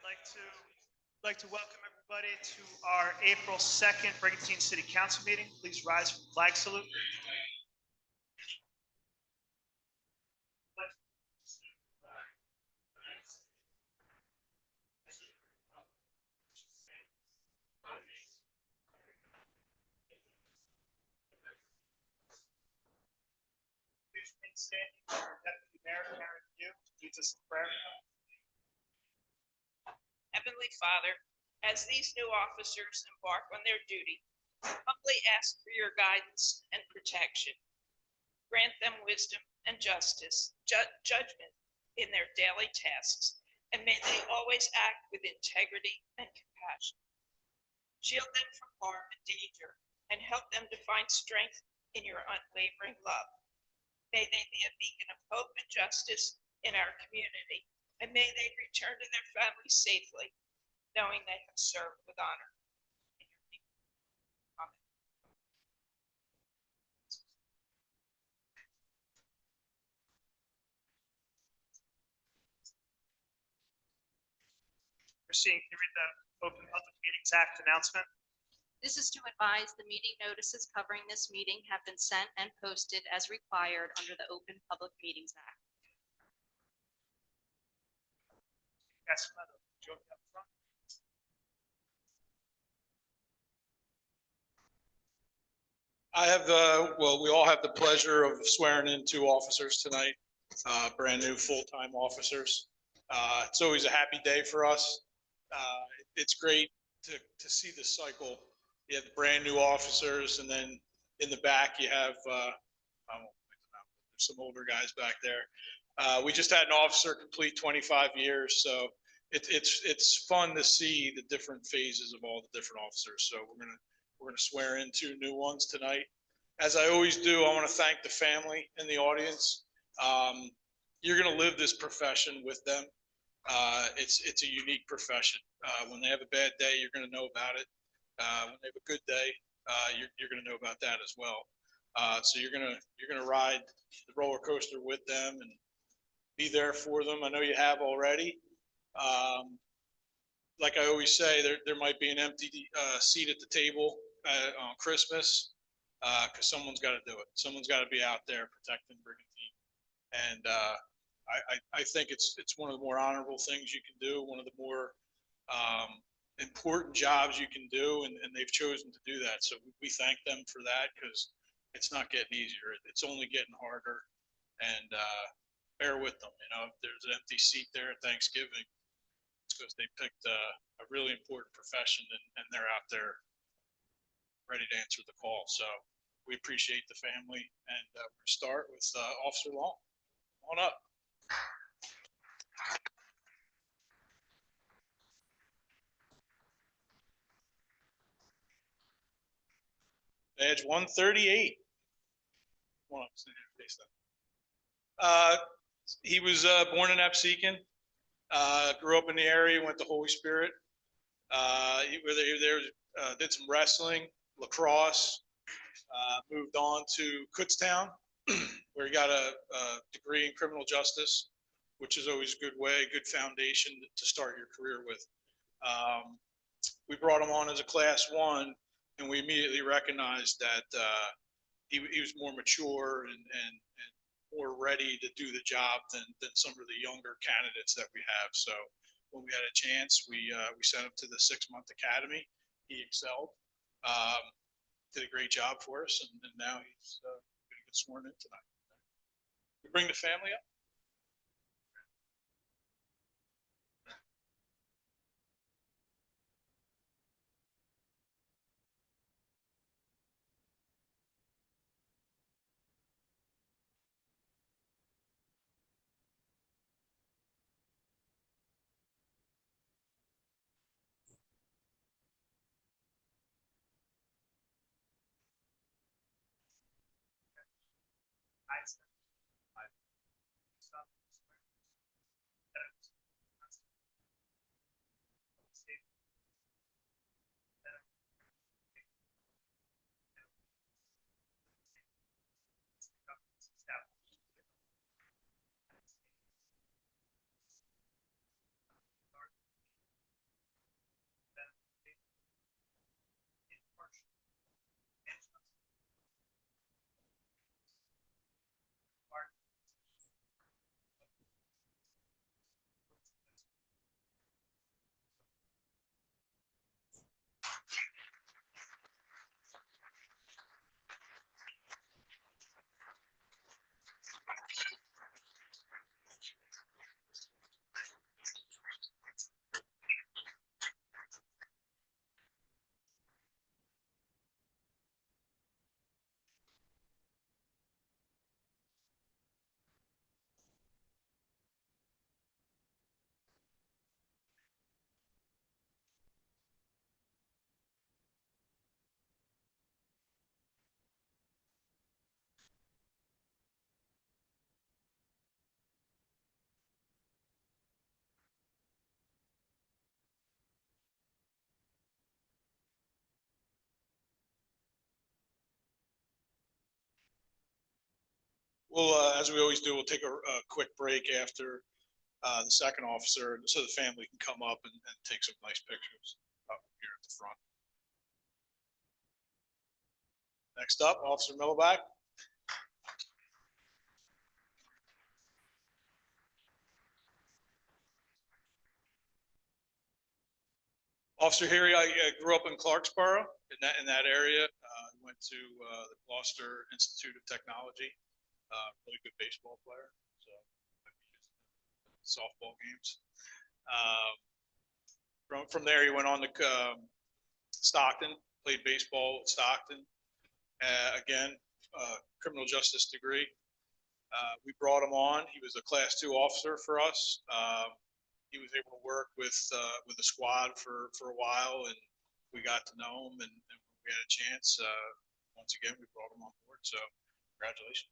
I'd like to welcome everybody to our April 2nd Brigantine City Council meeting. Please rise for the flag salute. Please remain standing for Deputy Mayor Karen Yu leads us in prayer. Heavenly Father, as these new officers embark on their duty, humbly ask for your guidance and protection. Grant them wisdom and justice, judgment in their daily tasks, and may they always act with integrity and compassion. Shield them from harm and danger, and help them to find strength in your unwavering love. May they be a beacon of hope and justice in our community, and may they return to their families safely, knowing they have served with honor. In your name. Amen. Christine, can you read the Open Public Meetings Act announcement? This is to advise the meeting notices covering this meeting have been sent and posted as required under the Open Public Meetings Act. Yes, Madam. Joe, up front. I have, we all have the pleasure of swearing in two officers tonight, brand new full-time officers. It's always a happy day for us. It's great to see this cycle. You have brand new officers, and then in the back you have, there's some older guys back there. We just had an officer complete 25 years, so it's fun to see the different phases of all the different officers. So we're gonna swear in two new ones tonight. As I always do, I want to thank the family in the audience. You're gonna live this profession with them. It's a unique profession. When they have a bad day, you're gonna know about it. When they have a good day, you're gonna know about that as well. So you're gonna ride the roller coaster with them and be there for them. I know you have already. Like I always say, there might be an empty seat at the table on Christmas, because someone's got to do it. Someone's got to be out there protecting Brigantine, and I think it's one of the more honorable things you can do, one of the more important jobs you can do, and they've chosen to do that. So we thank them for that, because it's not getting easier. It's only getting harder, and bear with them. You know, if there's an empty seat there at Thanksgiving, it's because they picked a really important profession, and they're out there ready to answer the call. So we appreciate the family, and we're going to start with Officer Long. Come on up. Badge 138. Come on up, stand here, face that. He was born in Absecon, grew up in the area, went to Holy Spirit. He did some wrestling, lacrosse, moved on to Kutztown, where he got a degree in criminal justice, which is always a good way, good foundation to start your career with. We brought him on as a class 1, and we immediately recognized that he was more mature and more ready to do the job than some of the younger candidates that we have. So when we had a chance, we sent him to the 6-month academy. He excelled, did a great job for us, and now he's going to get sworn in tonight. We bring the family up. We'll, as we always do, we'll take a quick break after the second officer, so the family can come up and take some nice pictures up here at the front. Next up, Officer Milliback. Officer Harry, I grew up in Clarksboro, in that area. Went to the Gloucester Institute of Technology. Really good baseball player. So softball games. From there, he went on to Stockton, played baseball at Stockton. Again, criminal justice degree. We brought him on. He was a Class 2 officer for us. He was able to work with the squad for a while, and we got to know him, and we had a chance. Once again, we brought him on board. So, congratulations.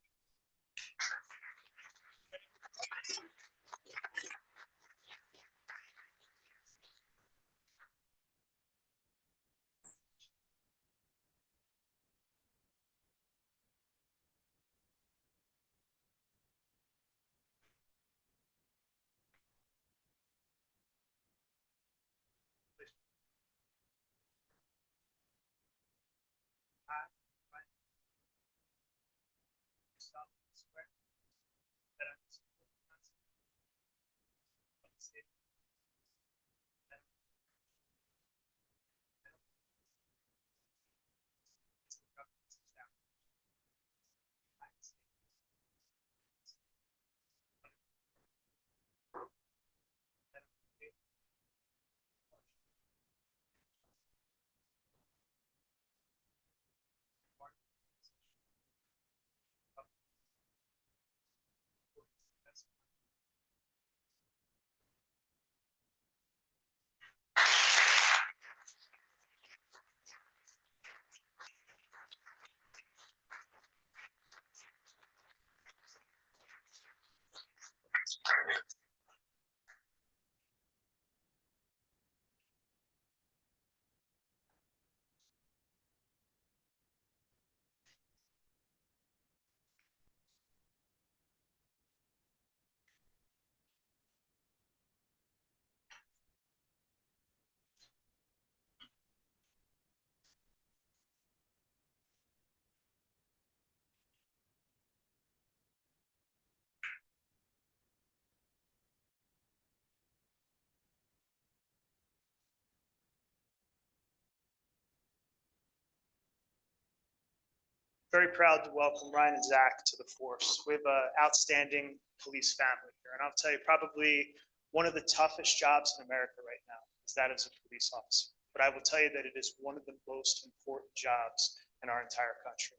Very proud to welcome Ryan and Zach to the force. We have an outstanding police family here. And I'll tell you, probably one of the toughest jobs in America right now is that as a police officer. But I will tell you that it is one of the most important jobs in our entire country.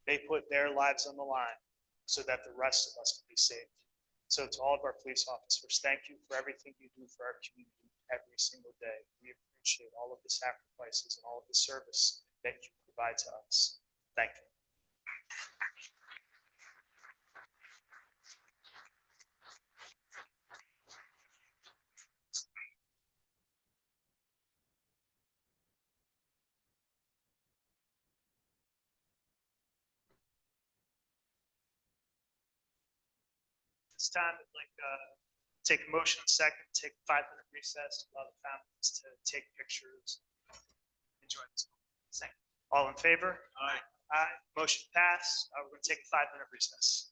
They put their lives on the line so that the rest of us can be saved. So to all of our police officers, thank you for everything you do for our community every single day. We appreciate all of the sacrifices and all of the service that you provide to us. Thank you. This time, I'd like take a motion second, take a 5-minute recess, allow the families to take pictures, enjoy this. Second. All in favor? Aye. Aye. Motion passed. We're going to take a 5-minute recess.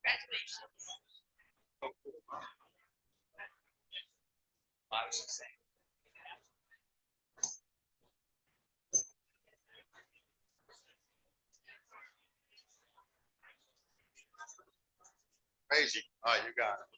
Congratulations. Crazy. All right, you got it.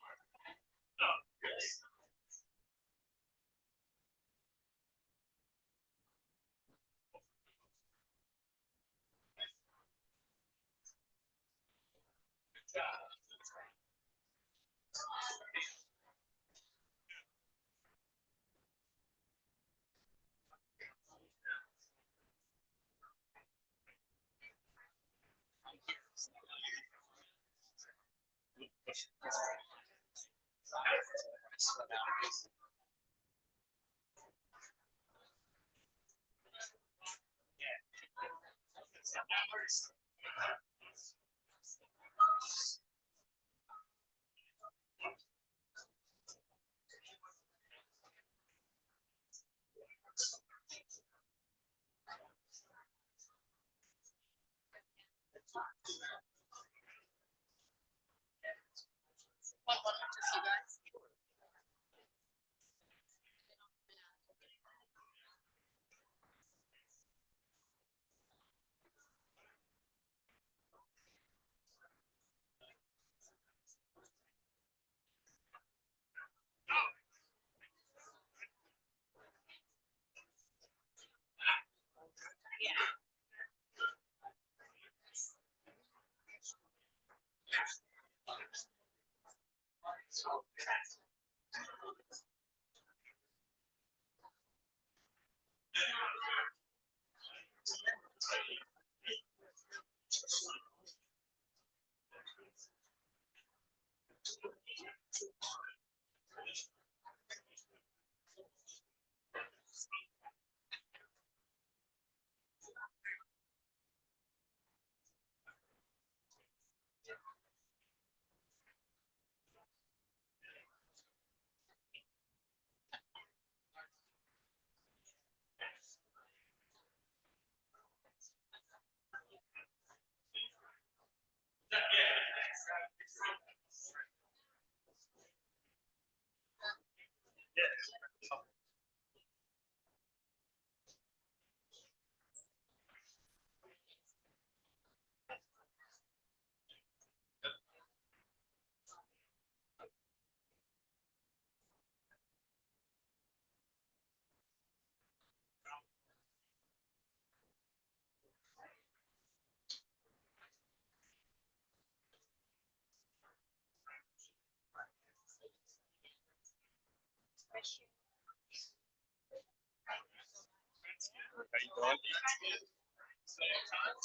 How you doing?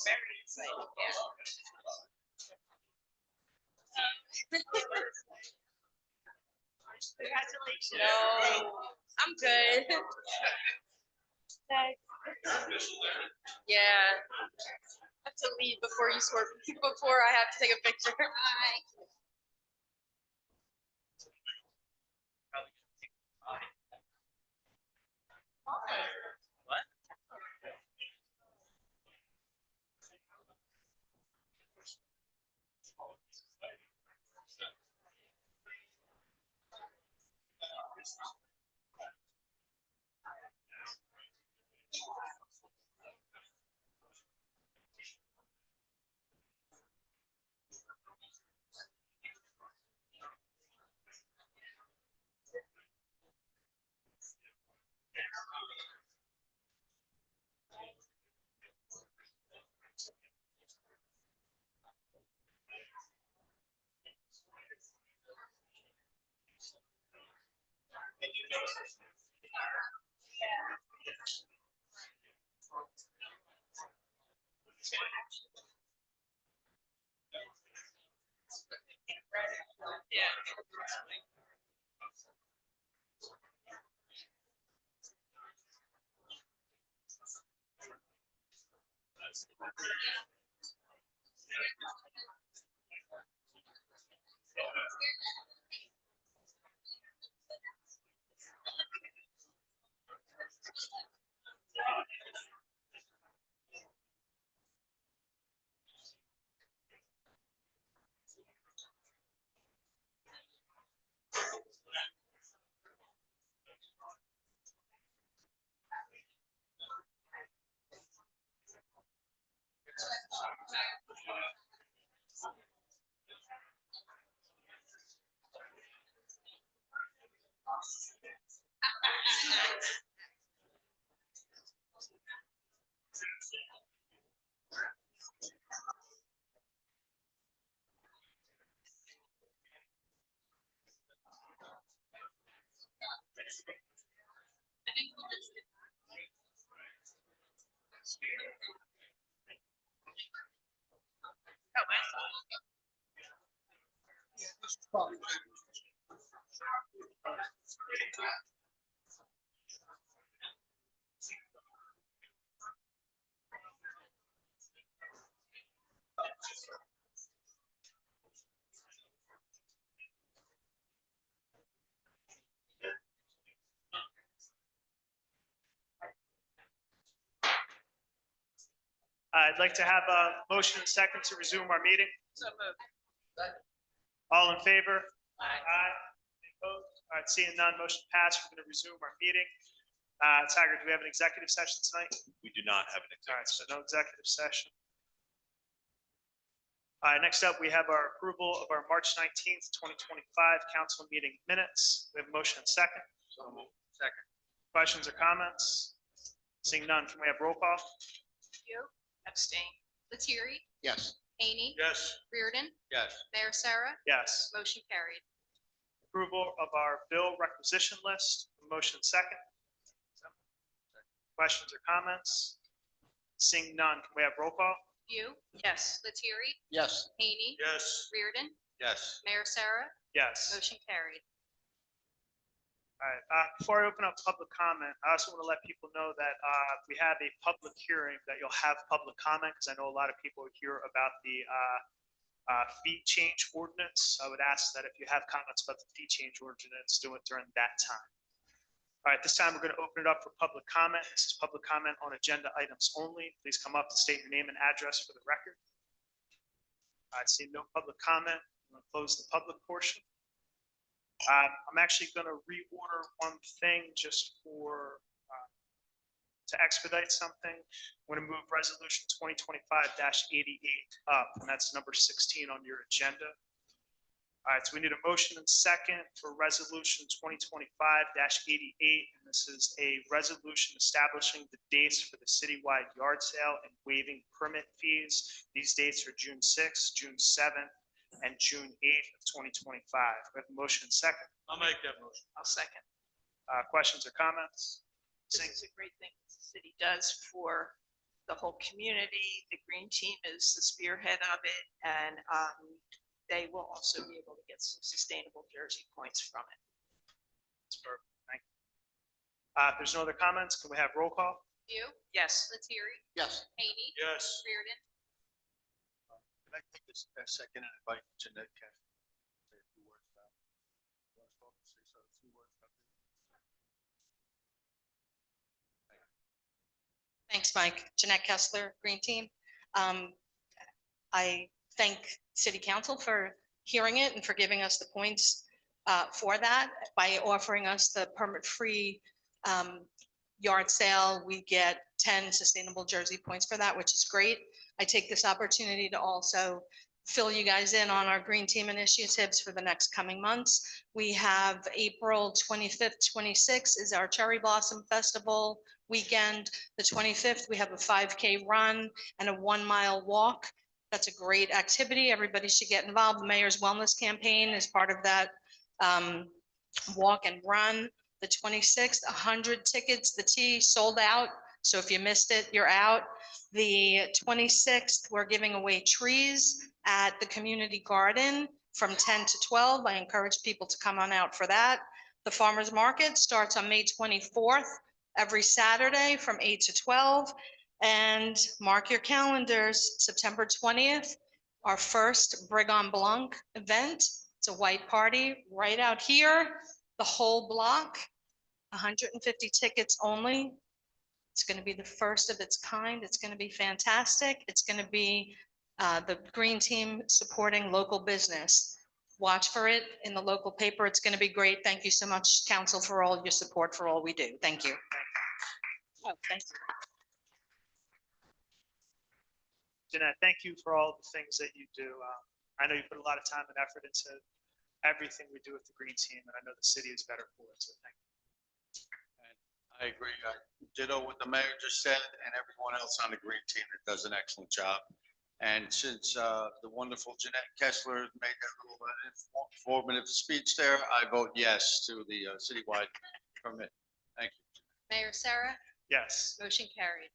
Very excited, yeah. Congratulations. No, I'm good. Yeah. I have to leave before you sort, before I have to take a picture. Bye. Yeah. I'd like to have a motion and second to resume our meeting. So moved. All in favor? Aye. Any opposed? All right, seeing none, motion passed. We're going to resume our meeting. Tiger, do we have an executive session tonight? We do not have an All right, executive. so no executive session. All right, next up, we have our approval of our March 19th, 2025 council meeting minutes. We have a motion and second. Second. Questions or comments? Seeing none, can we have roll call? You, Abstain. Lettieri, Yes. Haney, Yes. Reardon, Yes. Mayor Sarah, Yes. motion carried. Approval of our bill requisition list. Motion second. Questions or comments? Seeing none, can we have roll call? You, Yes. Lettieri, Yes. Haney, Yes. Reardon, Yes. Mayor Sarah, Yes. motion carried. All right, before I open up public comment, I also want to let people know that we have a public hearing that you'll have public comment, because I know a lot of people hear about the fee change ordinance. I would ask that if you have comments about the fee change ordinance, do it during that time. All right, this time we're going to open it up for public comment. This is public comment on agenda items only. Please come up and state your name and address for the record. I see no public comment. I'm going to close the public portion. I'm actually going to reorder one thing just for, to expedite something. I'm going to move resolution 2025-88 up, and that's number 16 on your agenda. All right, so we need a motion and second for resolution 2025-88, and this is a resolution establishing the dates for the citywide yard sale and waiving permit fees. These dates are June 6th, June 7th, and June 8th of 2025. We have a motion and second. I'll make that motion. I'll second. Questions or comments? This is a great thing the city does for the whole community. The Green Team is the spearhead of it, and they will also be able to get some sustainable jersey points from it. That's perfect. Thank you. If there's no other comments, can we have roll call? You, Yes. Lettieri, Yes. Haney, Yes. Reardon, Can I take this a second and invite Jeanette Cash? Say a few words about. Say a few words about this? Thanks, Mike. Jeanette Kessler, Green Team. I thank City Council for hearing it and for giving us the points for that. By offering us the permit-free yard sale, we get 10 sustainable jersey points for that, which is great. I take this opportunity to also fill you guys in on our Green Team initiatives for the next coming months. We have April 25th, 26th is our Cherry Blossom Festival weekend. The 25th, we have a 5K run and a 1-mile walk. That's a great activity. Everybody should get involved. The Mayor's Wellness Campaign is part of that walk and run. The 26th, 100 tickets, the T sold out. So if you missed it, you're out. The 26th, we're giving away trees at the community garden from 10 to 12. I encourage people to come on out for that. The farmer's market starts on May 24th, every Saturday from 8 to 12. And mark your calendars, September 20th, our first Brigantine Blanc event. It's a white party right out here, the whole block, 150 tickets only. It's going to be the first of its kind. It's going to be fantastic. It's going to be the Green Team supporting local business. Watch for it in the local paper. It's going to be great. Thank you so much, Council, for all your support for all we do. Thank you. Oh, thank you. Jeanette, thank you for all the things that you do. I know you put a lot of time and effort into everything we do with the Green Team, and I know the city is better for it, so thank you. I agree. I ditto what the mayor just said and everyone else on the Green Team that does an excellent job. And since the wonderful Jeanette Kessler made that little informative speech there, I vote yes to the citywide permit. Thank you. Mayor Sarah, Yes. motion carried.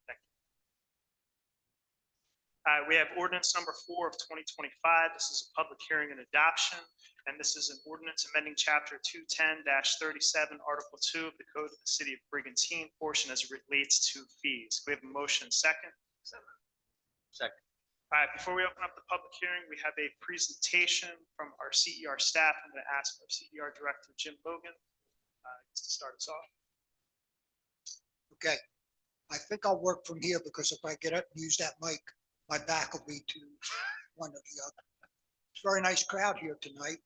We have ordinance number 4 of 2025. This is a public hearing and adoption, and this is an ordinance amending chapter 210-37, article 2 of the code of the city of Brigantine, portion as it relates to fees. We have a motion second. Second. All right, before we open up the public hearing, we have a presentation from our CER staff. I'm going to ask our CER director, Jim Logan, to start us off. Okay, I think I'll work from here because if I get up and use that mic, my back will be to one or the other. It's a very nice crowd here tonight.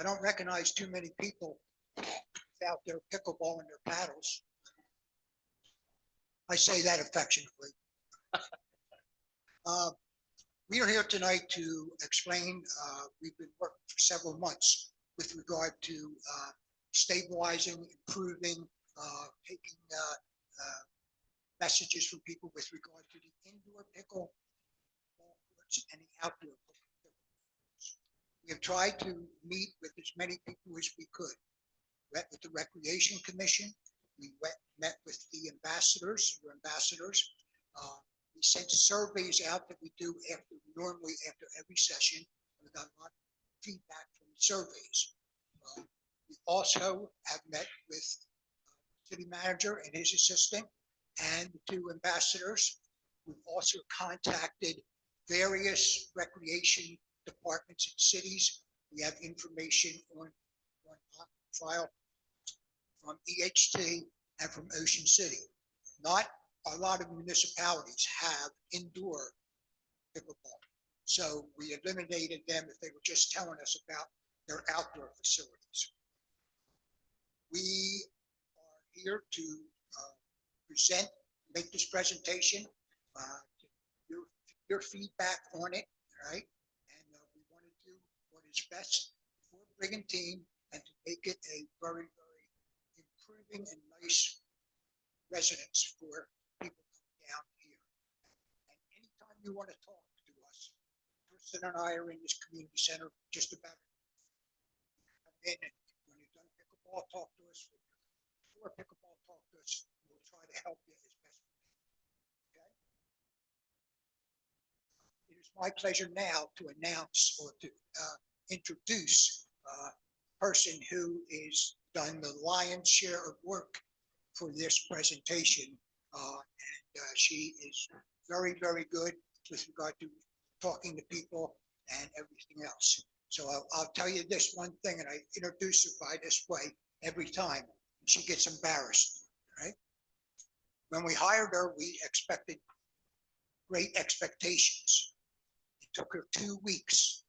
I don't recognize too many people out there pickleballing their paddles. I say that affectionately. We are here tonight to explain, we've been working for several months with regard to stabilizing, improving, taking messages from people with regard to the indoor pickleball courts and the outdoor pickleball courts. We have tried to meet with as many people as we could. Met with the Recreation Commission. We met with the ambassadors, your ambassadors. We sent surveys out that we do normally after every session. We got a lot of feedback from the surveys. We also have met with city manager and his assistant and the two ambassadors. We've also contacted various recreation departments in cities. We have information on file from EHT and from Ocean City. Not a lot of municipalities have indoor pickleball. So we eliminated them if they were just telling us about their outdoor facilities. We are here to make this presentation, your feedback on it, right? And we want to do what is best for Brigantine and to make it a very, very improving and nice residence for people coming down here. And anytime you want to talk to us, Kristen and I are in this community center just about come in, and when you've done pickleball, talk to us. Before pickleball, talk to us. We'll try to help you as best we can. Okay. It is my pleasure now to announce or to introduce a person who is done the lion's share of work for this presentation. And she is very, very good with regard to talking to people and everything else. So I'll tell you this one thing, and I introduce her by this way every time. She gets embarrassed, right? When we hired her, we expected great expectations. It took her 2 weeks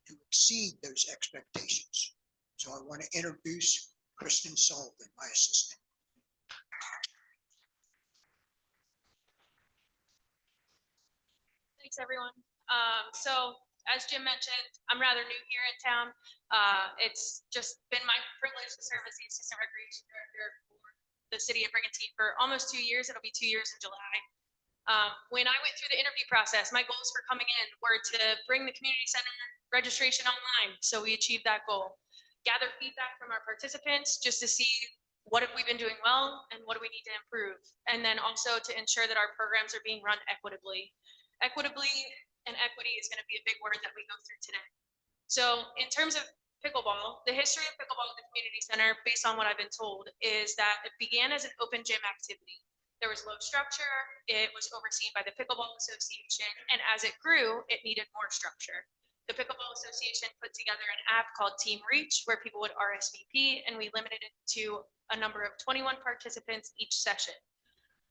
to exceed those expectations. So I want to introduce Kristen Sullivan, my assistant. Thanks, everyone. So as Jim mentioned, I'm rather new here in town. It's just been my privilege to serve as the Assistant Recreation Director for the city of Brigantine for almost 2 years. It'll be 2 years in July. When I went through the interview process, my goals for coming in were to bring the community center registration online. So we achieved that goal. Gather feedback from our participants just to see what have we been doing well and what do we need to improve. And then also to ensure that our programs are being run equitably. Equitably and equity is going to be a big word that we go through today. So in terms of pickleball, the history of pickleball at the community center, based on what I've been told, is that it began as an open gym activity. There was low structure, it was overseen by the Pickleball Association, and as it grew, it needed more structure. The Pickleball Association put together an app called Team Reach, where people would RSVP, and we limited it to a number of 21 participants each session.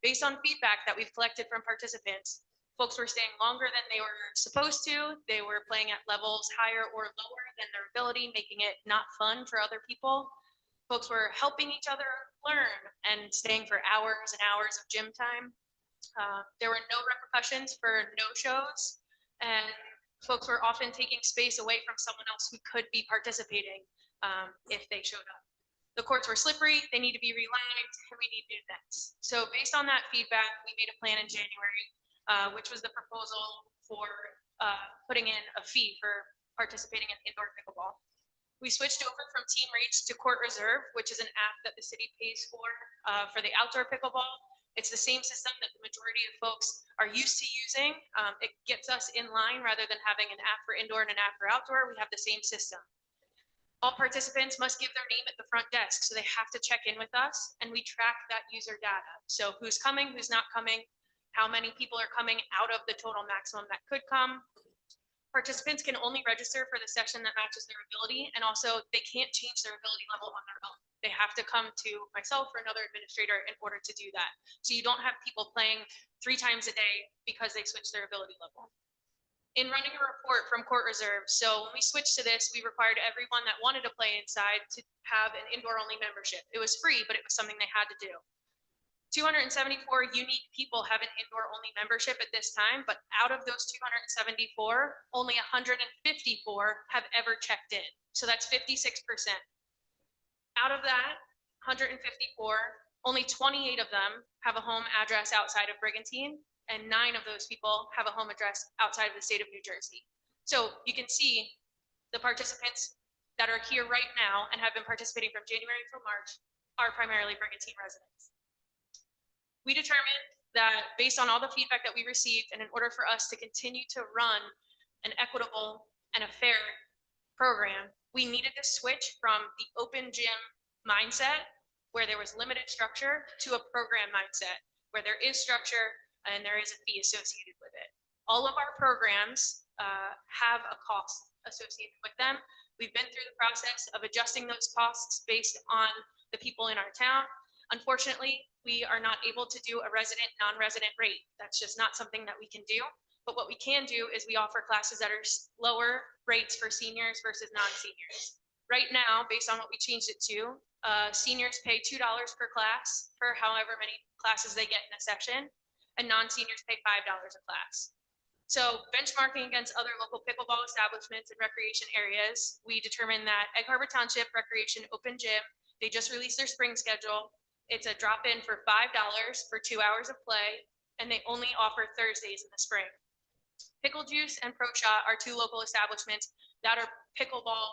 Based on feedback that we've collected from participants, folks were staying longer than they were supposed to. They were playing at levels higher or lower than their ability, making it not fun for other people. Folks were helping each other learn and staying for hours and hours of gym time. There were no repercussions for no-shows, and folks were often taking space away from someone else who could be participating if they showed up. The courts were slippery, they need to be relined, and we need new nets. So based on that feedback, we made a plan in January, which was the proposal for putting in a fee for participating in indoor pickleball. We switched over from Team Reach to Court Reserve, which is an app that the city pays for the outdoor pickleball. It's the same system that the majority of folks are used to using. It gets us in line rather than having an app for indoor and an app for outdoor. We have the same system. All participants must give their name at the front desk, so they have to check in with us, and we track that user data. So who's coming, who's not coming, how many people are coming out of the total maximum that could come. Participants can only register for the session that matches their ability, and also they can't change their ability level on their own. They have to come to myself or another administrator in order to do that. So you don't have people playing 3 times a day because they switch their ability level. In running a report from court reserve, so when we switched to this, we required everyone that wanted to play inside to have an indoor only membership. It was free, but it was something they had to do. 274 unique people have an indoor only membership at this time, but out of those 274, only 154 have ever checked in. So that's 56%. Out of that 154, only 28 of them have a home address outside of Brigantine, and 9 of those people have a home address outside of the state of New Jersey. So you can see the participants that are here right now and have been participating from January until March are primarily Brigantine residents. We determined that based on all the feedback that we received, and in order for us to continue to run an equitable and a fair program, we needed to switch from the open gym mindset where there was limited structure to a program mindset where there is structure and there is a fee associated with it. All of our programs have a cost associated with them. We've been through the process of adjusting those costs based on the people in our town. Unfortunately, we are not able to do a resident, non-resident rate. That's just not something that we can do. But what we can do is we offer classes that are lower rates for seniors versus non-seniors. Right now, based on what we changed it to, seniors pay $2 per class for however many classes they get in a session, and non-seniors pay $5 a class. So benchmarking against other local pickleball establishments and recreation areas, we determined that Egg Harbor Township Recreation Open Gym, they just released their spring schedule. It's a drop-in for $5 for 2 hours of play, and they only offer Thursdays in the spring. Pickle Juice and Pro Shot are 2 local establishments that are pickleball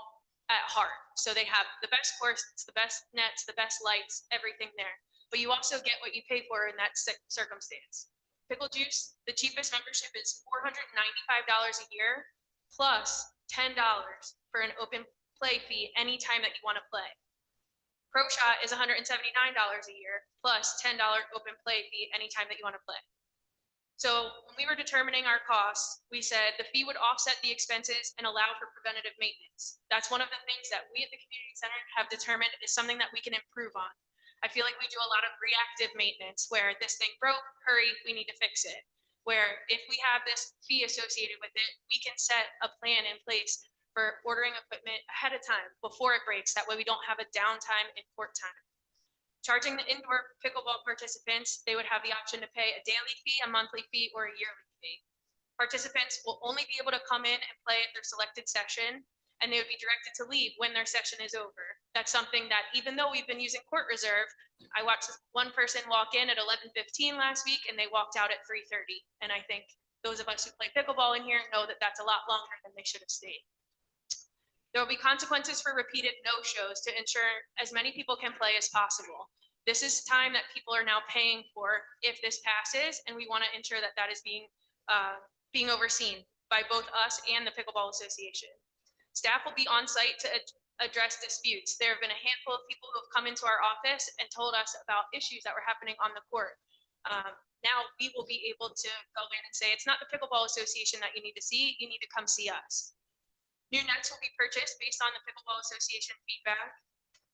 at heart. So they have the best courts, the best nets, the best lights, everything there. But you also get what you pay for in that circumstance. Pickle Juice, the cheapest membership is $495 a year plus $10 for an open play fee anytime that you want to play. Pro Shot is $179 a year plus $10 open play fee anytime that you want to play. So when we were determining our costs, we said the fee would offset the expenses and allow for preventative maintenance. That's one of the things that we at the community center have determined is something that we can improve on. I feel like we do a lot of reactive maintenance where this thing broke, hurry, we need to fix it. Where if we have this fee associated with it, we can set a plan in place for ordering equipment ahead of time before it breaks. That way we don't have a downtime in court time. Charging the indoor pickleball participants, they would have the option to pay a daily fee, a monthly fee, or a yearly fee. Participants will only be able to come in and play at their selected session, and they would be directed to leave when their session is over. That's something that even though we've been using court reserve, I watched one person walk in at 11:15 last week and they walked out at 3:30. And I think those of us who play pickleball in here know that that's a lot longer than they should have stayed. There will be consequences for repeated no-shows to ensure as many people can play as possible. This is time that people are now paying for if this passes, and we want to ensure that that is being overseen by both us and the Pickleball Association. Staff will be on site to address disputes. There have been a handful of people who have come into our office and told us about issues that were happening on the court. Now we will be able to go in and say, it's not the Pickleball Association that you need to see, you need to come see us. New nets will be purchased based on the Pickleball Association feedback.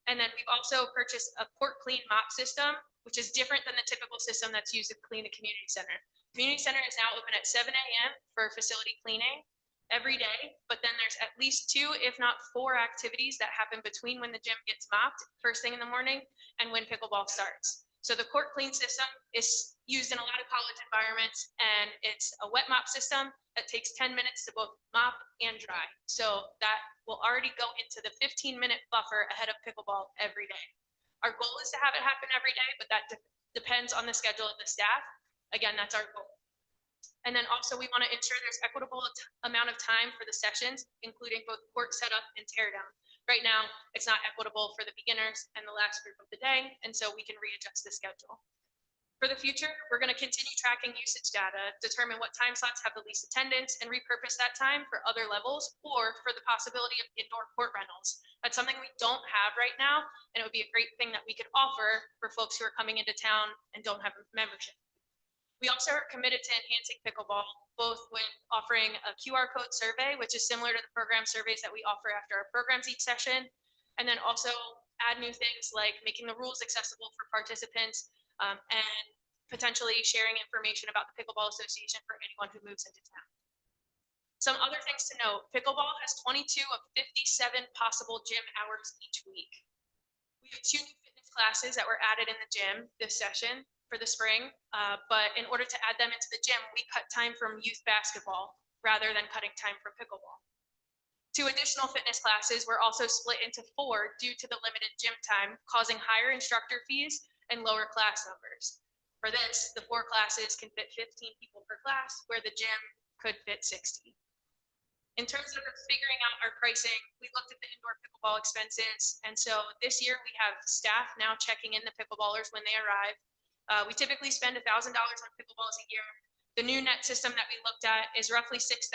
And then we've also purchased a court clean mop system, which is different than the typical system that's used to clean the community center. Community center is now open at 7 a.m. for facility cleaning every day, but then there's at least 2, if not 4 activities that happen between when the gym gets mopped first thing in the morning and when pickleball starts. So the court clean system is used in a lot of college environments, and it's a wet mop system that takes 10 minutes to both mop and dry. So that will already go into the 15-minute buffer ahead of pickleball every day. Our goal is to have it happen every day, but that depends on the schedule of the staff. Again, that's our goal. And then also we want to ensure there's equitable amount of time for the sessions, including both court setup and tear down. Right now, it's not equitable for the beginners and the last group of the day, and so we can readjust the schedule. For the future, we're going to continue tracking usage data, determine what time slots have the least attendance, and repurpose that time for other levels or for the possibility of indoor court rentals. That's something we don't have right now, and it would be a great thing that we could offer for folks who are coming into town and don't have a membership. We also are committed to enhancing pickleball, both with offering a QR code survey, which is similar to the program surveys that we offer after our programs each session, and then also add new things like making the rules accessible for participants, and potentially sharing information about the Pickleball Association for anyone who moves into town. Some other things to note, pickleball has 22 of 57 possible gym hours each week. We have 2 new fitness classes that were added in the gym this session for the spring, but in order to add them into the gym, we cut time from youth basketball rather than cutting time from pickleball. 2 additional fitness classes were also split into 4 due to the limited gym time, causing higher instructor fees and lower class numbers. For this, the 4 classes can fit 15 people per class, where the gym could fit 60. In terms of figuring out our pricing, we looked at the indoor pickleball expenses. And so this year we have staff now checking in the pickleballers when they arrive. We typically spend $1,000 on pickleballs a year. The new net system that we looked at is roughly $6,000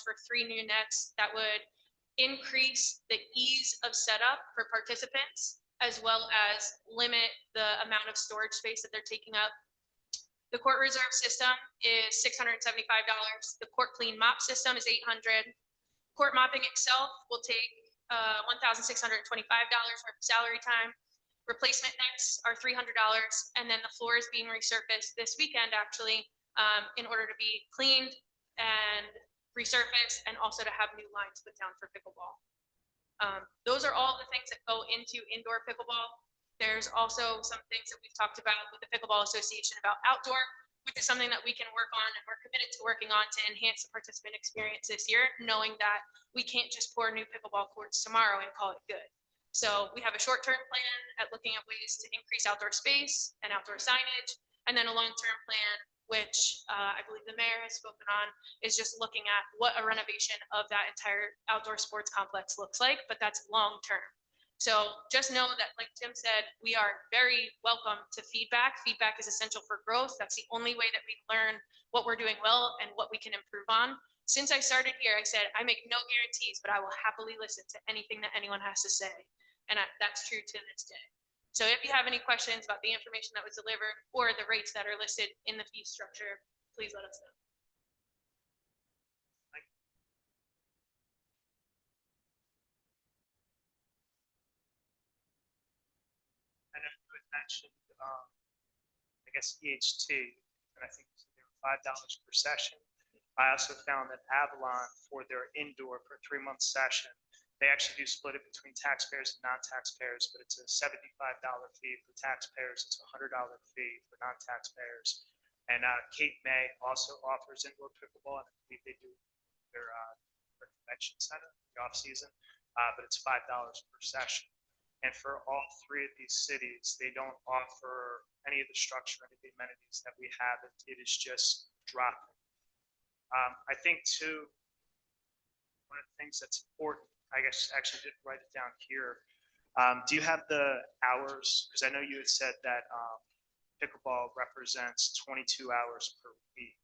for 3 new nets that would increase the ease of setup for participants, as well as limit the amount of storage space that they're taking up. The court reserve system is $675. The court clean mop system is $800. Court mopping itself will take $1,625 worth of salary time. Replacement nets are $300, and then the floor is being resurfaced this weekend, actually, in order to be cleaned and resurfaced, and also to have new lines put down for pickleball. Those are all the things that go into indoor pickleball. There's also some things that we've talked about with the Pickleball Association about outdoor, which is something that we can work on, and we're committed to working on to enhance the participant experience this year, knowing that we can't just pour new pickleball courts tomorrow and call it good. So we have a short-term plan at looking at ways to increase outdoor space and outdoor signage, and then a long-term plan, which I believe the mayor has spoken on, is just looking at what a renovation of that entire outdoor sports complex looks like, but that's long-term. So just know that, like Tim said, we are very welcome to feedback. Feedback is essential for growth. That's the only way that we learn what we're doing well and what we can improve on. Since I started here, I said, I make no guarantees, but I will happily listen to anything that anyone has to say. And that's true to this day. So if you have any questions about the information that was delivered or the rates that are listed in the fee structure, please let us know. I know you had mentioned, I guess EHT, and I think they were $5 per session. I also found that Avalon, for their indoor per 3-month session, they actually do split it between taxpayers and non-taxpayers, but it's a $75 fee for taxpayers. It's a $100 fee for non-taxpayers. And Cape May also offers indoor pickleball, and I believe they do their convention center, the off season, but it's $5 per session. And for all 3 of these cities, they don't offer any of the structure, any of the amenities that we have. It is just dropping. I think too, one of the things that's important, I guess actually didn't write it down here. Do you have the hours? Because I know you had said that pickleball represents 22 hours per week,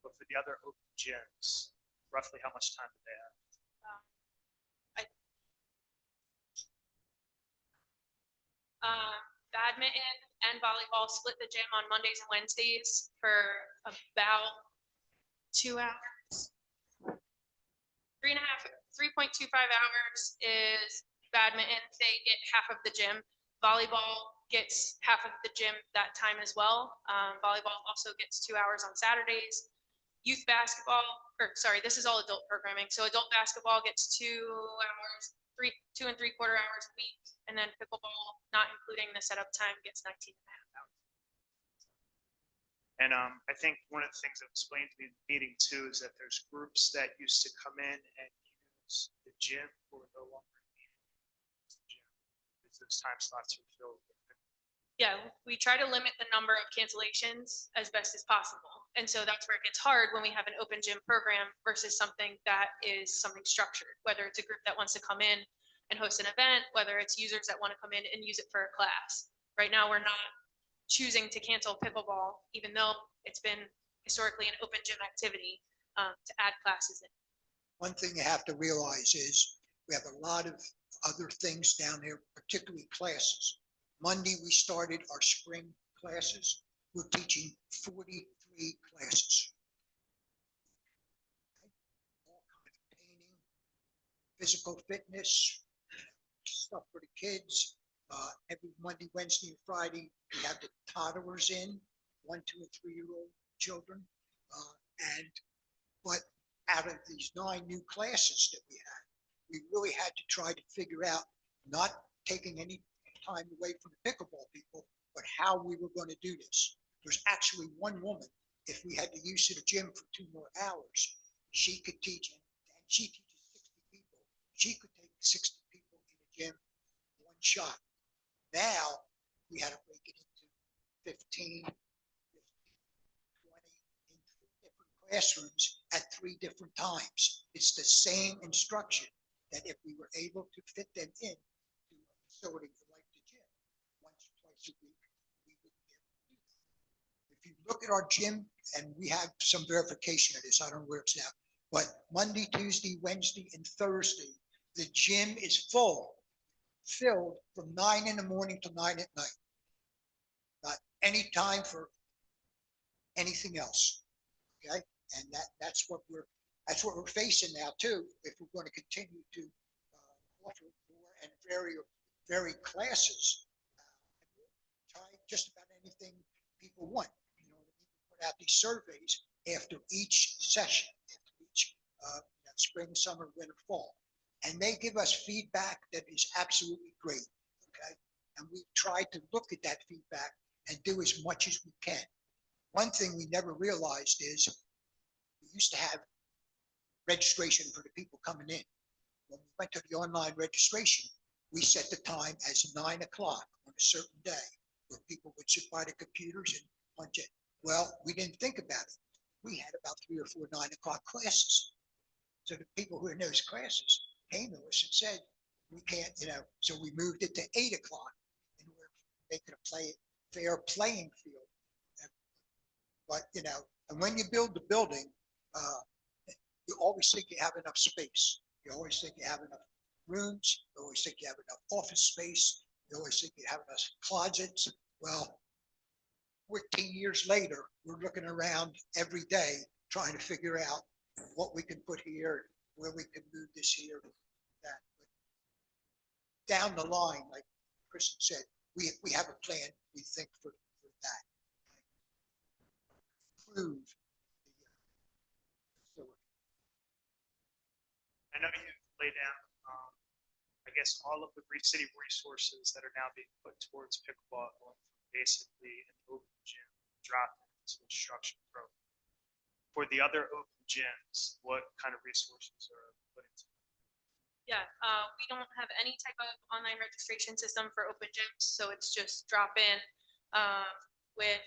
but for the other open gyms, roughly how much time do they have? Badminton and volleyball split the gym on Mondays and Wednesdays for about 2 hours. 3.25 hours is badminton. They get half of the gym. Volleyball gets half of the gym that time as well. Volleyball also gets 2 hours on Saturdays. Youth basketball, this is all adult programming. So adult basketball gets 2 hours, 2 3/4 hours a week. And then pickleball, not including the setup time, gets 19 and a half hours. And I think one of the things that was explained to me in the meeting too is that there's groups that used to come in and use the gym who are no longer needing the gym because those time slots are filled. Yeah, we try to limit the number of cancellations as best as possible. And so that's where it gets hard when we have an open gym program versus something that is something structured, whether it's a group that wants to come in and host an event, whether it's users that want to come in and use it for a class. Right now, we're not choosing to cancel pickleball, even though it's been historically an open gym activity, to add classes in. One thing you have to realize is we have a lot of other things down there, particularly classes. Monday, we started our spring classes. We're teaching 43 classes. All kinds of painting, physical fitness, stuff for the kids. Every Monday, Wednesday, and Friday, we have the toddlers in, 1, 2, and 3-year-old children. But out of these 9 new classes that we had, we really had to try to figure out, not taking any time away from the pickleball people, but how we were going to do this. There's actually one woman, if we had to use the gym for 2 more hours, she could teach, and she teaches 60 people. She could take 60 people in the gym, one shot. Now, we had to break it into 15, 20 in 3 different classrooms at 3 different times. It's the same instruction that if we were able to fit them in to a facility like the gym, once or twice a week, we would be able to do that. If you look at our gym, and we have some verification of this, I don't know where it's now, but Monday, Tuesday, Wednesday, and Thursday, the gym is filled from 9 in the morning to 9 at night. Not any time for anything else. Okay, and that's what we're facing now too. If we're going to continue to offer more and vary classes, try just about anything people want. You know, we put out these surveys after each session, after each spring, summer, winter, fall. And they give us feedback that is absolutely great, okay? And we try to look at that feedback and do as much as we can. One thing we never realized is we used to have registration for the people coming in. When we went to the online registration, we set the time as 9 o'clock on a certain day, where people would sit by the computers and punch it. Well, we didn't think about it. We had about 3 or 4 9 o'clock classes. So the people who are in those classes came to us and said, we can't, so we moved it to 8 o'clock in order to make it a fair playing field. But, and when you build the building, you always think you have enough space. You always think you have enough rooms. You always think you have enough office space. You always think you have enough closets. Well, 14 years later, we're looking around every day trying to figure out what we can put here, where we can move this here, that. But down the line, like Kristen said, we have a plan, we think, for that. Improve the facility. I know you laid down, I guess, all of the city resources that are now being put towards pickleball, going from basically an open gym, drop into instruction program. For the other open gyms, what kind of resources are put into? Yeah, we don't have any type of online registration system for open gyms, so it's just drop in. With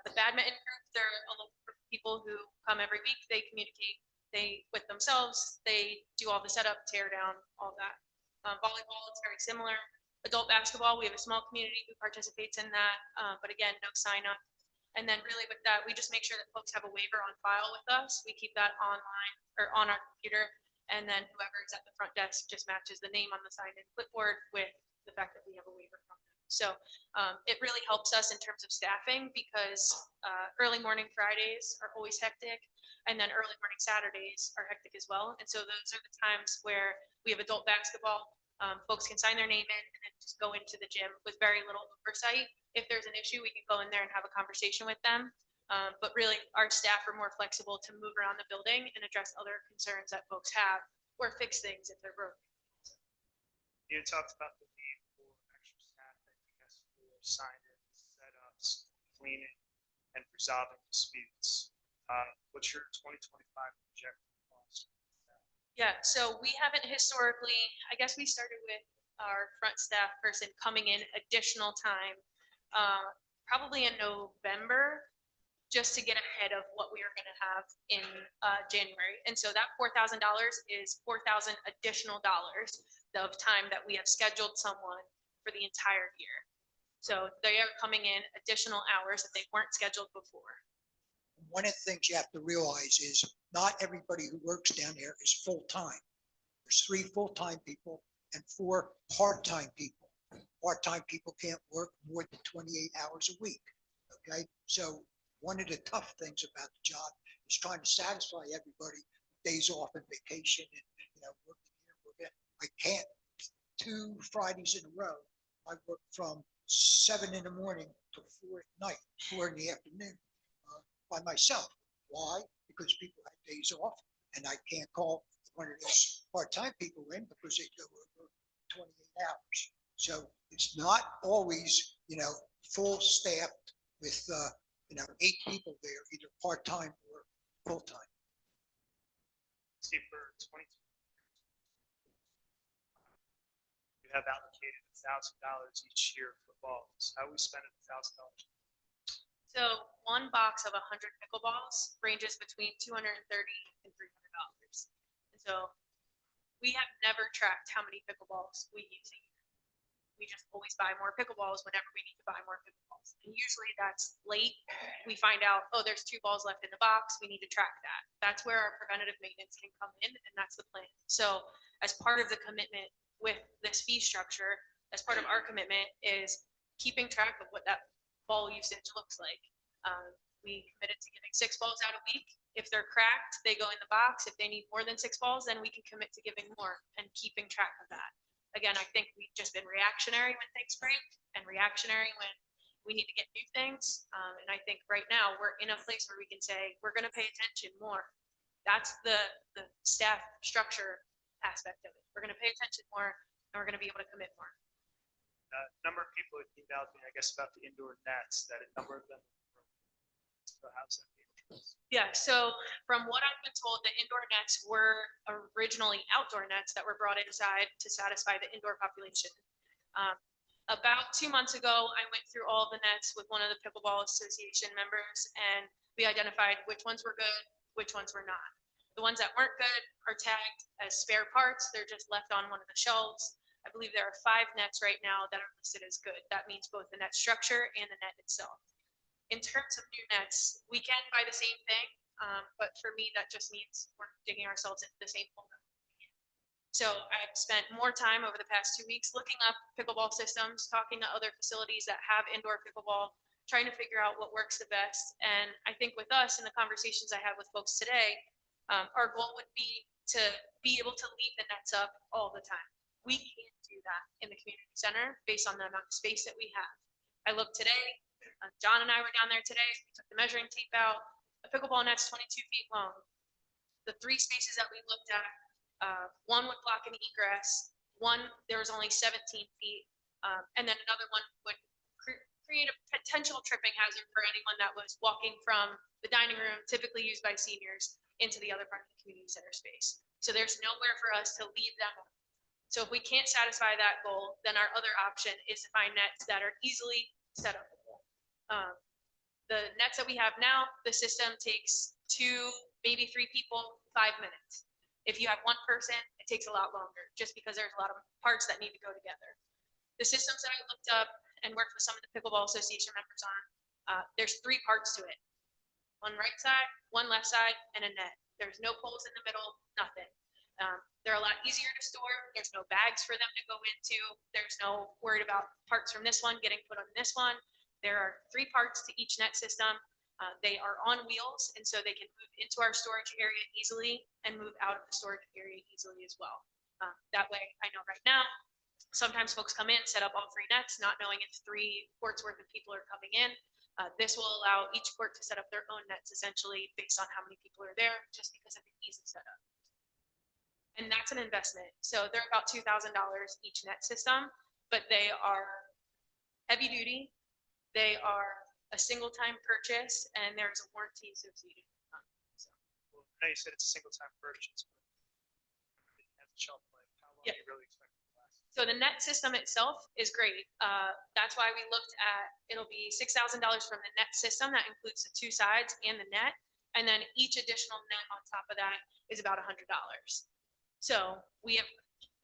the badminton group, they're a local group of people who come every week. They communicate with themselves. They do all the setup, tear down, all that. Volleyball, it's very similar. Adult basketball, we have a small community who participates in that, but again, no sign up. And then really with that, we just make sure that folks have a waiver on file with us. We keep that online or on our computer. And then whoever is at the front desk just matches the name on the sign-in clipboard with the fact that we have a waiver from them. So it really helps us in terms of staffing because early morning Fridays are always hectic. And then early morning Saturdays are hectic as well. And so those are the times where we have adult basketball. Folks can sign their name in and then just go into the gym with very little oversight. If there's an issue, we can go in there and have a conversation with them. But really, our staff are more flexible to move around the building and address other concerns that folks have or fix things if they're broken. You talked about the need for extra staff, I guess, for sign-ins, setups, cleaning, and resolving disputes. What's your 2025 projected cost? Yeah, so we haven't historically, I guess we started with our front staff person coming in additional time, probably in November, just to get ahead of what we are going to have in January. And so that $4,000 is $4,000 additional dollars of time that we have scheduled someone for the entire year. So they are coming in additional hours that they weren't scheduled before. One of the things you have to realize is not everybody who works down there is full-time. There's 3 full-time people and 4 part-time people. Part-time people can't work more than 28 hours a week, okay? So one of the tough things about the job is trying to satisfy everybody, days off and vacation and, working here, working there. I can't 2 Fridays in a row. I work from 7 in the morning to 4 at night, 4 in the afternoon by myself. Why? Because people have days off and I can't call one of those part-time people in because they go over 28 hours. So it's not always, full staffed with, 8 people there, either part-time or full-time. See, for 22. You have allocated $1,000 each year for balls. How are we spending $1,000? So one box of 100 pickleballs ranges between $230 and $300. And so we have never tracked how many pickleballs we use a year. We just always buy more pickleballs whenever we need to buy more pickleballs. And usually that's late. We find out, oh, there's 2 balls left in the box. We need to track that. That's where our preventative maintenance can come in, and that's the plan. So as part of the commitment with this fee structure, as part of our commitment is keeping track of what that ball usage looks like. We committed to giving 6 balls out a week. If they're cracked, they go in the box. If they need more than 6 balls, then we can commit to giving more and keeping track of that. Again, I think we've just been reactionary when things break and reactionary when we need to get new things. And I think right now we're in a place where we can say, we're going to pay attention more. That's the staff structure aspect of it. We're going to pay attention more and we're going to be able to commit more. Number of people have emailed me, I guess, about the indoor nets, that a number of them. So how's that being? Yeah, so from what I've been told, the indoor nets were originally outdoor nets that were brought inside to satisfy the indoor population. About 2 months ago, I went through all of the nets with one of the Pickleball Association members, and we identified which ones were good, which ones were not. The ones that weren't good are tagged as spare parts. They're just left on one of the shelves. I believe there are 5 nets right now that are listed as good. That means both the net structure and the net itself. In terms of new nets, we can buy the same thing, but for me, that just means we're digging ourselves into the same hole. So I've spent more time over the past 2 weeks looking up pickleball systems, talking to other facilities that have indoor pickleball, trying to figure out what works the best. And I think with us and the conversations I had with folks today, our goal would be to be able to leave the nets up all the time. We can't do that in the community center based on the amount of space that we have. I looked today. John and I were down there today. We took the measuring tape out. A pickleball net's 22 feet long. The 3 spaces that we looked at, one would block an egress. One, there was only 17 feet. And then another one would create a potential tripping hazard for anyone that was walking from the dining room, typically used by seniors, into the other part of the community center space. So there's nowhere for us to leave them. So if we can't satisfy that goal, then our other option is to find nets that are easily set up. The nets that we have now, the system takes 2, maybe 3 people, 5 minutes. If you have 1 person, it takes a lot longer just because there's a lot of parts that need to go together. The systems that I looked up and worked with some of the Pickleball Association members on, there's 3 parts to it. 1 right side, 1 left side, and a net. There's no poles in the middle, nothing. They're a lot easier to store. There's no bags for them to go into. There's no worried about parts from this one getting put on this one. There are 3 parts to each net system. They are on wheels, and so they can move into our storage area easily and move out of the storage area easily as well. That way, I know right now, sometimes folks come in, set up all 3 nets, not knowing if 3 courts worth of people are coming in. This will allow each court to set up their own nets essentially based on how many people are there, just because of the ease of setup. And that's an investment. So they're about $2,000 each net system, but they are heavy duty. They are a single time purchase, and there's a warranty associated with them. So. Well, I know you said it's a single time purchase, but it has a shelf life. How long do you really expect it to last? So the net system itself is great. That's why we looked at, it'll be $6,000 from the net system. That includes the 2 sides and the net. And then each additional net on top of that is about $100. So we have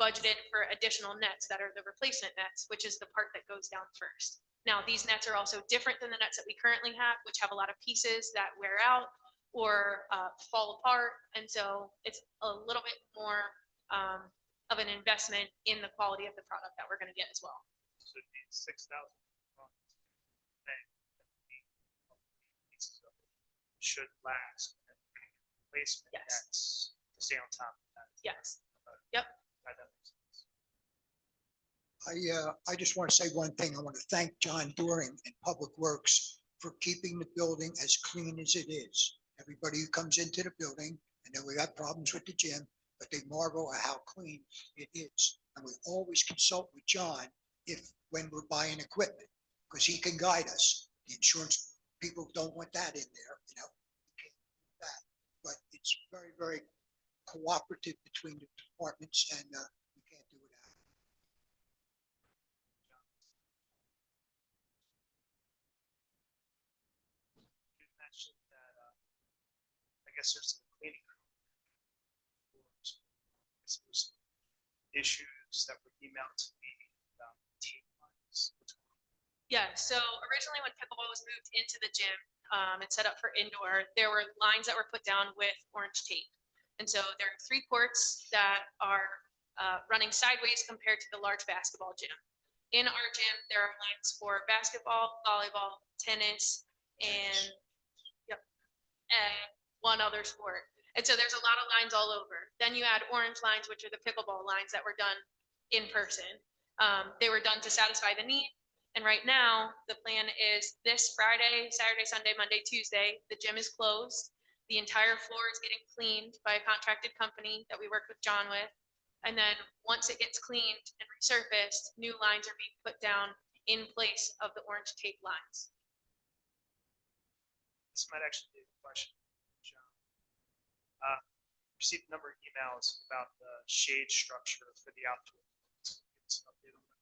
budgeted for additional nets that are the replacement nets, which is the part that goes down first. Now, these nets are also different than the nets that we currently have, which have a lot of pieces that wear out or fall apart. And so it's a little bit more of an investment in the quality of the product that we're going to get as well. So it'd be 6,000. Should last. And replacement Yes. nets to stay on top of that. Yes. Yep. Right, that makes sense. I just want to say one thing. I want to thank John Doring and Public Works for keeping the building as clean as it is. Everybody who comes into the building, I know we got problems with the gym, but they marvel at how clean it is. And we always consult with John when we're buying equipment, because he can guide us. The insurance people don't want that in there, you know. We can't do that. But it's very, very cooperative between the departments, and we can't do without it. You mentioned that, I guess there's some cleaning. Some issues that were emailed to me about tape lines. Yeah, so originally when pickleball was moved into the gym and set up for indoor, there were lines that were put down with orange tape. And so there are 3 courts that are running sideways compared to the large basketball gym. In our gym, there are lines for basketball, volleyball, tennis, and one other sport. And so there's a lot of lines all over. Then you add orange lines, which are the pickleball lines that were done in person. They were done to satisfy the need. And right now, the plan is this Friday, Saturday, Sunday, Monday, Tuesday, the gym is closed. The entire floor is getting cleaned by a contracted company that we work with John with. And then once it gets cleaned and resurfaced, new lines are being put down in place of the orange tape lines. This might actually be a question, John. Received a number of emails about the shade structure for the outdoor. Give us an update on that.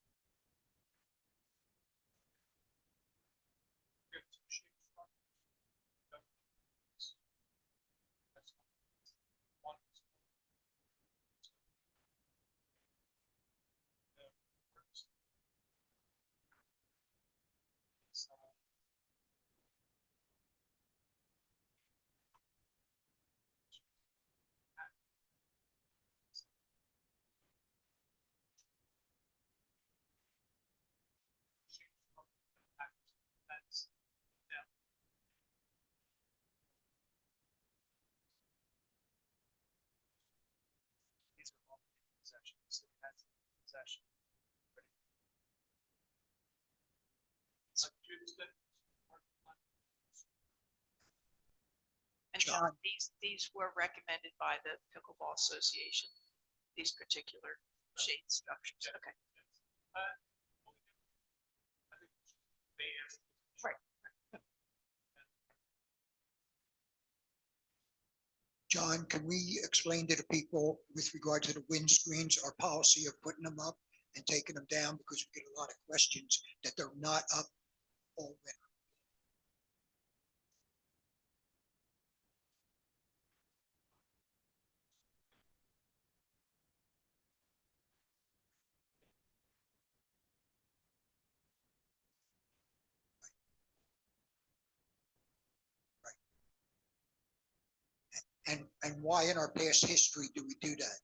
These are all in possession. So it has possession. And John. these were recommended by the Pickleball Association, these particular shade structures. Okay. Right. John, can we explain to the people with regard to the windscreens, our policy of putting them up and taking them down, because we get a lot of questions that they're not up all winter. And why in our past history do we do that?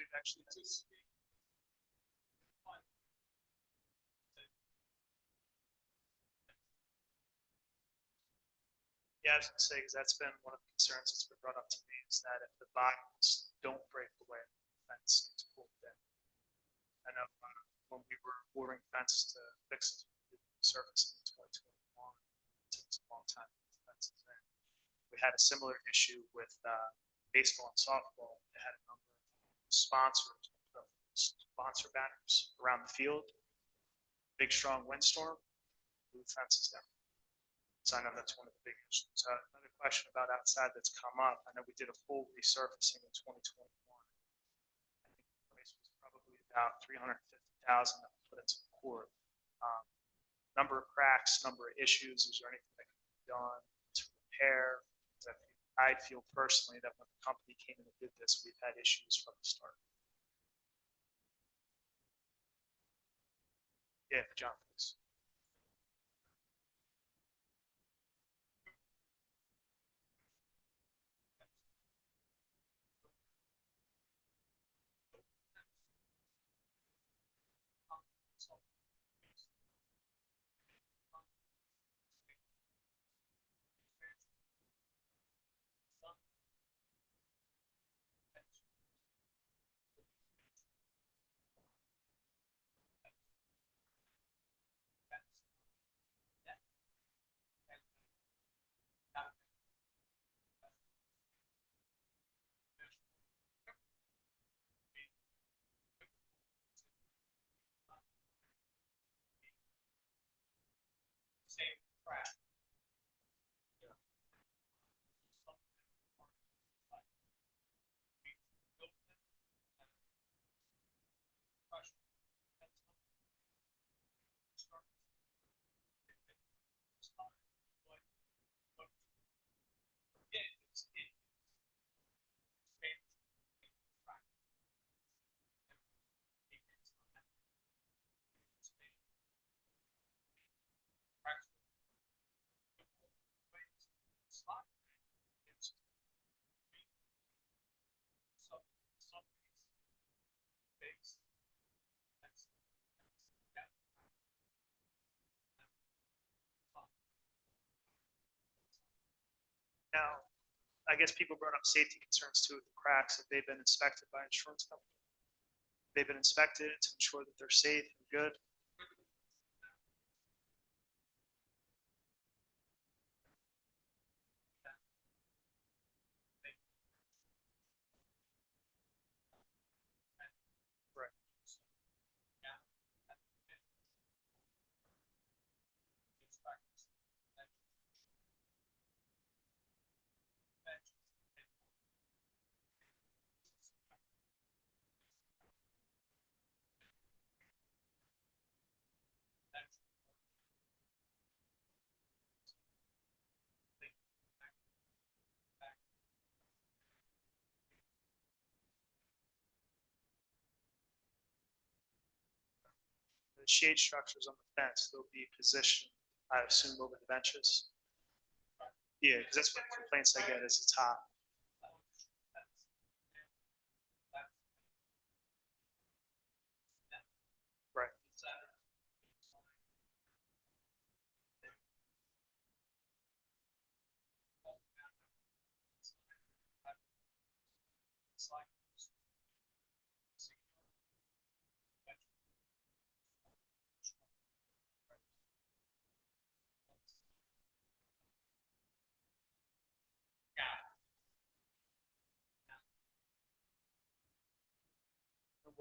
we've actually. Yeah, I was gonna say, because that's been one of the concerns that's been brought up to me, is that if the bodies don't break away, the fence is pulled in. I know when we were ordering fences to fix the surface in 2021, it took us a long time to get the fences in. We had a similar issue with baseball and softball. They had a number of sponsors, sponsor banners around the field. Big strong windstorm, blew the fences down. So I know that's one of the big issues. Another question about outside that's come up. I know we did a full resurfacing in 2021. I think the price was probably about $350,000 that we put into the court. Number of cracks, number of issues. Is there anything that can be done to repair? I feel personally that when the company came in and did this, we've had issues from the start. Yeah, John, please. Now, I guess people brought up safety concerns too with the cracks. Have they been inspected by insurance company? They've been inspected to ensure that they're safe and good. Right. The shade structures on the fence, they'll be positioned, I assume, over the benches. Yeah, because that's what the complaints I get is it's hot. Right.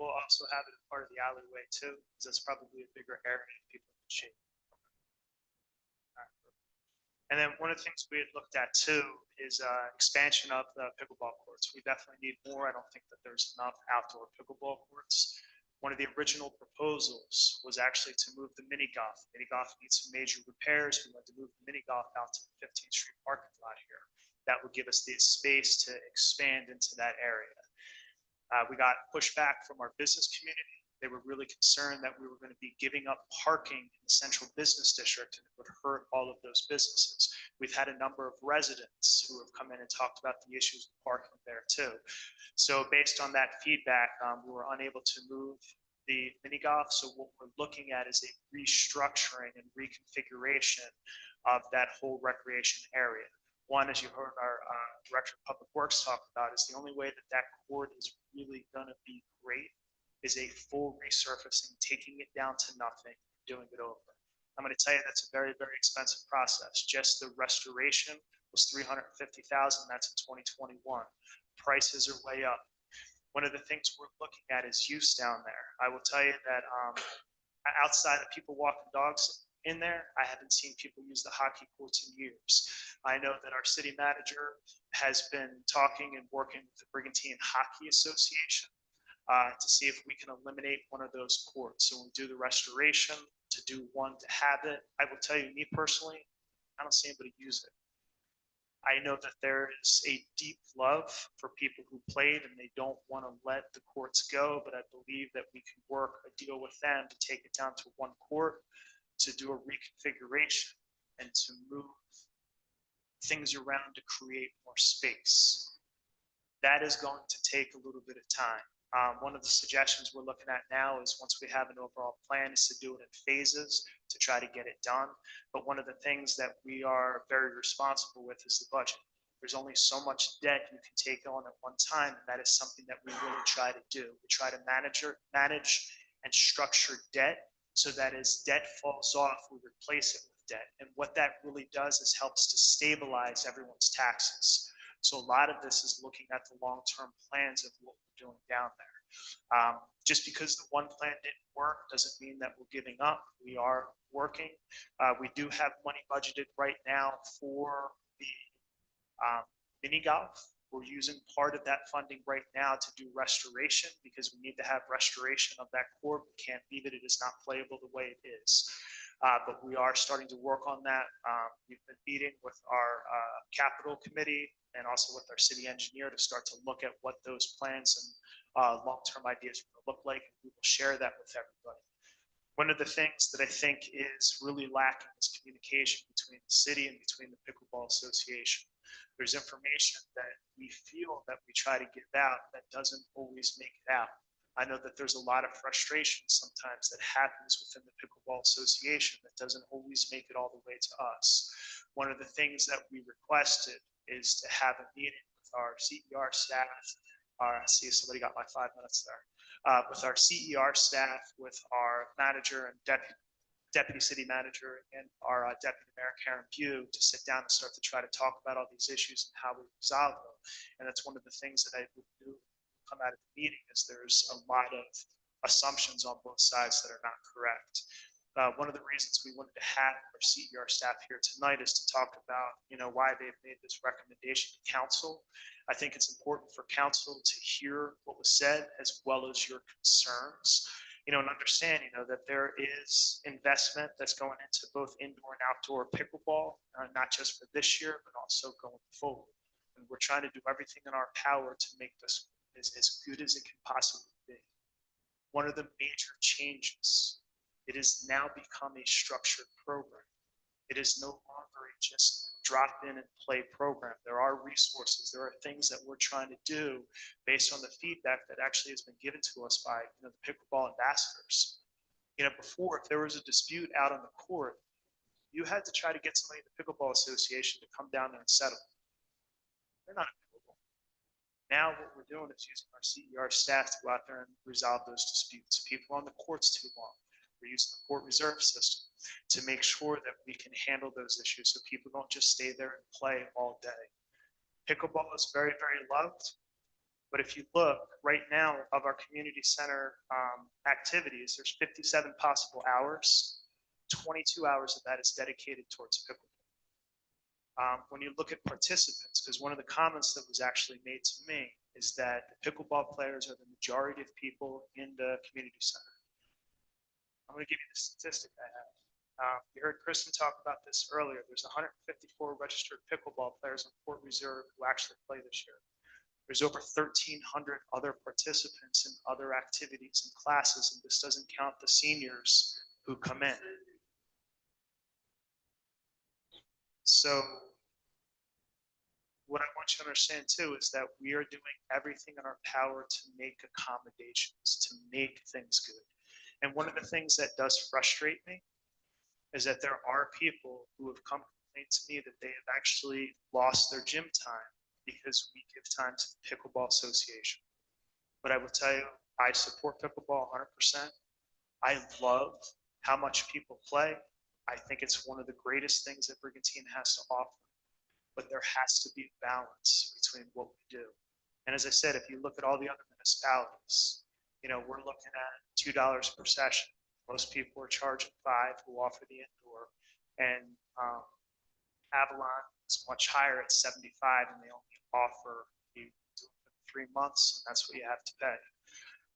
We'll also have it as part of the alleyway too, because that's probably a bigger area people can shade. And then one of the things we had looked at too is expansion of the pickleball courts. We definitely need more. I don't think that there's enough outdoor pickleball courts. One of the original proposals was actually to move the mini golf. Mini golf needs some major repairs. We want to move the mini golf out to the 15th Street parking lot here. That would give us the space to expand into that area. We got pushback from our business community. They were really concerned that we were going to be giving up parking in the central business district and it would hurt all of those businesses. We've had a number of residents who have come in and talked about the issues with parking there too. So based on that feedback, we were unable to move the mini golf. So what we're looking at is a restructuring and reconfiguration of that whole recreation area. One, as you heard our Director of Public Works talk about, is the only way that that court is really going to be great is a full resurfacing, taking it down to nothing, doing it over. I'm going to tell you that's a very, very expensive process. Just the restoration was $350,000. That's in 2021. Prices are way up. One of the things we're looking at is use down there. I will tell you that outside of people walking dogs in there, I haven't seen people use the hockey courts in years. I know that our city manager has been talking and working with the Brigantine Hockey Association to see if we can eliminate one of those courts. So we'll do the restoration, to do one, to have it. I will tell you, me personally, I don't see anybody use it. I know that there is a deep love for people who played and they don't want to let the courts go, but I believe that we can work a deal with them to take it down to one court, to do a reconfiguration and to move things around to create more space. That is going to take a little bit of time. One of the suggestions we're looking at now is once we have an overall plan is to do it in phases to try to get it done. But one of the things that we are very responsible with is the budget. There's only so much debt you can take on at one time, and that is something that we really try to do. We try to manage and structure debt so that as debt falls off, we replace it with debt. And what that really does is helps to stabilize everyone's taxes. So a lot of this is looking at the long-term plans of what we're doing down there. Just because the one plan didn't work doesn't mean that we're giving up. We are working. We do have money budgeted right now for the mini golf. We're using part of that funding right now to do restoration because we need to have restoration of that court. We can't leave it. It is not playable the way it is. But we are starting to work on that. We've been meeting with our capital committee and also with our city engineer to start to look at what those plans and long-term ideas will look like. We will share that with everybody. One of the things that I think is really lacking is communication between the city and between the Pickleball Association. There's information that we feel that we try to give out that doesn't always make it out. I know that there's a lot of frustration sometimes that happens within the Pickleball Association that doesn't always make it all the way to us. One of the things that we requested is to have a meeting with our CER staff. I see somebody got my 5 minutes there. With our CER staff, with our manager and deputy city manager and our deputy mayor Karen Pugh to sit down and start to try to talk about all these issues and how we resolve them. And that's one of the things that I would do come out of the meeting is there's a lot of assumptions on both sides that are not correct. One of the reasons we wanted to have our CER staff here tonight is to talk about, why they've made this recommendation to council. I think it's important for council to hear what was said as well as your concerns, and understand, that there is investment that's going into both indoor and outdoor pickleball, not just for this year, but also going forward. And we're trying to do everything in our power to make this as good as it can possibly be. One of the major changes, it has now become a structured program. It is no longer a just drop in and play program. There are resources. There are things that we're trying to do based on the feedback that actually has been given to us by the pickleball ambassadors. Before, if there was a dispute out on the court, you had to try to get somebody in the Pickleball Association to come down there and settle. They're not pickleball. Now what we're doing is using our CER staff to go out there and resolve those disputes. People on the courts too long. We're using the court reserve system to make sure that we can handle those issues so people don't just stay there and play all day. Pickleball is very, very loved. But if you look right now of our community center activities, there's 57 possible hours. 22 hours of that is dedicated towards pickleball. When you look at participants, because one of the comments that was actually made to me is that the pickleball players are the majority of people in the community center. I'm going to give you the statistic I have. You heard Kristen talk about this earlier. There's 154 registered pickleball players on Port Reserve who actually play this year. There's over 1,300 other participants in other activities and classes, and this doesn't count the seniors who come in. So what I want you to understand too is that we are doing everything in our power to make accommodations, to make things good. And one of the things that does frustrate me is that there are people who have come complain to me that they have actually lost their gym time because we give time to the Pickleball Association. But I will tell you, I support pickleball 100%. I love how much people play. I think it's one of the greatest things that Brigantine has to offer. But there has to be a balance between what we do. And as I said, if you look at all the other municipalities, we're looking at $2 per session. Most people are charging $5 who offer the indoor. And Avalon is much higher at 75, and they only offer you do it for 3 months, and that's what you have to pay.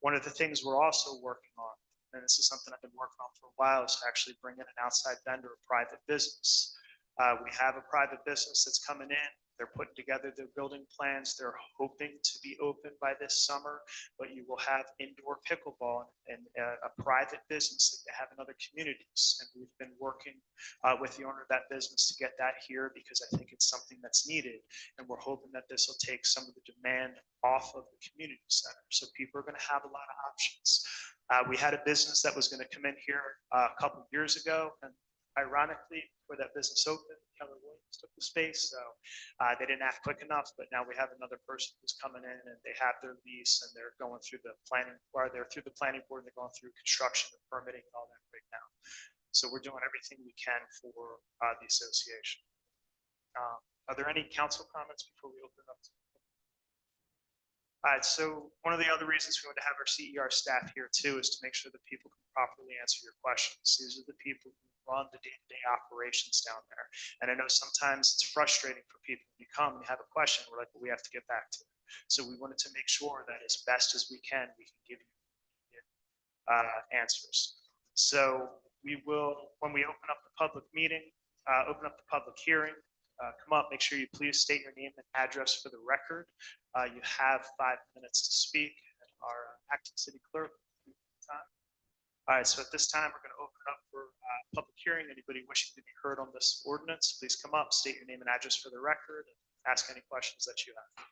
One of the things we're also working on, and this is something I've been working on for a while, is to actually bring in an outside vendor, a private business. We have a private business that's coming in. They're putting together their building plans. They're hoping to be open by this summer, but you will have indoor pickleball and a private business that they have in other communities. And we've been working with the owner of that business to get that here because I think it's something that's needed. And we're hoping that this will take some of the demand off of the community center. So people are going to have a lot of options. We had a business that was going to come in here a couple of years ago, and ironically, before that business opened, Keller Williams took the space, so they didn't act quick enough. But now we have another person who's coming in, and they have their lease, and they're going through the planning, or they're through the planning board, and they're going through construction and permitting and all that right now. So we're doing everything we can for the association. Are there any council comments before we open up? All right, so one of the other reasons we want to have our CER staff here too is to make sure that people can properly answer your questions. These are the people who run the day-to-day operations down there. And I know sometimes it's frustrating for people when you come and you have a question, we're like, well, we have to get back to it. So we wanted to make sure that as best as we can give you answers. So we will, when we open up the public meeting, open up the public hearing, come up, make sure you please state your name and address for the record. You have 5 minutes to speak. Our acting city clerk. All right, so at this time, we're going to open it up for public hearing. Anybody wishing to be heard on this ordinance, please come up, state your name and address for the record, and ask any questions that you have.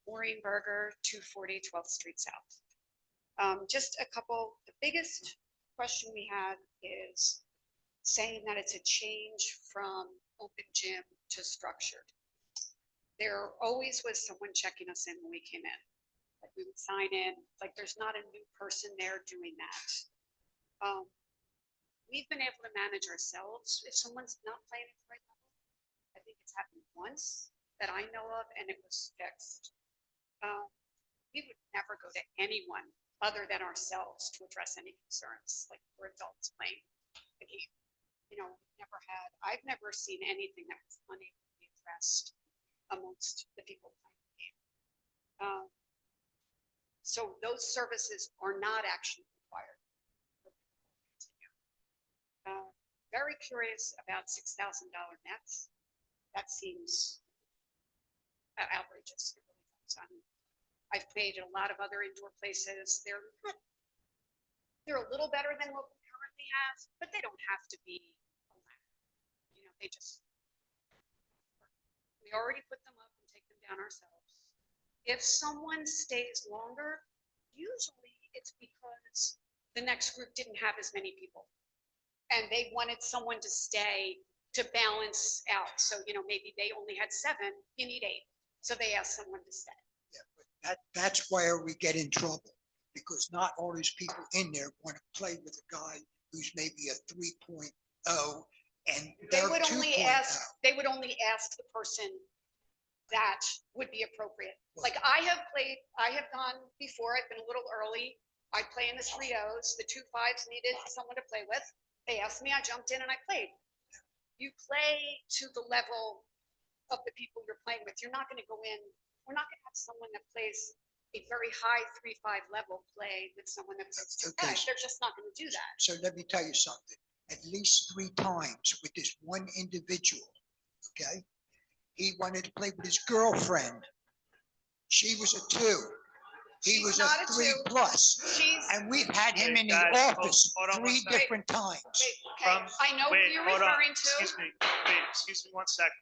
Maureen Berger, 240 12th Street South. Just a couple, the biggest question we had is saying that it's a change from open gym to structured. There always was someone checking us in when we came in. Like we would sign in, like there's not a new person there doing that. We've been able to manage ourselves if someone's not playing at the right level. I think it's happened once that I know of, and it was fixed. We would never go to anyone other than ourselves to address any concerns, like for adults playing the game. I've never seen anything that was unable to be addressed amongst the people playing the game. So those services are not actually required. Very curious about $6,000 nets. That seems outrageous. I've played at a lot of other indoor places. They're a little better than what we currently have, but they don't have to be. We already put them up and take them down ourselves. If someone stays longer, usually it's because the next group didn't have as many people, and they wanted someone to stay to balance out. So maybe they only had 7, you need 8. So they asked someone to stay. Yeah, but that's where we get in trouble, because not all these people in there want to play with a guy who's maybe a 3.0 and They would 2.0. only ask the person that would be appropriate. Like I have gone before, I've been a little early. I play in the 3.0s, the 2.5s needed someone to play with. They asked me, I jumped in and I played. You play to the level of the people you're playing with. You're not going to go in. We're not going to have someone that plays a very high 3-5 level play with someone that plays 2-5. Okay. They're just not going to do that. So let me tell you something. At least 3 times with this one individual, okay? He wanted to play with his girlfriend. She was a 2. He She's was not a a 3 2. plus. She's, And we've had him Wait, in the guys, office hold on one 3 second. different times. wait, okay, From- I know who Wait, you're hold on. referring to. Excuse me 1 second.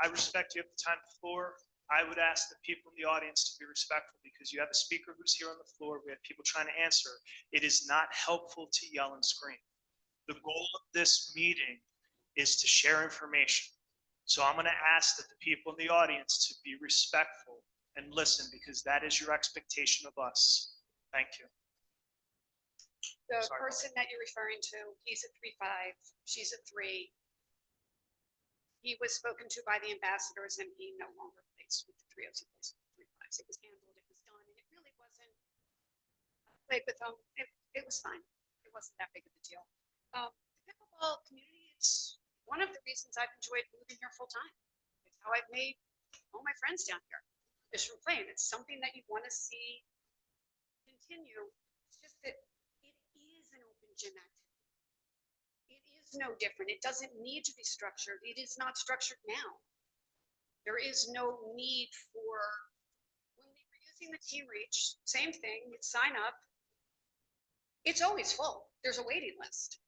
I respect you at the time of the floor. I would ask the people in the audience to be respectful because you have a speaker who's here on the floor. We have people trying to answer. It is not helpful to yell and scream. The goal of this meeting is to share information. So I'm going to ask that the people in the audience to be respectful and listen because that is your expectation of us. Thank you. The Sorry. person that you're referring to, he's a 3-5, she's a 3. He was spoken to by the ambassadors and he no longer plays with the 3-0s, he plays with the 3-5s. It was handled, it was done, and it really wasn't, I played with him, it was fine. It wasn't that big of a deal. The pickleball community, it's one of the reasons I've enjoyed moving here full time. It's how I've made all my friends down here, is from playing. It's something that you want to see continue. It's just that it is an open gym activity. It is no different. It doesn't need to be structured. It is not structured now. There is no need for, when we were using the Team Reach, same thing, you sign up. It's always full. There's a waiting list.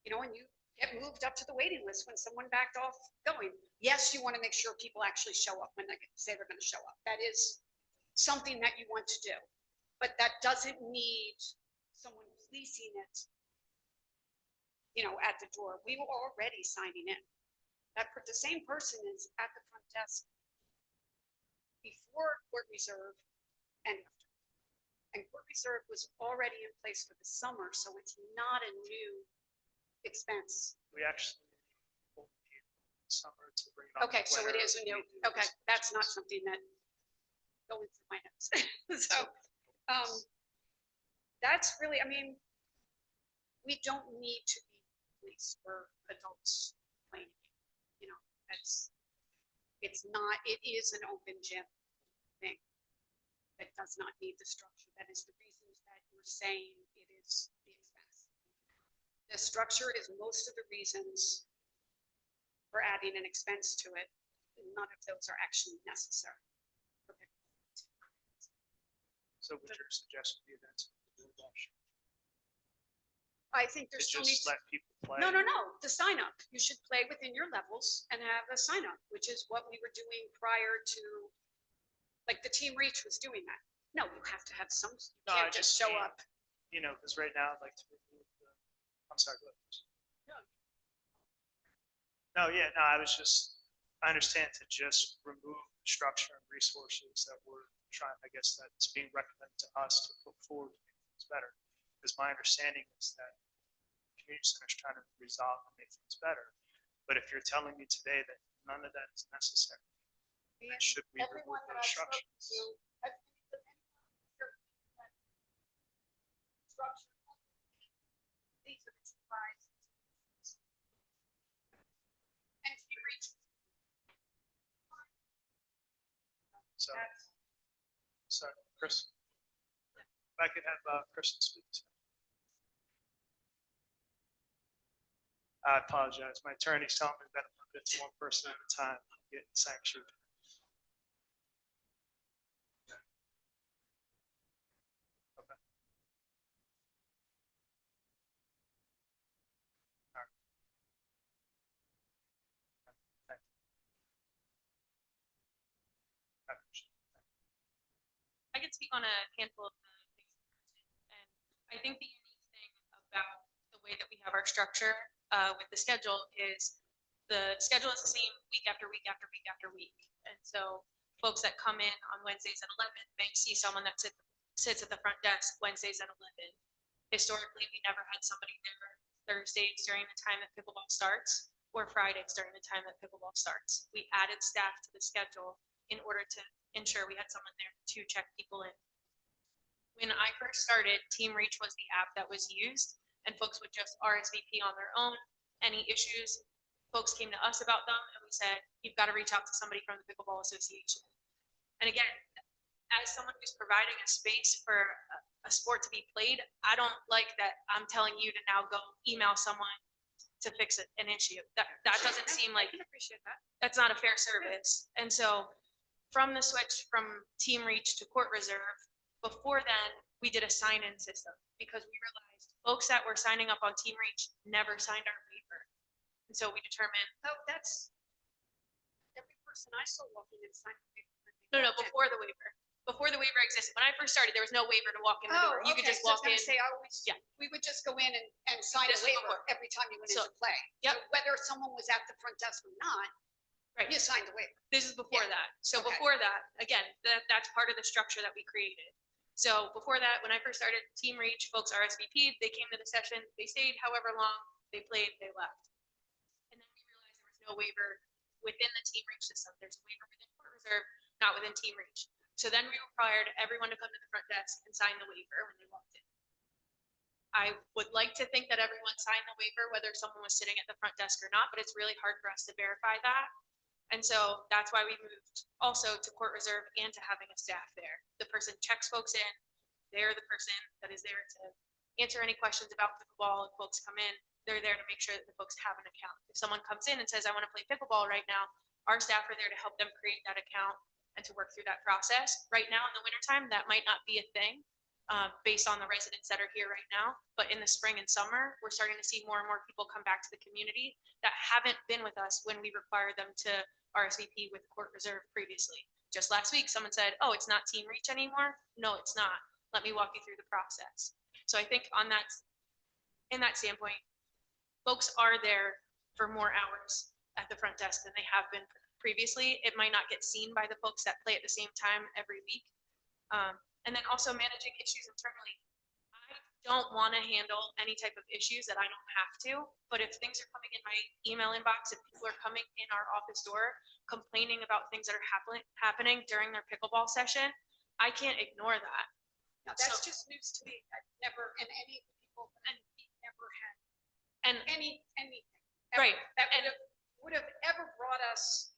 You know, and you get moved up to the waiting list when someone backed off going. Yes, you want to make sure people actually show up when they say they're going to show up. That is something that you want to do. But that doesn't need someone policing it, you know, at the door. We were already signing in. The same person is at the front desk before court reserve and after. And court reserve was already in place for the summer, so it's not a new expense. We actually pulled the summer to bring it on. Okay, the so it winter. is a new, We do okay, this. that's not something that going through my nose. So, that's really, I mean, we don't need to be police for adults playing, you know, it's not, it is an open gym thing. That does not need the structure. That is the reasons that you're saying it is the expense. The structure is most of the reasons for adding an expense to it. None of those are actually necessary. So would your suggestion be then to do a rush? I think To there's still needs. just let people play? No, the sign up. You should play within your levels and have a sign up, which is what we were doing prior to, like the Team Reach was doing that. No, you have to have some, you No, I can't just show mean, up. You know, because right now I'd like to remove the, I'm sorry, go ahead. No, yeah, no, I understand to just remove the structure and resources that we're trying, I guess that's being recommended to us to put forward to make things better. Because my understanding is that the community center is trying to resolve and make things better. But if you're telling me today that none of that is necessary, then should we remove Everyone that those I've spoken structures? to, I've been with anyone that structure. These are the two prizes. And if you reach. So, That's, sorry, Chris. If I could have Kristen speak. I apologize. My attorney's telling me that I'm limited to one person at a time. I'm getting sanctioned. Okay. All right. Thank you. I appreciate it. I can speak on a handful of the things you mentioned, and I think the unique thing about the way that we have our structure with the schedule is the schedule is the same week after week after week after week. And so folks that come in on Wednesdays at 11 may see someone that sits at the front desk Wednesdays at 11. Historically, we never had somebody there Thursdays during the time that pickleball starts or Fridays during the time that pickleball starts. We added staff to the schedule in order to ensure we had someone there to check people in. When I first started, Team Reach was the app that was used, and folks would just RSVP on their own. Any issues, folks came to us about them, and we said, you've got to reach out to somebody from the Pickleball Association. And again, as someone who's providing a space for a sport to be played, I don't like that I'm telling you to now go email someone to fix an issue. That doesn't seem like, I can appreciate that. that's not a fair service. And so from the switch from Team Reach to Court Reserve, before then, we did a sign-in system because we realized folks that were signing up on Team Reach never signed our waiver. And so we determined, Oh, that's every person I saw walking in signed. no, before the waiver. Before the waiver existed. When I first started, there was no waiver to walk in the Oh, door. You could okay. just So I was walk in. gonna say, I always, Yeah. we would just go in and sign a This was waiver before. every time you went So- into play. Yep. So whether someone was at the front desk or not, Right. you signed a waiver. This is before Yeah. that. So Okay. before that, again, that's part of the structure that we created. So before that, when I first started Team Reach, folks RSVP'd, they came to the session, they stayed however long, they played, they left. And then we realized there was no waiver within the Team Reach system. There's a waiver within Court Reserve, not within Team Reach. So then we required everyone to come to the front desk and sign the waiver when they walked in. I would like to think that everyone signed the waiver, whether someone was sitting at the front desk or not, but it's really hard for us to verify that. And so that's why we moved also to Court Reserve and to having a staff there. The person checks folks in. They're the person that is there to answer any questions about pickleball. If folks come in, they're there to make sure that the folks have an account. If someone comes in and says, I want to play pickleball right now, our staff are there to help them create that account and to work through that process. Right now in the wintertime, that might not be a thing based on the residents that are here right now. But in the spring and summer, we're starting to see more and more people come back to the community that haven't been with us when we require them to RSVP with Court Reserve previously. Just last week, someone said, oh, it's not Team Reach anymore. No, it's not. Let me walk you through the process. So I think on that, in that standpoint, folks are there for more hours at the front desk than they have been previously. It might not get seen by the folks that play at the same time every week. And then also managing issues internally. I don't want to handle any type of issues that I don't have to, but if things are coming in my email inbox, if people are coming in our office door complaining about things that are happening during their pickleball session, I can't ignore that. Now, that's just news to me. I've never, and any of the people, and we never had And anything. Right, That and- would have ever brought us,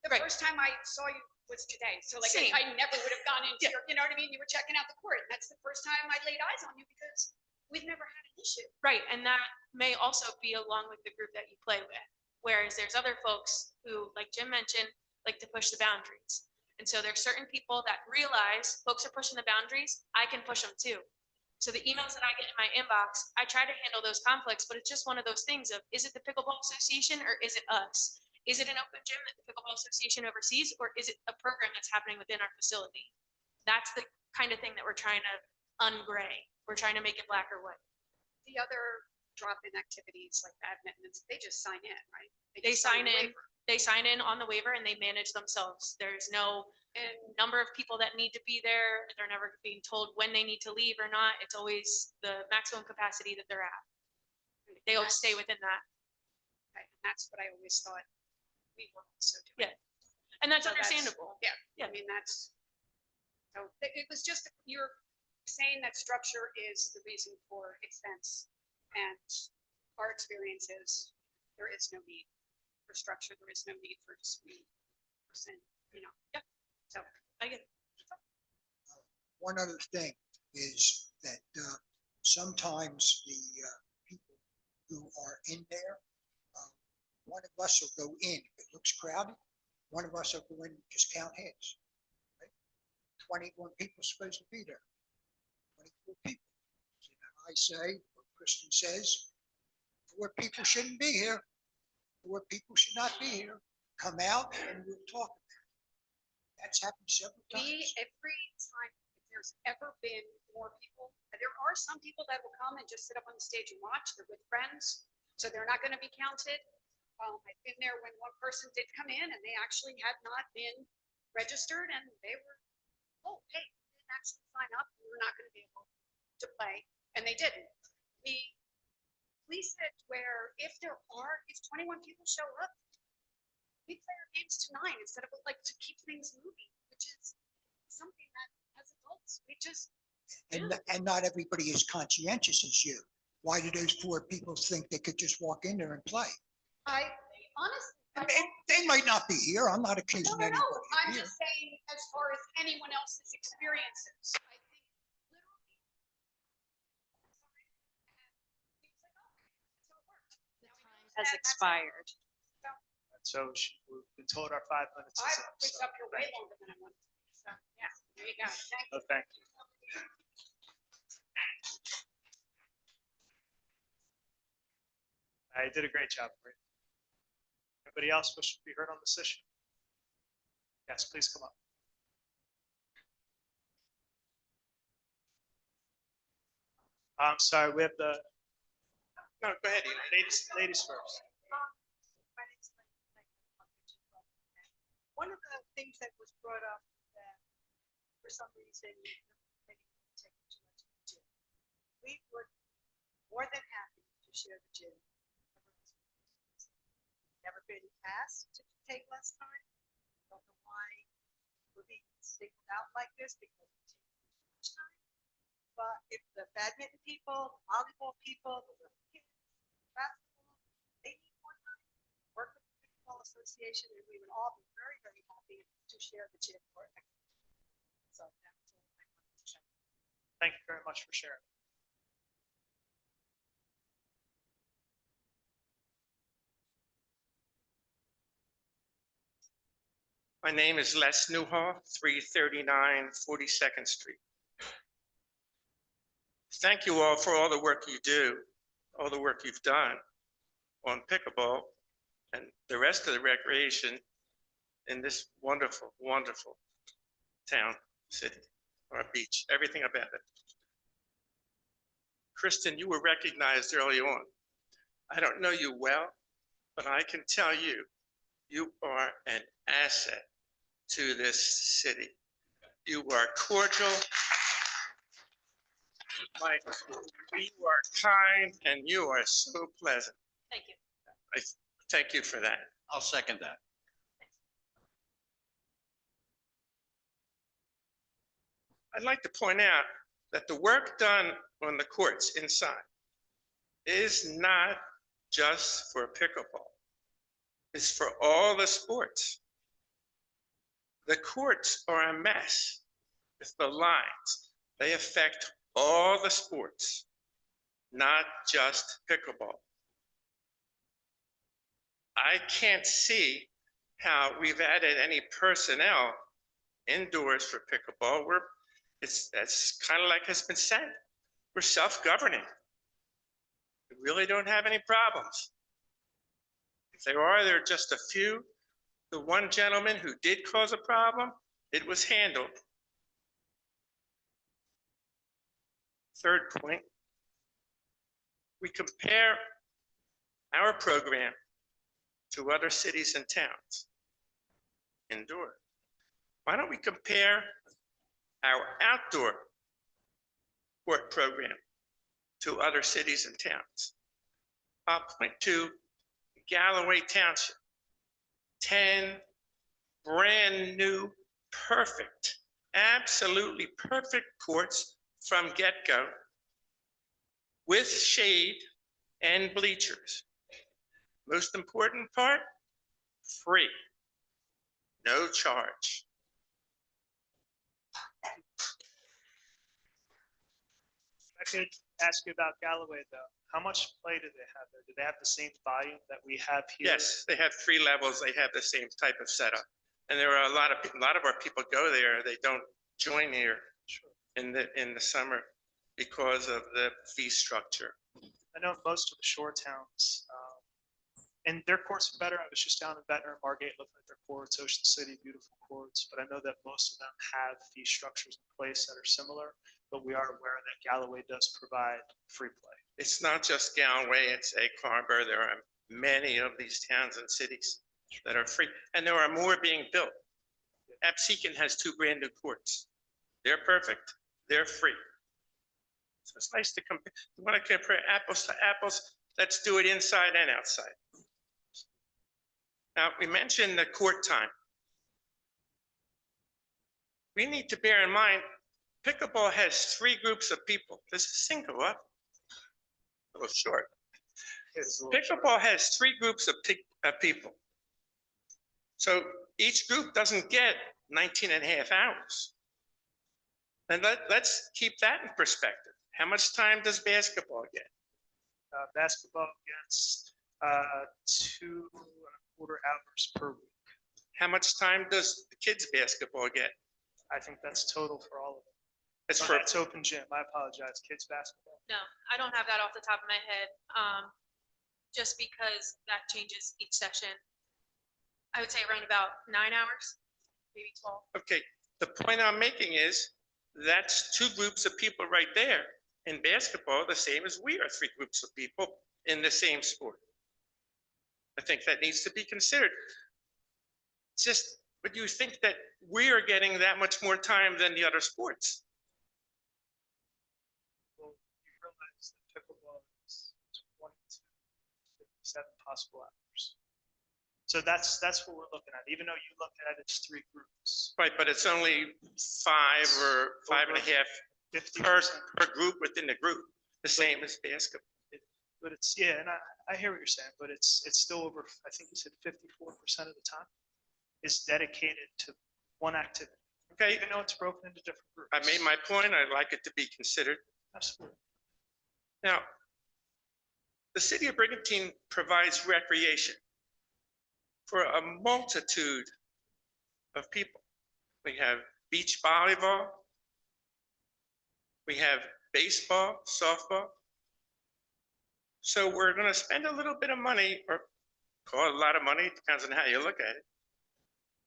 the Right. first time I saw you was today. So like, Same. I never would have gone into Yeah. your, you know what I mean? You were checking out the court. And that's the first time I laid eyes on you because we've never had an issue. right, and that may also be along with the group that you play with. Whereas there's other folks who, like Jim mentioned, like to push the boundaries. And so there's certain people that realize folks are pushing the boundaries, I can push them too. So the emails that I get in my inbox, I try to handle those conflicts, but it's just one of those things of, is it the Pickleball Association or is it us? Is it an open gym that the Pickleball Association oversees, or is it a program that's happening within our facility? That's the kind of thing that we're trying to ungray. We're trying to make it black or white. The other drop-in activities like badminton, they just sign in, right? They just sign the in, waiver. they sign in on the waiver and they manage themselves. There's no And number of people that need to be there. They're never being told when they need to leave or not. It's always the maximum capacity that they're at. They all stay within that. that's what I always thought we were also doing. Yeah. And that's So that's- understandable. Yeah. Yeah. I mean, that's, so it was just, you're saying that structure is the reason for expense. And our experience is there is no need for structure. There is no need for dispute. You know, Yeah. So I get it. One other thing is that sometimes the people who are in there, one of us will go in, if it looks crowded, one of us will go in and just count heads. Right? 21 people supposed to be there, 24 people. So then I say, or Kristen says, 4 people shouldn't be here, 4 people should not be here, come out and we'll talk about it. That's happened several times. every time, if there's ever been more people, there are some people that will come and just sit up on the stage and watch. They're with friends, so they're not going to be counted. I've been there when one person did come in and they actually had not been registered and they were, oh, hey, we didn't actually sign up. We were not going to be able to play, and they didn't. We lease it where if 21 people show up, we play our games to 9 instead of like to keep things moving, which is something that as adults, we just do. And not everybody is conscientious as you. Why do those 4 people think they could just walk in there and play? I honestly, And they They might not be here. I'm not accusing No, anybody I'm of here. just saying, as far as anyone else's experiences, I think literally. Has expired. So we've been told our 5 minutes I is up. was so up here way thank you. longer than I wanted to be, so, yeah, there you go. Thank Oh, you. thank you. I did a great job for you. Anybody else wish to be heard on this issue? Yes, please come up. I'm sorry, we have the, no, go ahead, ladies first. My name's Lynn. One of the things that was brought up that for some reason they take too much of the gym. We would be more than happy to share the gym. Never been asked to take less time. Don't know why we're being singled out like this because it takes too much time. But if the badminton people, volleyball people, the little kids, basketball, they need more time, work with the Pickleball Association, and we would all be very, very happy to share the gym for it. So that's all I wanted to share. Thank you very much for sharing. My name is Les Newhoff, 339 42nd Street. Thank you all for all the work you do, all the work you've done on pickleball and the rest of the recreation in this wonderful, wonderful town, city, or beach, everything about it. Kristen, you were recognized early on. I don't know you well, but I can tell you, you are an asset to this city. You are cordial. You are kind and you are so pleasant. Thank you. I thank you for that. I'll second that. I'd like to point out that the work done on the courts inside is not just for pickleball. It's for all the sports. The courts are a mess. It's the lines. They affect all the sports, not just pickleball. I can't see how we've added any personnel indoors for pickleball. That's kind of like has been said. We're self-governing. We really don't have any problems. If there are, there are just a few. The one gentleman who did cause a problem, it was handled. Third point, we compare our program to other cities and towns indoor. Why don't we compare our outdoor sport program to other cities and towns? I'll point to Galloway Township, 10 brand new, perfect, absolutely perfect courts from get-go with shade and bleachers. Most important part, free, no charge. I could ask you about Galloway though. How much play do they have there? Do they have the same volume that we have here? Yes, they have 3 levels. They have the same type of setup. And there are a lot of our people go there. They don't join here in the summer because of the fee structure. I know most of the shore towns, and their courts are better. I was just down in Ventnor and Margate looking at their courts, Ocean City, beautiful courts, but I know that most of them have fee structures in place that are similar, but we are aware that Galloway does provide free play. It's not just Galloway, it's Egg Harbor. There are many of these towns and cities that are free, and there are more being built. Absecon has 2 brand new courts. They're perfect, they're free. So it's nice to compare. You want to compare apples to apples? Let's do it inside and outside. Now, we mentioned the court time. We need to bear in mind, pickleball has 3 groups of people. Does this thing go up? A little short. Pickleball has 3 groups of people. So each group doesn't get 19 and a half hours. And let's keep that in perspective. How much time does basketball get? Basketball gets 2.25 hours per week. How much time does the kids' basketball get? I think that's total for all of it. It's Oh, for, that's open gym. I apologize. Kids basketball. No, I don't have that off the top of my head, just because that changes each session. I would say around about 9 hours, maybe 12. okay, the point I'm making is that's two groups of people right there. In basketball, the same as we are three groups of people in the same sport. I think that needs to be considered. It's just, but you think that we are getting that much more time than the other sports? Well, you realize that pickleball is 22, 57 possible hours. So that's what we're looking at. Even though you look at it as three groups, Right, but it's only 5 or 5.5 per 50%. group within the group, the same as basketball. But it's, yeah, and I hear what you're saying, but it's still over, I think you said 54% of the time is dedicated to one activity. Okay, Even though it's broken into different groups. I made my point. I'd like it to be considered. Absolutely. Now, the city of Brigantine provides recreation for a multitude of people. We have beach volleyball. We have baseball, softball. So we're going to spend a little bit of money, or call it a lot of money, depends on how you look at it,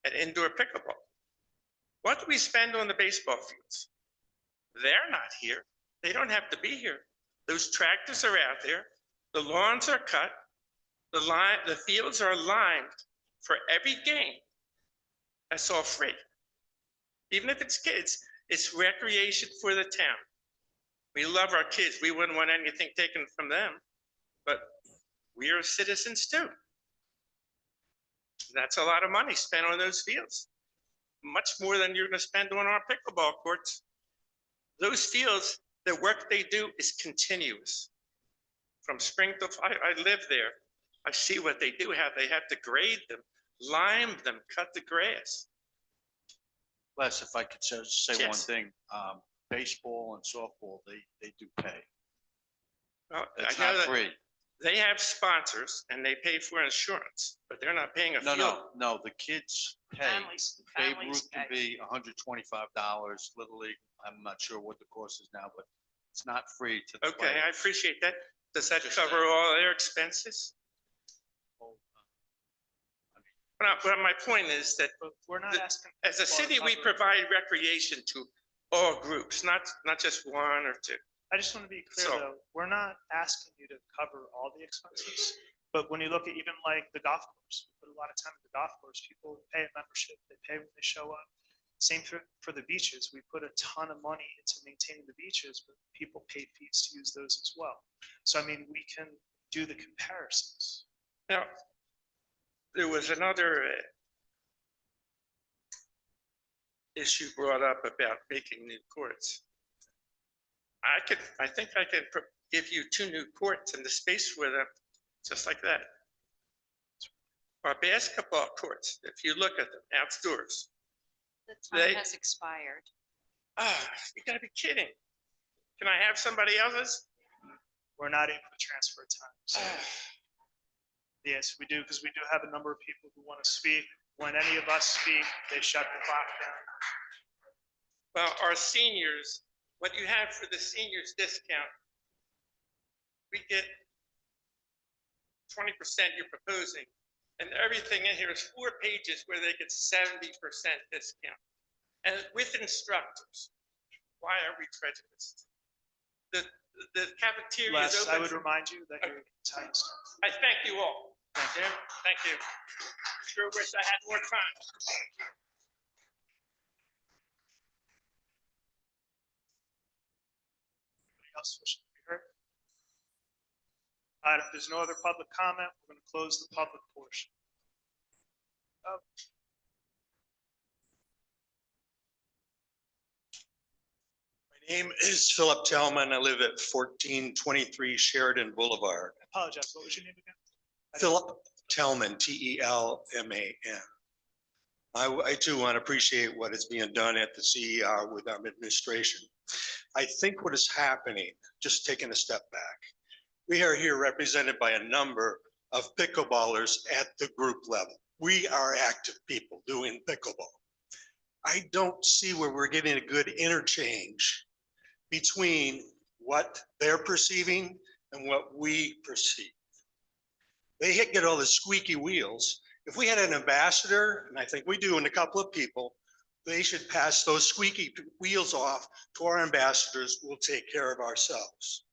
at indoor pickleball. What do we spend on the baseball fields? They're not here. They don't have to be here. Those tractors are out there. The lawns are cut. The fields are limed for every game. That's all free. Even if it's kids, it's recreation for the town. We love our kids. We wouldn't want anything taken from them, but we are citizens too. That's a lot of money spent on those fields. Much more than you're going to spend on our pickleball courts. Those fields, the work they do is continuous. From spring to fall, I live there. I see what they do, how they have to grade them, lime them, cut the grass. Les, if I could just say one Yes. thing, baseball and softball, they do pay. Well, It's I know not that free. they have sponsors and they pay for insurance, but they're not paying a No, field. no, the kids pay. Families, Babe families Ruth can pay. be $125, Little League, I'm not sure what the cost is now, but it's not free to the Okay, players. I appreciate that. Does that Just cover all their expenses? But my point is that But we're not asking. as a city, we provide recreation to all groups, not just one or two. I just want to be clear So- though, we're not asking you to cover all the expenses. But when you look at even like the golf course, we put a lot of time in the golf course, people pay a membership, they pay when they show up. Same for the beaches, we put a ton of money into maintaining the beaches, but people pay fees to use those as well. So I mean, we can do the comparisons. Now, there was another issue brought up about making new courts. I think I can give you 2 new courts and the space for them, just like that. Our basketball courts, if you look at them outdoors, The They- time has expired. you gotta be kidding. Can I have somebody else's? We're not able to transfer times. Yes, we do, because we do have a number of people who want to speak. When any of us speak, they shut the clock down. Well, our seniors, what you have for the seniors discount, we get 20% you're proposing, and everything in here is 4 pages where they get 70% discount. And with instructors. Why are we prejudiced? The cafeteria is Les, I would open. remind you that your time is. I thank you all. Thank you. Sure wish I had more time. Anybody else wishing to be heard? All right, if there's no other public comment, we're going to close the public portion. My name is Philip Tellman. I live at 1423 Sheridan Boulevard. I apologize, what was your name again? Philip Tellman, Tellman. I too want to appreciate what is being done at the CER with our administration. I think what is happening, just taking a step back, we are here represented by a number of pickleballers at the group level. We are active people doing pickleball. I don't see where we're getting a good interchange between what they're perceiving and what we perceive. They get all the squeaky wheels. If we had an ambassador, and I think we do, and a couple of people, they should pass those squeaky wheels off to our ambassadors. We'll take care of ourselves.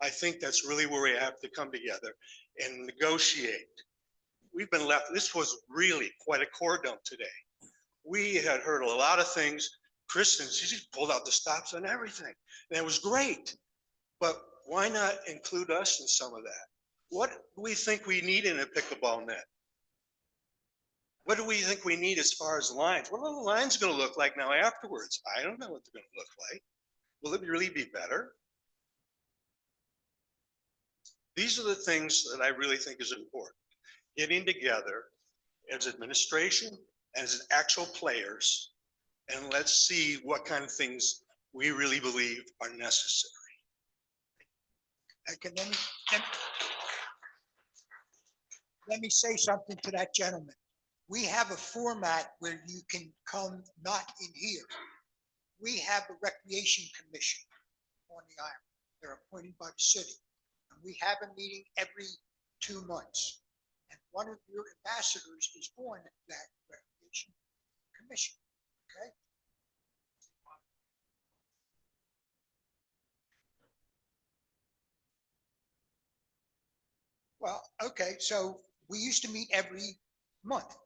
I think that's really where we have to come together and negotiate. We've been left, this was really quite a core dump today. We had heard a lot of things. Kristen, she just pulled out the stops on everything. And it was great. But why not include us in some of that? What do we think we need in a pickleball net? What do we think we need as far as lines? What are the lines going to look like now afterwards? I don't know what they're going to look like. Will it really be better? These are the things that I really think is important. Getting together as administration, as actual players, and let's see what kind of things we really believe are necessary. Let me say something to that gentleman. We have a format where you can come not in here. We have a recreation commission on the island. They're appointed by the city. And we have a meeting every 2 months. And one of your ambassadors is on that recreation commission, okay? Well, okay, so we used to meet every month.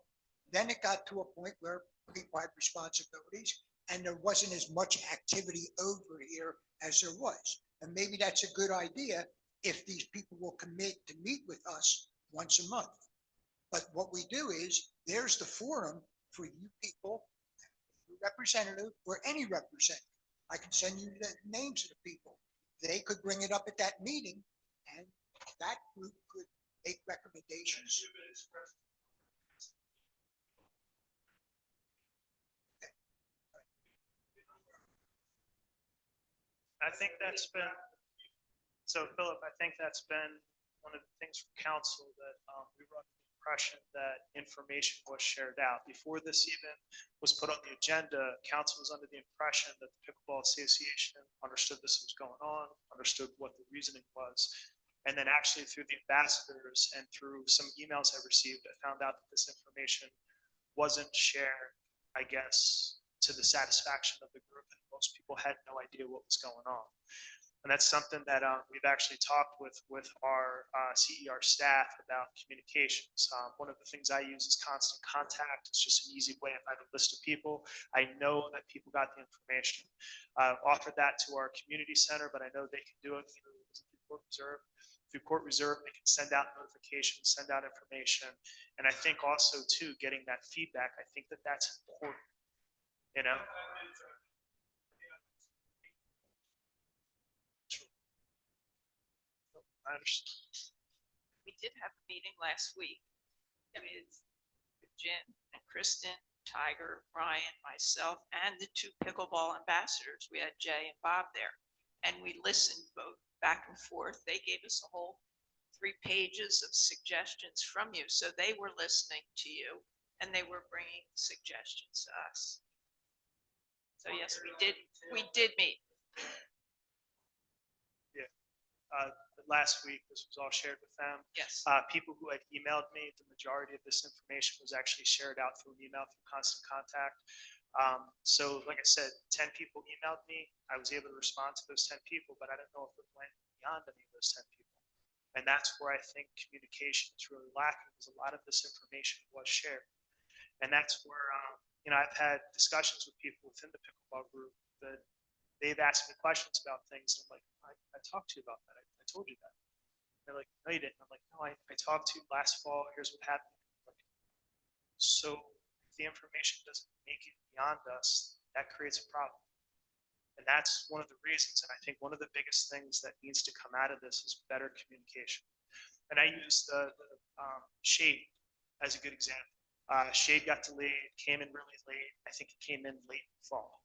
Then it got to a point where people had responsibilities and there wasn't as much activity over here as there was. And maybe that's a good idea if these people will commit to meet with us once a month. But what we do is, there's the forum for you people, your representative or any representative. I can send you the names of the people. They could bring it up at that meeting and that group could make recommendations. I think that's been, so Philip, I think that's been one of the things from council that we were under the impression that information was shared out. Before this even was put on the agenda, council was under the impression that the Pickleball Association understood this was going on, understood what the reasoning was. And then actually through the ambassadors and through some emails I received, I found out that this information wasn't shared, I guess, to the satisfaction of the group, and most people had no idea what was going on. And that's something that we've actually talked with our CER staff about communications. One of the things I use is constant contact. It's just an easy way. If I have a list of people, I know that people got the information. Offered that to our community center, but I know they can do it through Court Reserve. Through Court Reserve, they can send out notifications, send out information. And I think also too, getting that feedback, I think that that's important. You know? I understand. We did have a meeting last week with Jim and Kristen, Tiger, Ryan, myself, and the 2 pickleball ambassadors. We had Jay and Bob there, and we listened both back and forth. They gave us a whole 3 pages of suggestions from you. So they were listening to you and they were bringing suggestions to us. So yes, we did meet. Yeah. Last week, this was all shared with them. Yes. People who had emailed me, the majority of this information was actually shared out through an email through Constant Contact. So like I said, 10 people emailed me. I was able to respond to those 10 people, but I don't know if it went beyond any of those 10 people. And that's where I think communication is really lacking, because a lot of this information was shared. And that's where, you know, I've had discussions with people within the pickleball group that they've asked me questions about things. And I'm like, I talked to you about that. I told you that. They're like, no, you didn't. I'm like, no, I talked to you last fall. Here's what happened. Like, so if the information doesn't make it beyond us, that creates a problem. And that's one of the reasons. And I think one of the biggest things that needs to come out of this is better communication. And I use the shape as a good example. Shade got delayed, came in really late. I think it came in late in the fall.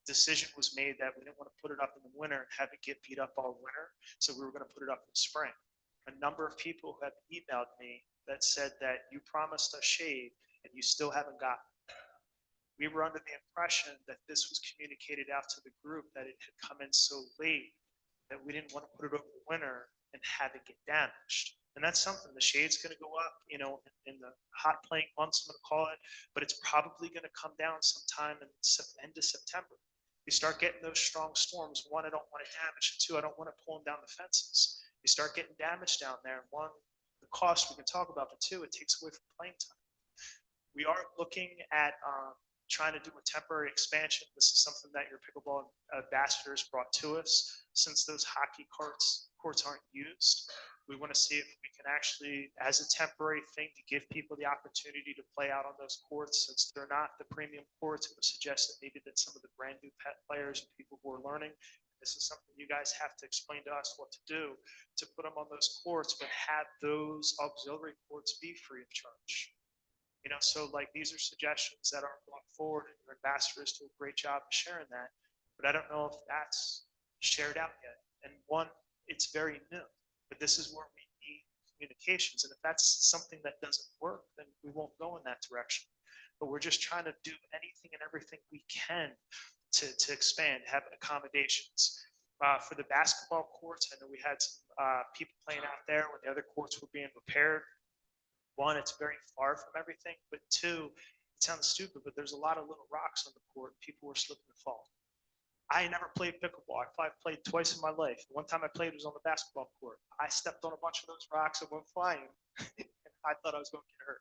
Decision was made that we didn't want to put it up in the winter and have it get beat up all winter. So we were going to put it up in the spring. A number of people have emailed me that said that you promised us shade and you still haven't gotten it. We were under the impression that this was communicated out to the group that it had come in so late that we didn't want to put it over the winter and have it get damaged. And that's something, the shade's going to go up, you know, in the hot playing months, I'm going to call it, but it's probably going to come down sometime in end of September. You start getting those strong storms. One, I don't want it damaged. Two, I don't want it pulling down the fences. You start getting damage down there. One, the cost we can talk about, but two, it takes away from playing time. We are looking at trying to do a temporary expansion. This is something that your pickleball ambassadors brought to us. Since those hockey courts aren't used, we want to see if we can actually, as a temporary thing, to give people the opportunity to play out on those courts. Since they're not the premium courts, it would suggest that maybe that some of the brand new pet players and people who are learning, this is something you guys have to explain to us what to do to put them on those courts, but have those auxiliary courts be free of charge. You know, so like these are suggestions that are brought forward, and your ambassadors do a great job of sharing that. But I don't know if that's shared out yet. And one, it's very new, but this is where we need communications. And if that's something that doesn't work, then we won't go in that direction. But we're just trying to do anything and everything we can to expand, have accommodations. For the basketball courts, I know we had some people playing out there when the other courts were being repaired. One, it's very far from everything, but two, it sounds stupid, but there's a lot of little rocks on the court. People were slipping and falling. I never played pickleball. I probably played twice in my life. The one time I played was on the basketball court. I stepped on a bunch of those rocks and went flying. And I thought I was going to get hurt.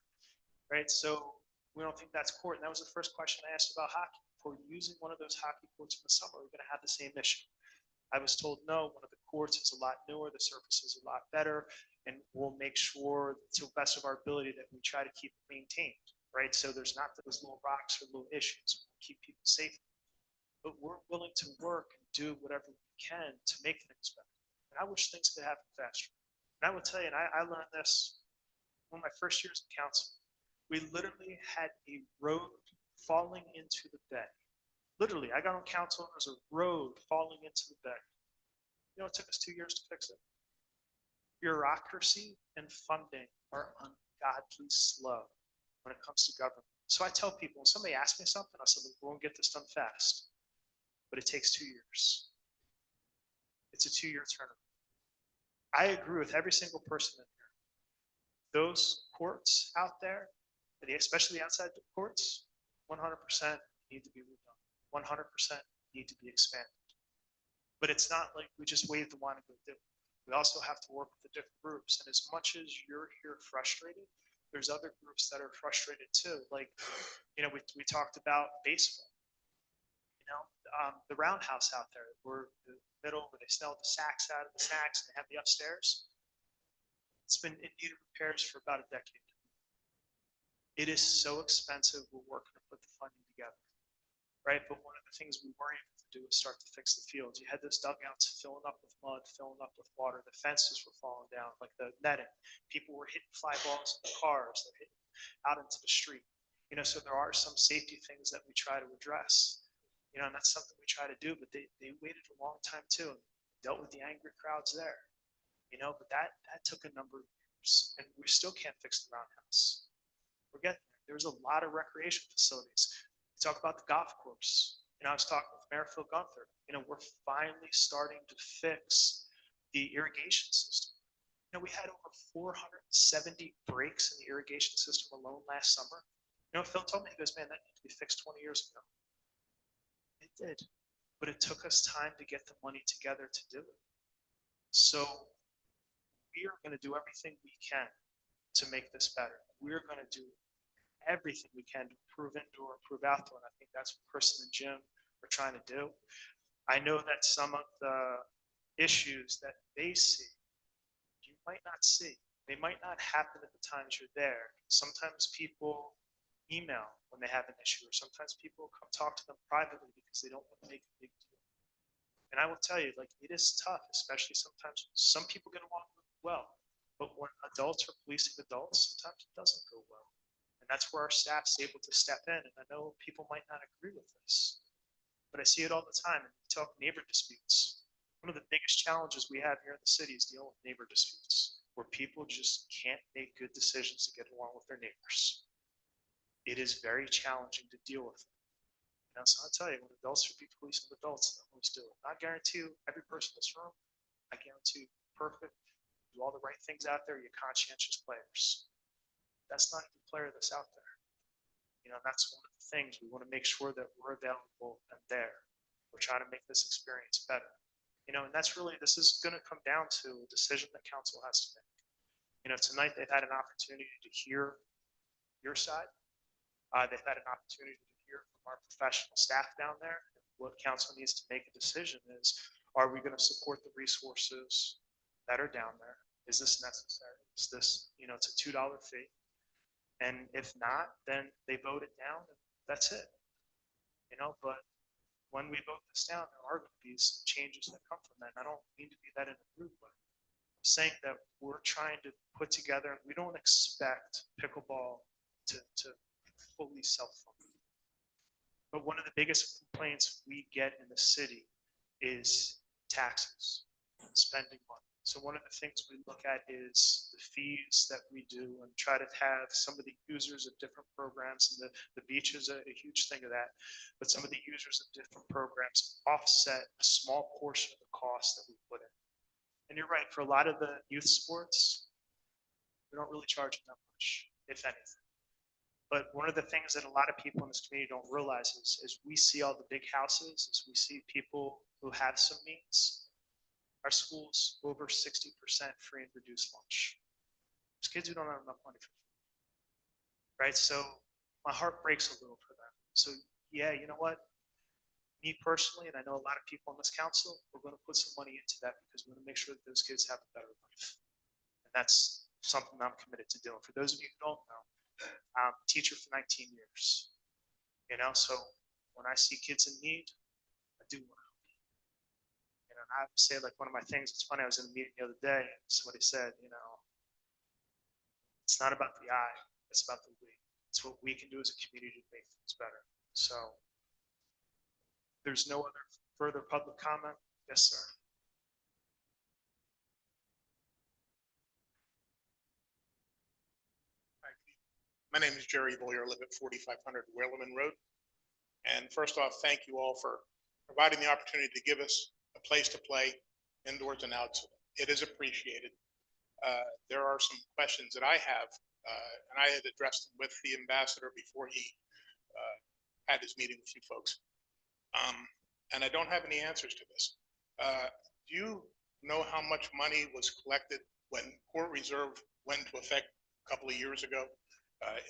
Right? So we don't think that's court. And that was the first question I asked about hockey. If we're using one of those hockey courts in the summer, we're going to have the same issue. I was told no, one of the courts is a lot newer, the surface is a lot better, and we'll make sure to the best of our ability that we try to keep it maintained, right? So there's not those little rocks or little issues. We'll keep people safe. But we're willing to work and do whatever we can to make things better. And I wish things could happen faster. And I will tell you, and I learned this one of my first years in council. We literally had a road falling into the bay. Literally, I got on council and there's a road falling into the bay. You know, it took us 2 years to fix it. Bureaucracy and funding are ungodly slow when it comes to government. So I tell people, when somebody asks me something, I said, we're going to get this done fast. But it takes 2 years. It's a 2-year turnaround. I agree with every single person in here. Those courts out there, especially outside the courts, 100% need to be redone. 100% need to be expanded. But it's not like we just wave the wand and go do it. We also have to work with the different groups. And as much as you're here frustrated, there's other groups that are frustrated too. Like, you know, we talked about baseball. You know, the roundhouse out there, where the middle, where they sell the sacks out of the sacks and they have the upstairs. It's been in need of repairs for about a decade. It is so expensive. We're working to put the funding together. Right? But one of the things we were able to do is start to fix the fields. You had those dugouts filling up with mud, filling up with water. The fences were falling down, like the netting. People were hitting fly balls in the cars. They're hitting out into the street. You know, so there are some safety things that we try to address. You know, and that's something we try to do, but they waited a long time too, and dealt with the angry crowds there. You know, but that took a number of years, and we still can't fix the roundhouse. We're getting there. There's a lot of recreation facilities. Talk about the golf course. You know, I was talking with Mayor Phil Gunther. You know, we're finally starting to fix the irrigation system. You know, we had over 470 breaks in the irrigation system alone last summer. You know, Phil told me, he goes, man, that needed to be fixed 20 years ago. It did, but it took us time to get the money together to do it. So we are going to do everything we can to make this better. We're going to do everything we can to improve indoor, improve outdoor. And I think that's what Kristen and Jim are trying to do. I know that some of the issues that they see, you might not see. They might not happen at the times you're there. Sometimes people email when they have an issue, or sometimes people come talk to them privately because they don't want to make a big deal. And I will tell you, like, it is tough, especially sometimes some people get along well, but when adults are policing adults, sometimes it doesn't go well. And that's where our staff's able to step in. And I know people might not agree with this, but I see it all the time. And you talk neighbor disputes. One of the biggest challenges we have here in the city is dealing with neighbor disputes, where people just can't make good decisions to get along with their neighbors. It is very challenging to deal with. So I'll tell you, when adults should be policing adults, they'll always do it. I guarantee you, every person in this room, I guarantee you, perfect, do all the right things out there, you're conscientious players. That's not the player that's out there. That's one of the things. We want to make sure that we're available and there. We're trying to make this experience better. And that's really, this is going to come down to a decision that council has to make. Tonight they've had an opportunity to hear your side. They've had an opportunity to hear from our professional staff down there. What council needs to make a decision is, are we going to support the resources that are down there? Is this necessary? Is this, it's a $2 fee. And if not, then they vote it down and that's it. But when we vote this down, there are going to be some changes that come from that. And I don't mean to be that in a rude way. I'm saying that we're trying to put together, we don't expect pickleball to fully self-fund. But one of the biggest complaints we get in the city is taxes, spending money. So one of the things we look at is the fees that we do and try to have some of the users of different programs, and the beach is a huge thing of that, but some of the users of different programs offset a small portion of the cost that we put in. And you're right, for a lot of the youth sports, we don't really charge them that much, if anything. But one of the things that a lot of people in this community don't realize is we see all the big houses, is we see people who have some means. Our school's over 60% free and reduced lunch. There's kids who don't have enough money for food, right? So my heart breaks a little for them. So yeah, you know what? Me personally, and I know a lot of people on this council, we're going to put some money into that because we want to make sure that those kids have a better life. And that's something I'm committed to doing. For those of you who don't know, I'm a teacher for 19 years. So when I see kids in need, I do want to. And I would say, like, one of my things, it's funny, I was in a meeting the other day, and somebody said, it's not about the I, it's about the we. It's what we can do as a community to make things better. So there's no other further public comment. Yes, sir. My name is Jerry Boyer. I live at 4500 Whaleman Road. And first off, thank you all for providing the opportunity to give us a place to play indoors and outside. It is appreciated. There are some questions that I have, and I had addressed them with the ambassador before he had his meeting with you folks. And I don't have any answers to this. Do you know how much money was collected when Port Reserve went into effect a couple of years ago?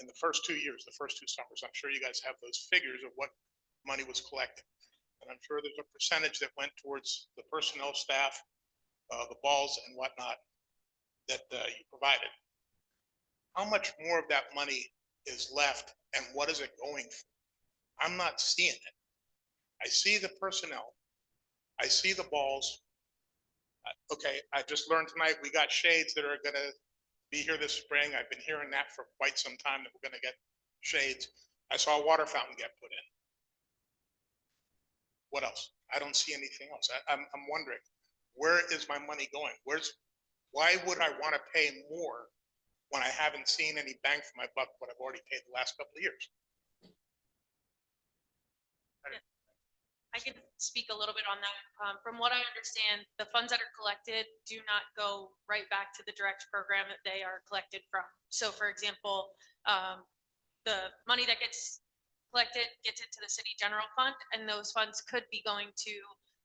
In the first 2 years, the first 2 summers, I'm sure you guys have those figures of what money was collected. And I'm sure there's a percentage that went towards the personnel staff, the balls and whatnot that you provided. How much more of that money is left and what is it going for? I'm not seeing it. I see the personnel. I see the balls. Okay, I just learned tonight we got shades that are gonna be here this spring. I've been hearing that for quite some time, that we're gonna get shades. I saw a water fountain get put in. What else? I don't see anything else. I'm wondering, where is my money going? Why would I want to pay more when I haven't seen any bang for my buck, what I've already paid the last couple of years? I can speak a little bit on that. From what I understand, the funds that are collected do not go right back to the direct program that they are collected from. So for example, the money that gets collected gets into the city general fund, and those funds could be going to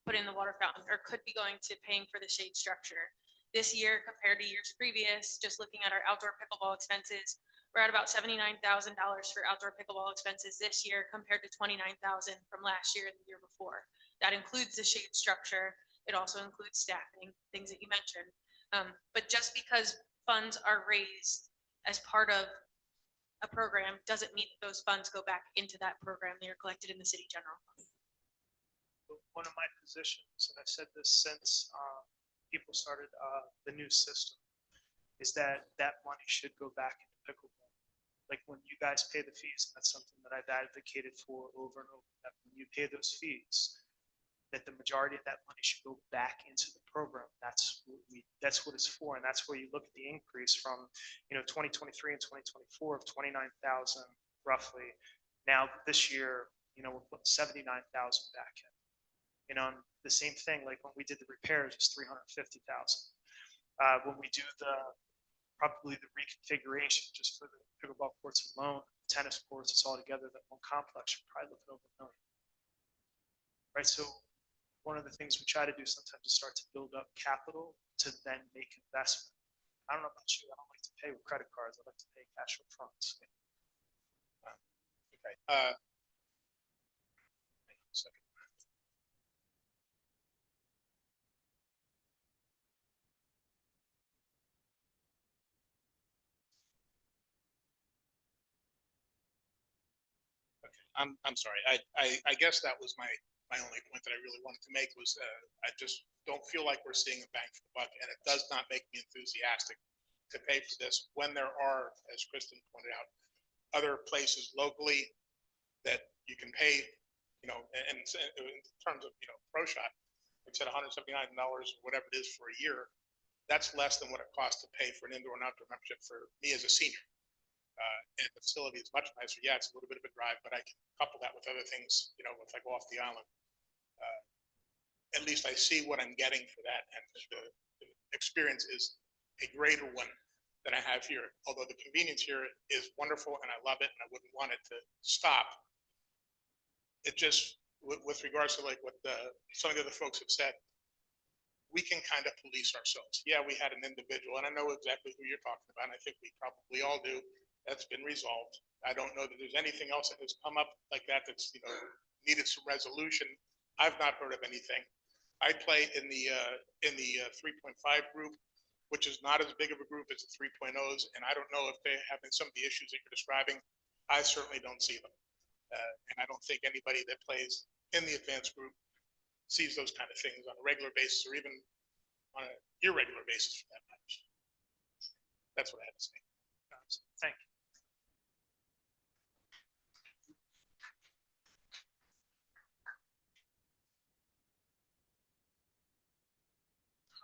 put in the water fountain, or could be going to paying for the shade structure. This year compared to years previous, just looking at our outdoor pickleball expenses, we're at about $79,000 for outdoor pickleball expenses this year compared to $29,000 from last year and the year before. That includes the shade structure. It also includes staffing, things that you mentioned. But just because funds are raised as part of a program doesn't mean that those funds go back into that program. They are collected in the city general fund. One of my positions, and I've said this since people started the new system, is that that money should go back into pickleball. like when you guys pay the fees, that's something that I've advocated for over and over, that when you pay those fees, that the majority of that money should go back into the program. That's what it's for. And that's where you look at the increase from, 2023 and 2024 of 29,000 roughly. Now this year, we're putting 79,000 back in. The same thing, like when we did the repairs, it's 350,000. When we do probably the reconfiguration just for the pickleball courts alone, tennis courts, it's all together, that one complex, you're probably looking over $1 million. Right, so one of the things we try to do sometimes is start to build up capital to then make investment. I don't know about you, I don't like to pay with credit cards, I like to pay cash up front. Okay. Hang on a second. I'm sorry. I guess that was my only point that I really wanted to make was I just don't feel like we're seeing a bang for the buck, and it does not make me enthusiastic to pay for this when there are, as Kristen pointed out, other places locally that you can pay, and in terms of, Pro Shot, like I said, $179 or whatever it is for a year, that's less than what it costs to pay for an indoor and outdoor membership for me as a senior. And the facility is much nicer. Yeah, it's a little bit of a drive, but I can couple that with other things, if I go off the island. At least I see what I'm getting for that, and the experience is a greater one than I have here. Although the convenience here is wonderful and I love it and I wouldn't want it to stop. It just, with regards to like what some of the other folks have said, we can kind of police ourselves. Yeah, we had an individual, and I know exactly who you're talking about, and I think we probably all do. That's been resolved. I don't know that there's anything else that has come up like that that's needed some resolution. I've not heard of anything. I play in the 3.5 group, which is not as big of a group as the 3.0s, and I don't know if they're having some of the issues that you're describing. I certainly don't see them, and I don't think anybody that plays in the advanced group sees those kind of things on a regular basis or even on an irregular basis for that matter. That's what I had to say. Thank you.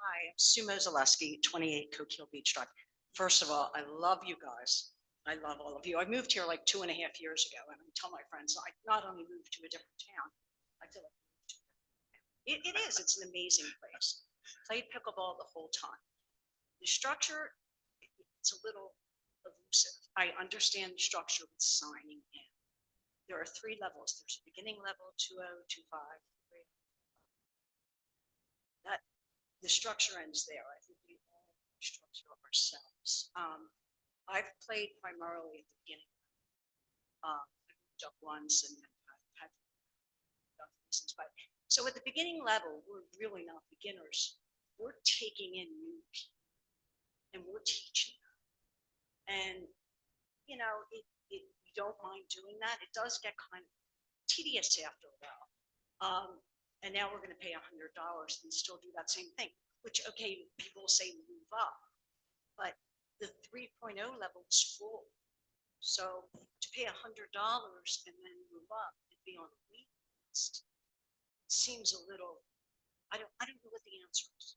Hi, I'm Sumo Zaleski, 28 Coquille Beach Drive. First of all, I love you guys. I love all of you. I moved here like 2.5 years ago, and I tell my friends, I not only moved to a different town, I feel like it is. It's an amazing place. Played pickleball the whole time. The structure, it's a little elusive. I understand the structure with signing in. There are 3 levels. There's a beginning level, 2.0, 2.5, 3. The structure ends there. I think we all structure ourselves. I've played primarily at the beginning. I moved up once and I've had reasons, but so at the beginning level, we're really not beginners. We're taking in new people and we're teaching them. And we don't mind doing that. It does get kind of tedious after a while. And now we're going to pay $100 and still do that same thing, which, okay, people say move up, but the 3.0 level is full. So to pay $100 and then move up and be on a wait list seems a little, I don't know what the answer is.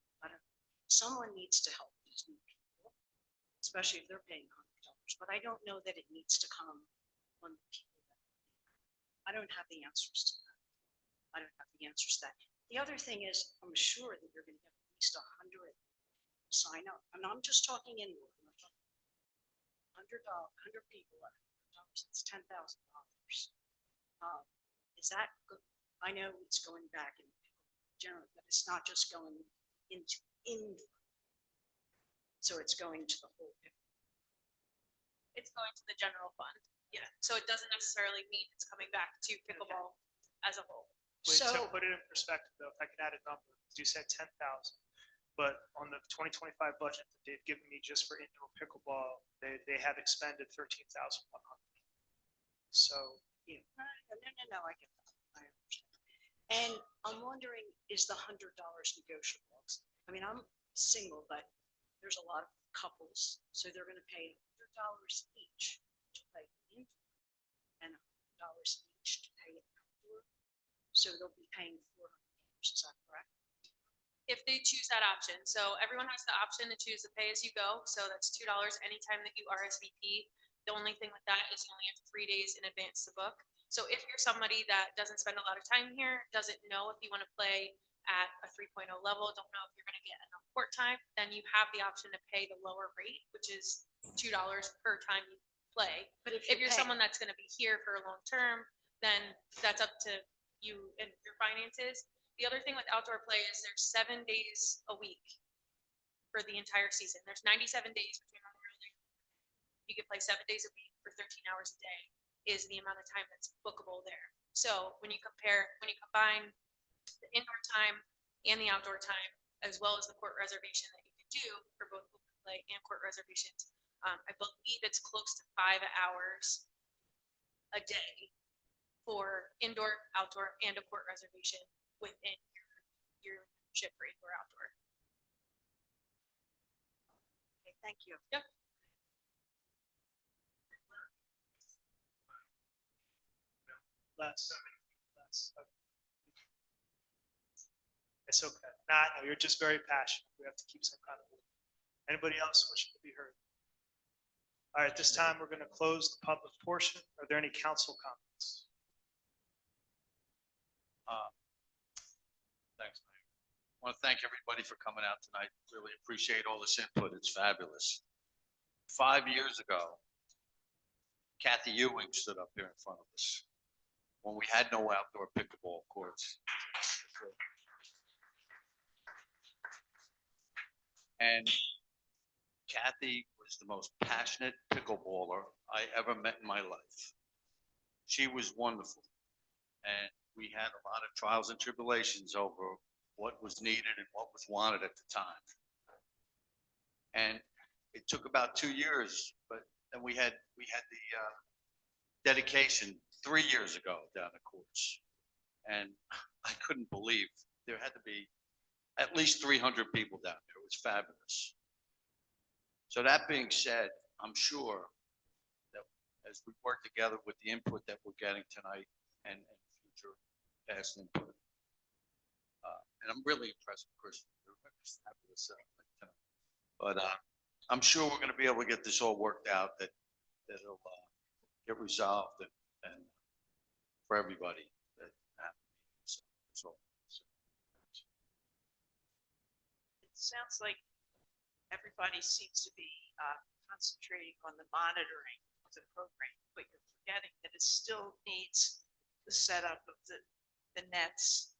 Someone needs to help these new people, especially if they're paying $100, but I don't know that it needs to come on the people. I don't have the answers to that. I don't have the answers to that. The other thing is, I'm sure that you're going to get at least 100 sign up. And I'm just talking inward. 100 people at $100, that's $10,000. Is that good? I know it's going back in general, but it's not just going into indoor. So it's going to the whole picture. It's going to the general fund. Yeah. So it doesn't necessarily mean it's coming back to pickleball as a whole. Wait, So to put it in perspective, though, if I could add a number, you said 10,000, but on the 2025 budget that they've given me just for indoor pickleball, they have expended 13,100. So, no, I get that. I understand. And I'm wondering, is the $100 negotiable? I mean, I'm single, but there's a lot of couples, so they're going to pay $100 each to play indoor and $100 each to pay it outdoor. So they'll be paying $400, is that correct? If they choose that option. So everyone has the option to choose the pay as you go. So that's $2 anytime that you RSVP. The only thing with that is you only have 3 days in advance to book. So if you're somebody that doesn't spend a lot of time here, doesn't know if you want to play at a 3.0 level, don't know if you're going to get enough court time, then you have the option to pay the lower rate, which is $2 per time you play. But If you're someone that's going to be here for a long term, then that's up to you and your finances. The other thing with outdoor play is there's 7 days a week for the entire season. There's 97 days between Memorial Day. You can play 7 days a week for 13 hours a day is the amount of time that's bookable there. So when you combine the indoor time and the outdoor time, as well as the court reservation that you can do for both open play and court reservations, I believe it's close to 5 hours a day for indoor, outdoor, and a court reservation within your membership for indoor, outdoor. Okay, thank you. Yep. Less. It's okay. Nah, no, you're just very passionate. We have to keep some kind of order. Anybody else wishing to be heard? All right, at this time, we're going to close the public portion. Are there any council comments? Thanks, Mayor. I want to thank everybody for coming out tonight. Really appreciate all this input. It's fabulous. 5 years ago, Kathy Ewing stood up here in front of us when we had no outdoor pickleball courts. And Kathy was the most passionate pickleballer I ever met in my life. She was wonderful. And we had a lot of trials and tribulations over what was needed and what was wanted at the time. And it took about 2 years, but then we had the dedication 3 years ago down the courts. And I couldn't believe there had to be at least 300 people down there. It was fabulous. So that being said, I'm sure that as we work together with the input that we're getting tonight and future past input, and I'm really impressed with Chris. Fabulous tonight. But I'm sure we're going to be able to get this all worked out, that it'll get resolved and for everybody. So It sounds like everybody seems to be concentrating on the monitoring of the program, but you're forgetting that it still needs the setup of the nets,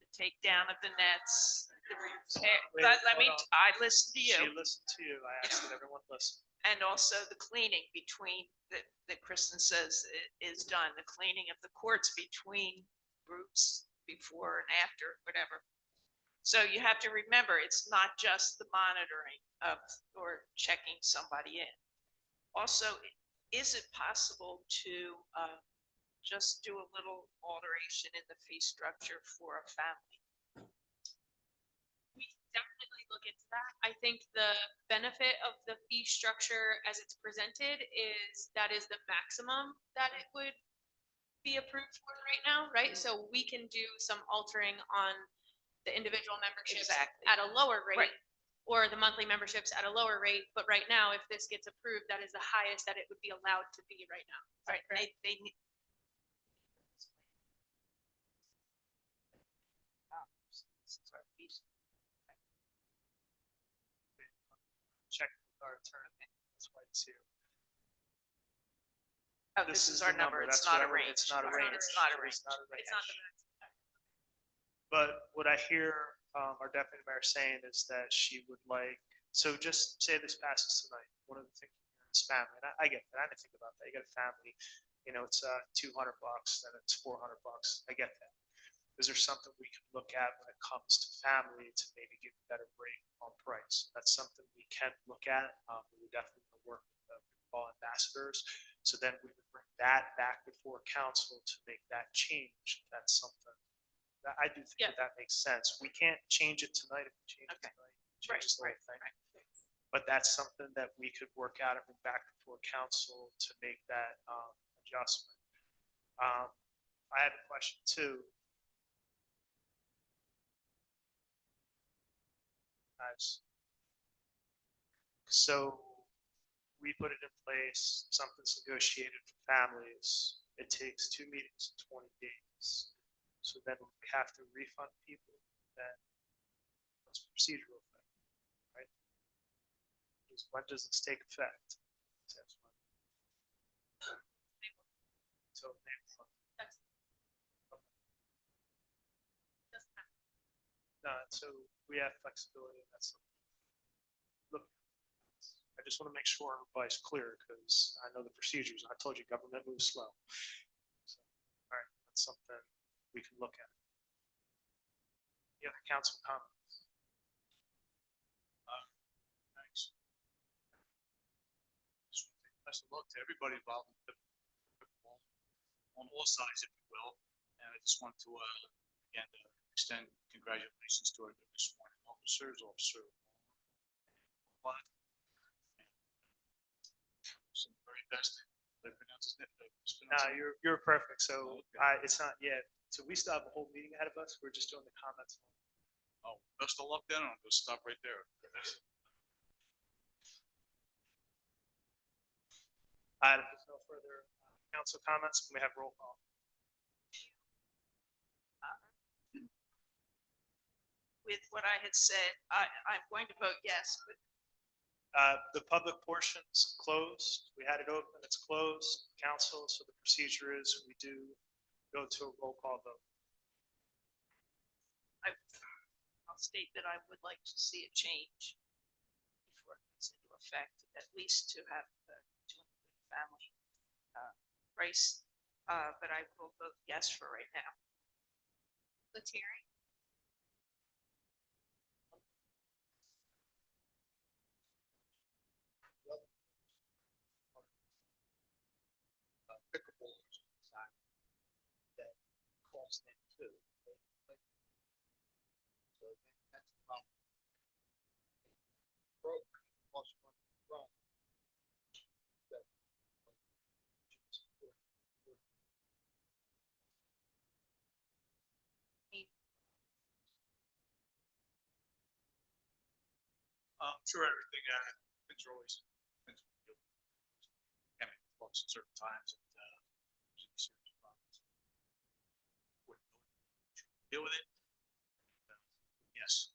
the takedown of the nets, the repair. Wait, hold on. I listened to you. She listened to you. I asked that everyone listen. And also the cleaning between, that Kristen says is done, the cleaning of the courts between groups before and after, whatever. So you have to remember, it's not just the monitoring of or checking somebody in. Also, is it possible to just do a little alteration in the fee structure for a family? We definitely look into that. I think the benefit of the fee structure as it's presented is that is the maximum that it would be approved for right now, right? So we can do some altering on the individual memberships Exactly. at a lower rate. Right. Or the monthly memberships at a lower rate, but right now, if this gets approved, that is the highest that it would be allowed to be right now. Right, they need. Check with our attorney. That's why it's here. Oh, this is our the number. It's That's not a what I- range. It's not a Right, range. It's not a range. It's not a range. It's not the maximum. But what I hear our deputy mayor saying is that she would like, so just say this passes tonight. One of the things is family, and I get that. I didn't think about that. You got a family, it's $200, then it's $400. I get that. Is there something we can look at when it comes to family to maybe give a better rate on price? That's something we can look at. We would definitely work with the football ambassadors. So then we would bring that back before council to make that change. That's something that I do think that makes sense. We can't change it tonight if we change it Okay. tonight. Changes the whole thing. But that's something that we could work out and bring back before council to make that adjustment. I had a question too. So we put it in place, something's negotiated for families. It takes 2 meetings in 20 days. So then we have to refund people, then what's the procedural thing, right? When does this take effect? So no, so we have flexibility and that's something. Look, I just want to make sure everybody's clear because I know the procedures. I told you government moves slow. So, all right, that's something we can look at. Any other council comments? Thanks. Best of luck to everybody involved in pickleball on all sides, if you will. And I just want to, again, extend congratulations to our newly sworn officers, Officer Watt. Some very best. Did I pronounce his name? No, you're perfect. So it's not yet. So we still have a whole meeting ahead of us. We're just doing the comments. Oh, best of luck then. I'm going to stop right there. If there's no further council comments, can we have roll call? With what I had said, I'm going to vote yes, but The public portion's closed. We had it open, it's closed. Council, so the procedure is we do go to a roll call vote. I'll state that I would like to see a change before it goes into effect, at least to have the family race. But I will vote yes for right now. Lettieri? Pickleballers that cost them too. So that's the problem. Broke, cost money to run. I'm sure everything, things are always, things are good. I mean, flux at certain times and, serious problems. Deal with it. Yes.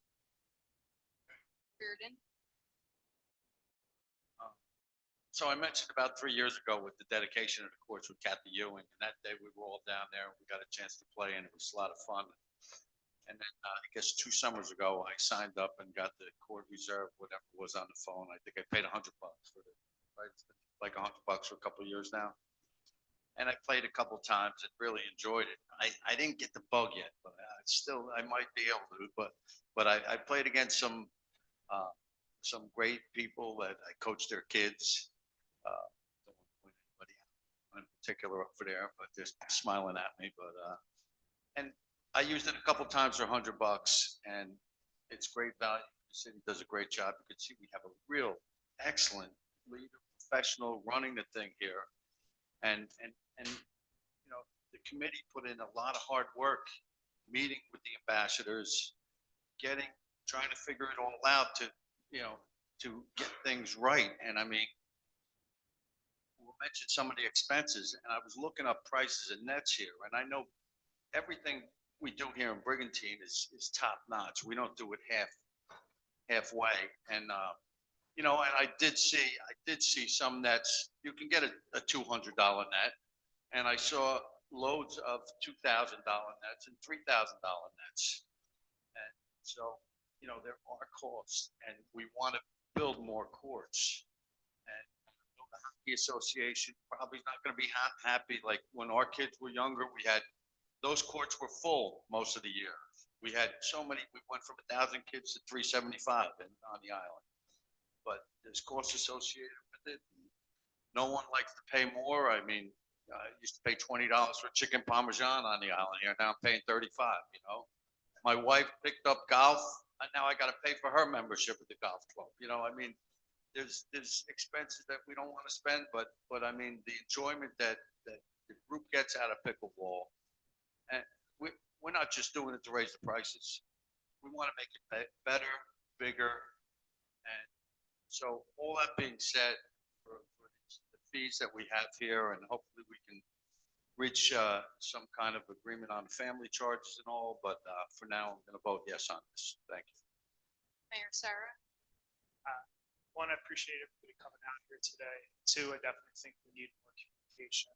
Reardon? So I mentioned about 3 years ago with the dedication of the courts with Kathy Ewing, and that day we were all down there. We got a chance to play, and it was a lot of fun. And then I guess 2 summers ago, I signed up and got the court reserve, whatever it was on the phone. I think I paid $100 for it, right? It's been like $100 for a couple of years now. And I played a couple times and really enjoyed it. I didn't get the bug yet, but I might be able to. But I played against some great people that I coached their kids. Don't want to point anybody out in particular over there, but they're smiling at me. But and I used it a couple times for $100, and it's great value. The city does a great job. You can see we have a real excellent leader, professional running the thing here, and you know the committee put in a lot of hard work, meeting with the ambassadors, trying to figure it all out to get things right. And I mean, we'll mention some of the expenses, and I was looking up prices and nets here, and I know everything we do here in Brigantine is top notch. We don't do it halfway. And and I did see some nets. You can get a $200 net, and I saw loads of $2,000 nets and $3,000 nets. And so, there are costs, and we want to build more courts. And the Hockey Association probably not going to be happy. Like when our kids were younger, those courts were full most of the year. We had so many, we went from 1,000 kids to 375 on the island. But there's costs associated with it. No one likes to pay more. I mean, I used to pay $20 for chicken parmesan on the island here. Now I'm paying 35, My wife picked up golf, and now I got to pay for her membership at the golf club. I mean, there's expenses that we don't want to spend, but I mean, the enjoyment that the group gets out of pickleball. And we're not just doing it to raise the prices. We want to make it better, bigger. And so all that being said, for the fees that we have here, and hopefully we can reach some kind of agreement on family charges and all, but for now, I'm going to vote yes on this. Thank you. Mayor Sarah. One, I appreciate everybody coming out here today. Two, I definitely think we need more communication.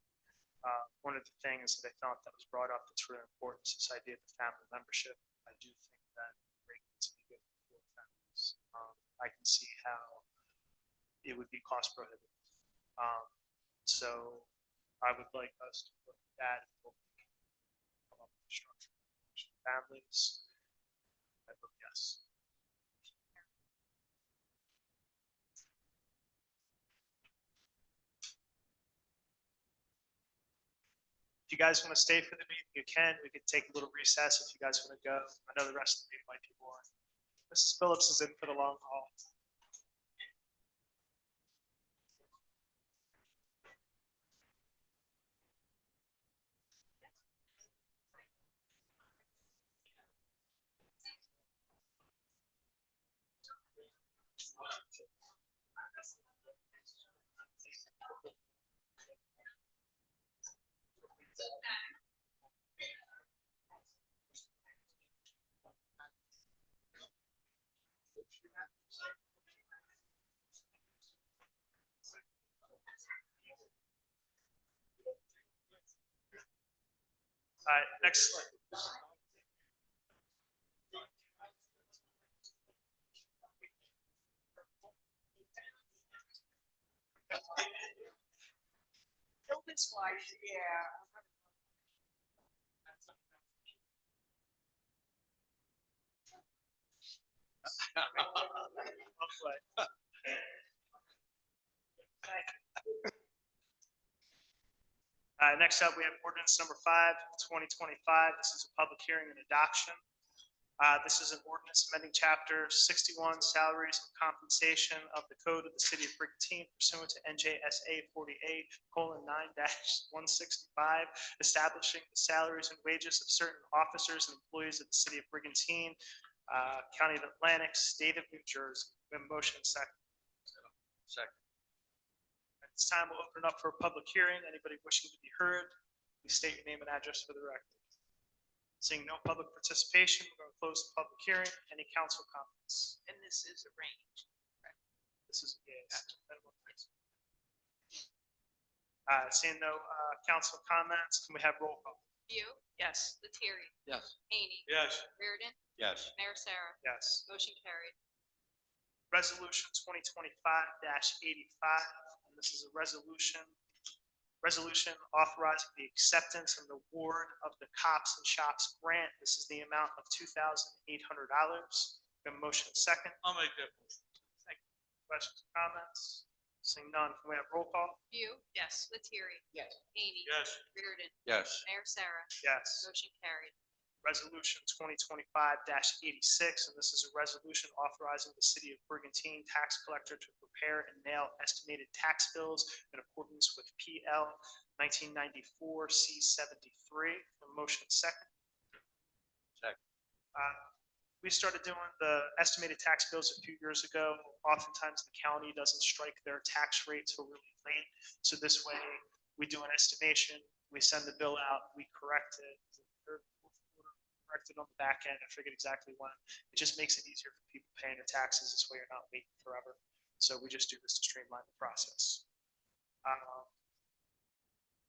One of the things that I thought that was brought up that's really important is this idea of the family membership. I do think that rate needs to be good for families. I can see how it would be cost prohibitive. So I would like us to look at that and come up with a structure for families. I vote yes. If you guys want to stay for the meeting, you can. We could take a little recess if you guys want to go. I know the rest of the meeting might be boring. Mrs. Phillips is in for the long haul. All right, next slide. Children's wise, yeah. Next up, we have ordinance number 5, 2025. This is a public hearing and adoption. This is an ordinance amending chapter 61, salaries and compensation of the code of the city of Brigantine pursuant to NJSA 48:9-165, establishing the salaries and wages of certain officers and employees of the city of Brigantine, County of Atlantic, State of New Jersey. We have a motion second. Second. At this time, we'll open it up for a public hearing. Anybody wishing to be heard, please state your name and address for the record. Seeing no public participation, we're going to close the public hearing. Any council comments? And this is arranged. This is, yes. Seeing no council comments, can we have roll call? View. Yes. Lettieri. Yes. Haney. Yes. Reardon. Yes. Mayor Sarah. Yes. Motion carried. Resolution 2025-85, and this is a resolution authorizing the acceptance and award of the Cops and Shops grant. This is the amount of $2,800. We have a motion second. I'll make that motion. Second. Questions, comments? Seeing none, can we have roll call? View. Yes. Lettieri. Yes. Haney. Yes. Reardon. Yes. Mayor Sarah. Yes. Motion carried. Resolution 2025-86, and this is a resolution authorizing the city of Brigantine tax collector to prepare and mail estimated tax bills in accordance with PL 1994 C73. A motion second. Second. We started doing the estimated tax bills a few years ago. Oftentimes, the county doesn't strike their tax rates till really late. So this way, we do an estimation, we send the bill out, we correct it. Corrected on the back end. I forget exactly when. It just makes it easier for people paying their taxes. This way you're not waiting forever. So we just do this to streamline the process.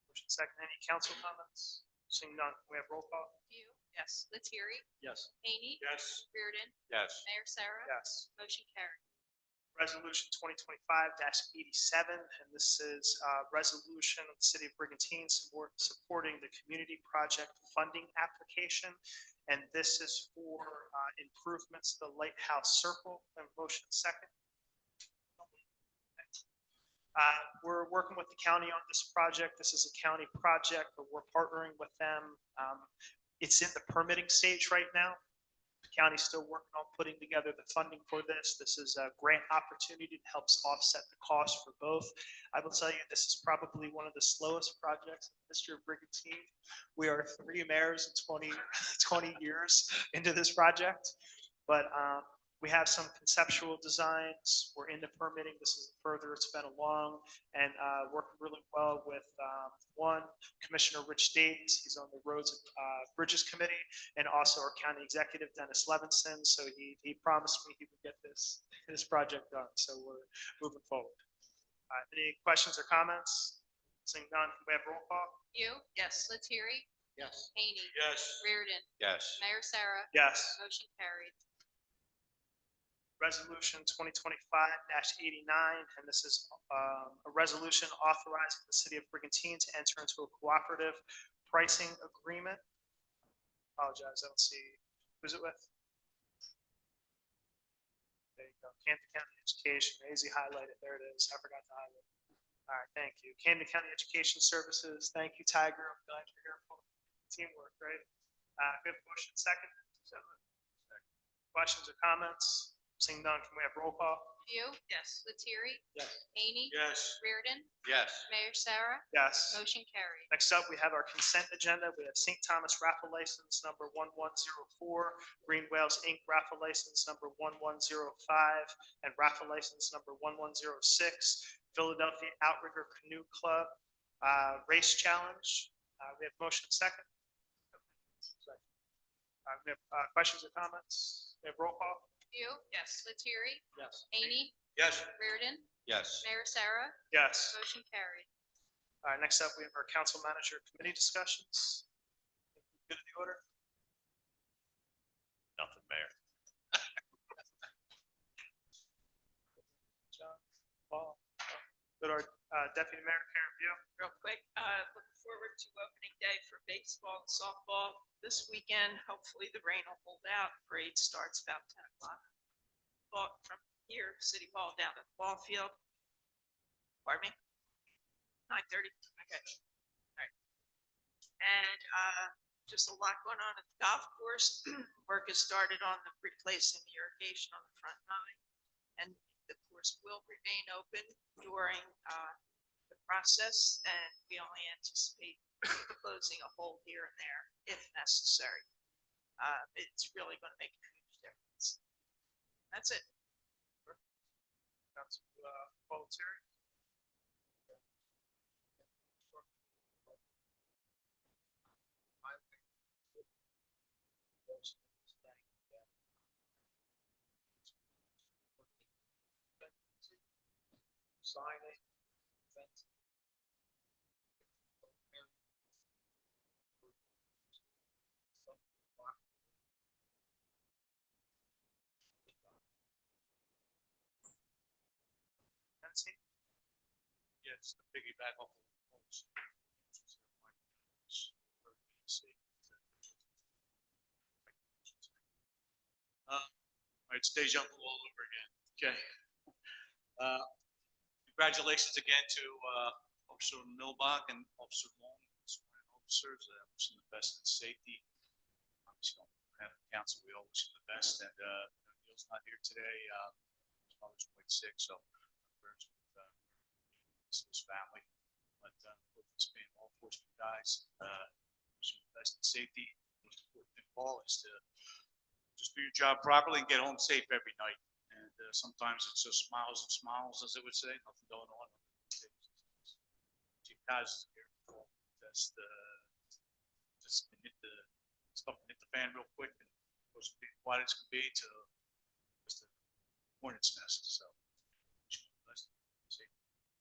Motion second. Any council comments? Seeing none, we have roll call. View. Yes. Lettieri. Yes. Haney. Yes. Reardon. Yes. Mayor Sarah. Yes. Motion carried. Resolution 2025-87, and this is a resolution of the city of Brigantine supporting the community project funding application. And this is for improvements to the Lighthouse Circle. And motion second. We're working with the county on this project. This is a county project, but we're partnering with them. It's in the permitting stage right now. County's still working on putting together the funding for this. This is a grant opportunity that helps offset the cost for both. I will tell you, this is probably one of the slowest projects in the history of Brigantine. We are 3 mayors in 20 years into this project, but we have some conceptual designs. We're into permitting. This is further it's been along and working really well with one, Commissioner Rich Dates. He's on the Roads and Bridges Committee, and also our county executive, Dennis Levinson. So he promised me he would get this project done. So we're moving forward. Any questions or comments? Seeing none, can we have roll call? You? Yes. Lettieri? Yes. Haney? Yes. Reardon? Yes. Mayor Sarah? Yes. Motion carried. Resolution 2025-89, and this is a resolution authorizing the city of Brigantine to enter into a cooperative pricing agreement. Apologize, I don't see, who's it with? There you go, Camden County Education, easy highlighted, there it is, I forgot to highlight. All right, thank you. Camden County Education Services, thank you, Tiger, I'm glad you're here for teamwork, right? Good motion, second. Questions or comments? Seeing none, can we have roll call? You? Yes. Lettieri? Yes. Haney? Yes. Reardon? Yes. Mayor Sarah? Yes. Motion carried. Next up, we have our consent agenda. We have St. Thomas raffle license number 1104, Green Whales Inc. raffle license number 1105, and raffle license number 1106, Philadelphia Outrigger Canoe Club Race Challenge. We have motion second. We have questions or comments? We have roll call? You? Yes. Lettieri? Yes. Haney? Yes. Reardon? Yes. Mayor Sarah? Yes. Motion carried. All right, next up, we have our council manager committee discussions. Good in the order? Nothing, Mayor. John, Paul, good, our deputy mayor, Karen View. Real quick, looking forward to opening day for baseball and softball this weekend. Hopefully the rain will hold out. Parade starts about 10 o'clock. Walk from here, City Hall down to the ball field. Pardon me? 9:30, okay. All right. And just a lot going on at the golf course. Work has started on the replacing the irrigation on the front nine. And the course will remain open during the process, and we only anticipate closing a hole here and there if necessary. It's really going to make a huge difference. That's it. Council, Volunteer. Signing. Nancy? Yes, the piggyback off of the poles. All right, stage up all over again. Okay. Congratulations again to Officer Milbach and Officer Long, sworn officers. Wishing the best in safety. Obviously, on behalf of the council, we all wish you the best. And Neil's not here today. His mother's quite sick, so prayers with his family. But both of us being law enforcement guys, wishing you the best in safety. Most important thing of all is to just do your job properly and get home safe every night. And sometimes it's just smiles and smiles, as they would say, nothing going on. Chief Kaz here, just hit the stuff, hit the fan real quick, and goes from being quiet as can be to just a hornet's nest. So,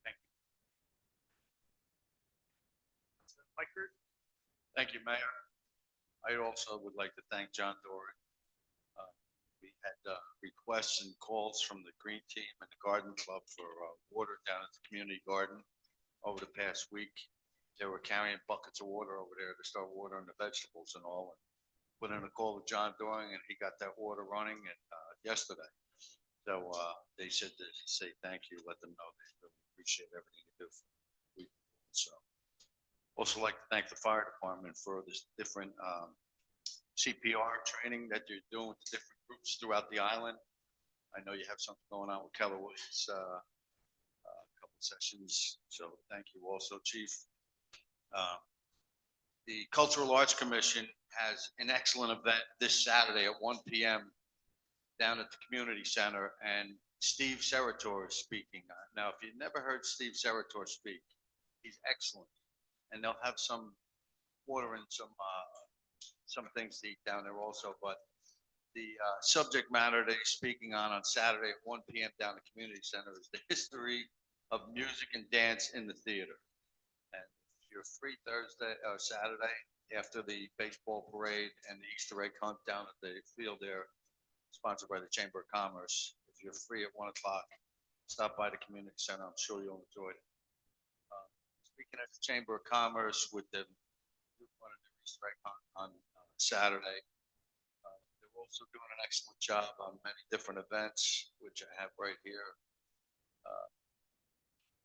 thank you. Mike Root. Thank you, Mayor. I also would like to thank John Doran. We had requests and calls from the Green Team and the Garden Club for water down at the community garden over the past week. They were carrying buckets of water over there to start watering the vegetables and all. And put in a call with John Doran, and he got that water running yesterday. So they said to say thank you, let them know they really appreciate everything you do for them. So also like to thank the fire department for this different CPR training that you're doing with different groups throughout the island. I know you have something going on with Keller Williams, a couple sessions, so thank you also, Chief. The Cultural Arts Commission has an excellent event this Saturday at 1 p.m. down at the community center, and Steve Serator is speaking. Now, if you've never heard Steve Serator speak, he's excellent. And they'll have some water and some things to eat down there also. But the subject matter that he's speaking on Saturday at 1 p.m. down at the community center is the history of music and dance in the theater. And if you're free Thursday or Saturday after the baseball parade and the Easter egg hunt down at the field there, sponsored by the Chamber of Commerce. If you're free at 1 o'clock, stop by the community center. I'm sure you'll enjoy it. Speaking at the Chamber of Commerce with the one of the Easter egg hunt on Saturday, they're also doing an excellent job on many different events, which I have right here.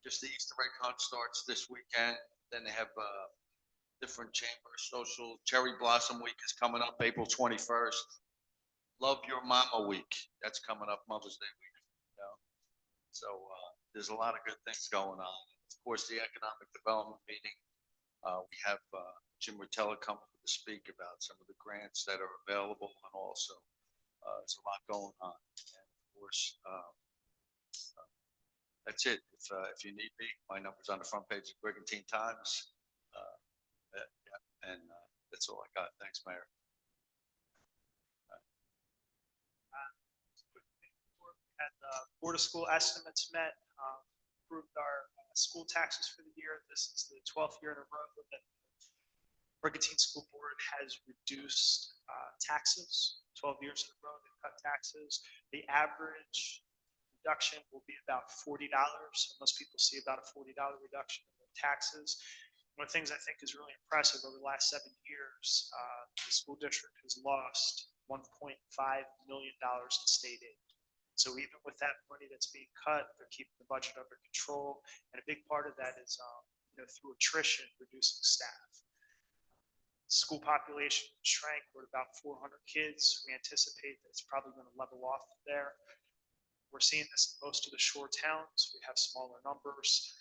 Just the Easter egg hunt starts this weekend. Then they have different chamber social. Cherry Blossom Week is coming up April 21st. Love Your Mama Week. That's coming up Mother's Day week. You know? So there's a lot of good things going on. Of course, the economic development meeting. We have Jim Rotella coming to speak about some of the grants that are available, and also there's a lot going on. And of course, that's it. If you need me, my number's on the front page of Brigantine Times. Yeah, and that's all I got. Thanks, Mayor. Had the Board of School estimates met, approved our school taxes for the year. This is the 12th year in a row that the Brigantine School Board has reduced taxes. 12 years in a row they've cut taxes. The average reduction will be about $40. Most people see about a $40 reduction in their taxes. One of the things I think is really impressive over the last 7 years, the school district has lost $1.5 million in state aid. So even with that money that's being cut, they're keeping the budget under control. And a big part of that is through attrition, reducing staff. School population shrank. We're at about 400 kids. We anticipate that it's probably going to level off there. We're seeing this in most of the shore towns. We have smaller numbers.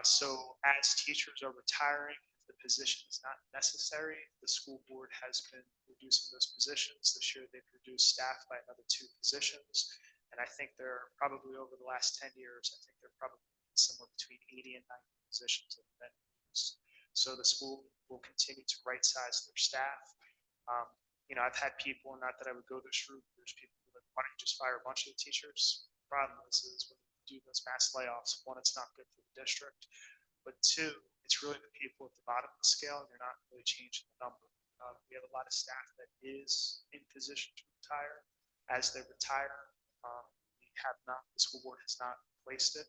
So as teachers are retiring, if the position is not necessary, the school board has been reducing those positions. This year they've reduced staff by another 2 positions. And I think they're probably over the last 10 years, I think they're probably somewhere between 80 and 90 positions that have been reduced. So the school will continue to right size their staff. I've had people, not that I would go this route, there's people who are like, why don't you just fire a bunch of the teachers? The problem is when you do those mass layoffs, 1, it's not good for the district, but 2, it's really the people at the bottom of the scale, and you're not really changing the number. We have a lot of staff that is in position to retire. As they retire, the school board has not replaced it.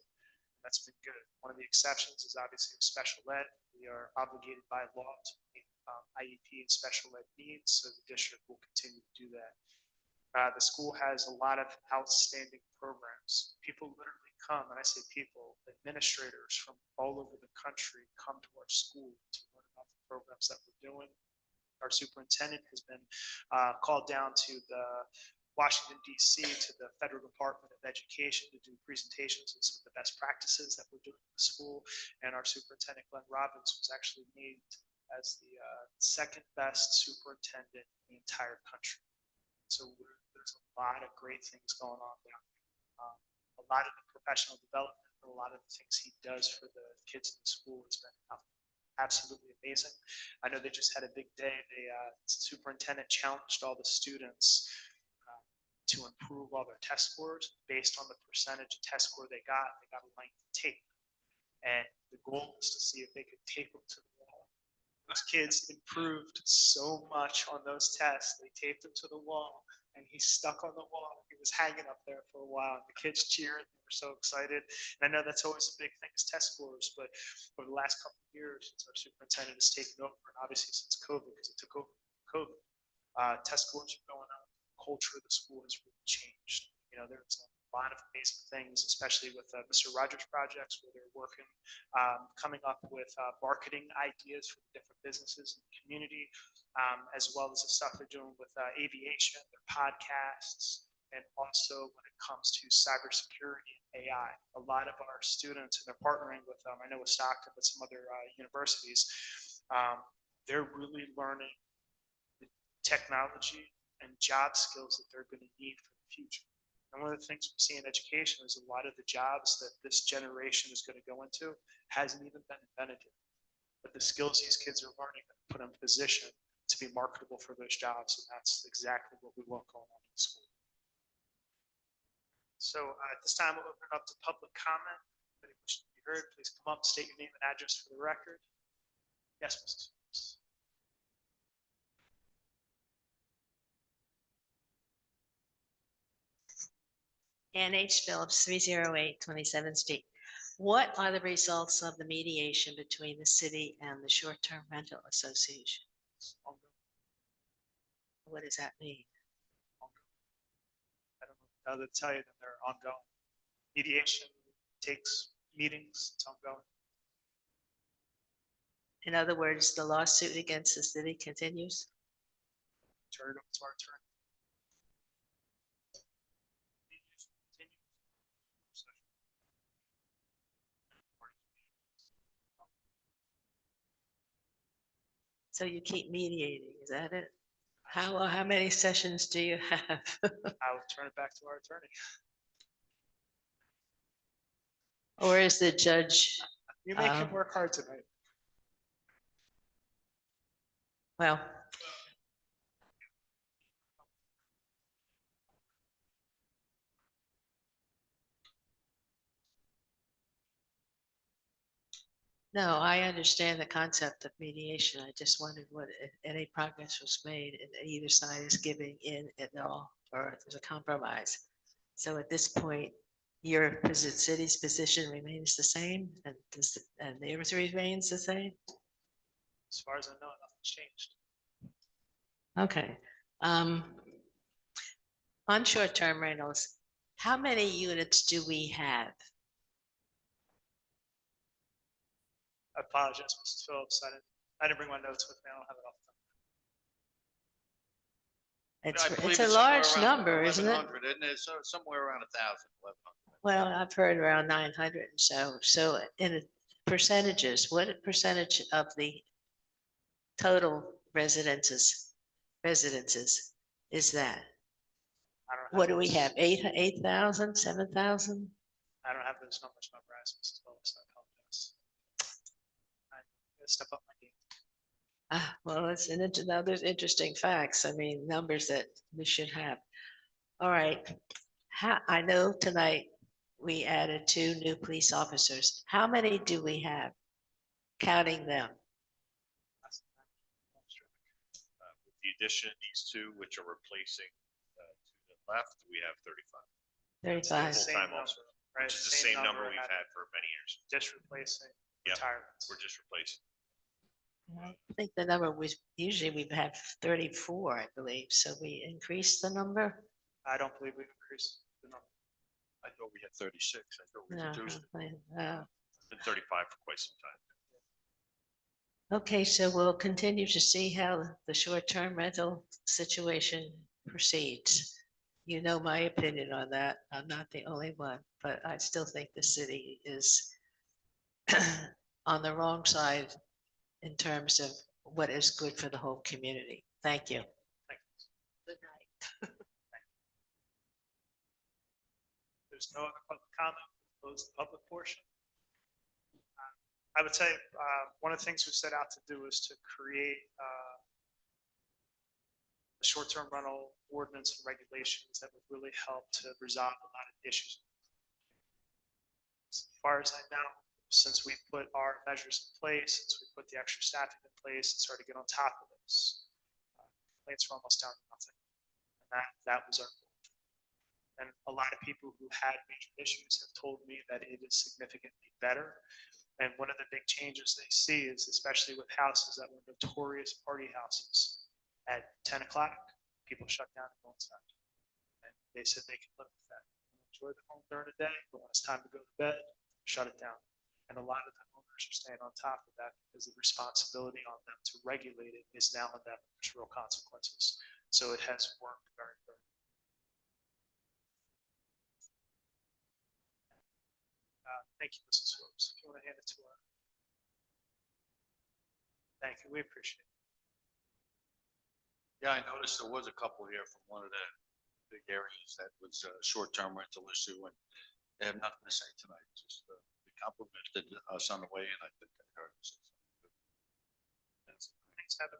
That's been good. One of the exceptions is obviously special ed. We are obligated by law to meet IEP and special ed needs, so the district will continue to do that. The school has a lot of outstanding programs. People literally come, and I say people, administrators from all over the country come to our school to learn about the programs that we're doing. Our superintendent has been called down to the Washington, D.C., to the Federal Department of Education to do presentations on some of the best practices that we're doing in the school. And our superintendent, Glenn Robbins, was actually named as the second best superintendent in the entire country. So there's a lot of great things going on there. A lot of the professional development, a lot of the things he does for the kids in the school has been absolutely amazing. I know they just had a big day. The superintendent challenged all the students to improve all their test scores based on the percentage of test score they got a length of tape. And the goal was to see if they could tape them to the wall. Those kids improved so much on those tests. They taped him to the wall and he stuck on the wall. He was hanging up there for a while. The kids cheered. They were so excited. And I know that's always a big thing is test scores, but over the last couple of years, since our superintendent has taken over, and obviously since COVID, because it took over COVID, test scores are going up. Culture of the school has really changed. There's a lot of amazing things, especially with Mr. Rogers projects, where they're working, coming up with marketing ideas for the different businesses in the community, as well as the stuff they're doing with aviation, their podcasts, and also when it comes to cybersecurity and AI. A lot of our students, and they're partnering with, I know with Stockton, but some other universities, they're really learning the technology and job skills that they're going to need for the future. And one of the things we see in education is a lot of the jobs that this generation is going to go into hasn't even been invented yet. But the skills these kids are learning put them in position to be marketable for those jobs. And that's exactly what we want going on in the school. So at this time, we'll open it up to public comment. If any wish to be heard, please come up, state your name and address for the record. Yes, Mrs. Phillips. N.H. Phillips, 308 27th Street. What are the results of the mediation between the city and the short-term rental association? What does that mean? I don't know how to tell you that they're ongoing. Mediation takes meetings, it's ongoing. In other words, the lawsuit against the city continues? Turn it over to our attorney. So you keep mediating, is that it? How many sessions do you have? I will turn it back to our attorney. Or is the judge, You make him work hard tonight. well, no, I understand the concept of mediation. I just wondered what, if any progress was made and either side is giving in at all, or if there's a compromise. So at this point, your city's position remains the same and theirs remains the same? As far as I know, nothing's changed. Okay. On short-term rentals, how many units do we have? I apologize, Mrs. Phillips. I didn't bring my notes with me. I don't have it off the top. I believe It's a somewhere large around number, isn't it? 1,100, isn't it? So somewhere around 1,000, 1,100. Well, I've heard around 900 and so. So in percentages, what percentage of the total residences is that? I don't What do we those- have? 8,000, 7,000? I don't have those numbers memorized, Mrs. Phillips. I apologize. I gotta step up my game. Well, it's there's interesting facts. I mean, numbers that we should have. All right. I know tonight we added 2 new police officers. How many do we have? Counting them. With the addition of these 2, which are replacing to the left, we have 35. 35. Same Full-time number, officer, right? which is the same number we we've had for many years. Just replacing Yep. retirements. We're just replacing. I think the number was, usually we've had 34, I believe. So we increased the number? I don't believe we've increased the number. I thought we had 36. I thought we No, reduced it. no. It's been 35 for quite some time. Okay, so we'll continue to see how the short-term rental situation proceeds. You know my opinion on that. I'm not the only one, but I still think the city is on the wrong side in terms of what is good for the whole community. Thank you. Good night. There's no other public comment. Close the public portion. I would say one of the things we set out to do is to create a short-term rental ordinance and regulations that would really help to resolve a lot of issues. As far as I know, since we put our measures in place, since we put the extra staffing in place and started to get on top of this, complaints were almost down to nothing. And that was our goal. And a lot of people who had major issues have told me that it is significantly better. And one of the big changes they see is, especially with houses that were notorious party houses, at 10 o'clock, people shut down and go inside. And they said they can live with that. enjoy the home during the day, but when it's time to go to bed, shut it down. And a lot of the owners are staying on top of that because the responsibility on them to regulate it is now on them. There's real consequences. So it has worked very, very. Thank you, Mrs. Phillips. If you want to hand it to her. Thank you. We appreciate it. Yeah, I noticed there was a couple here from one of the big areas that was a short-term rental issue, and they have nothing to say tonight, just they complimented us on the way in, I think. I heard. Thanks, Heather.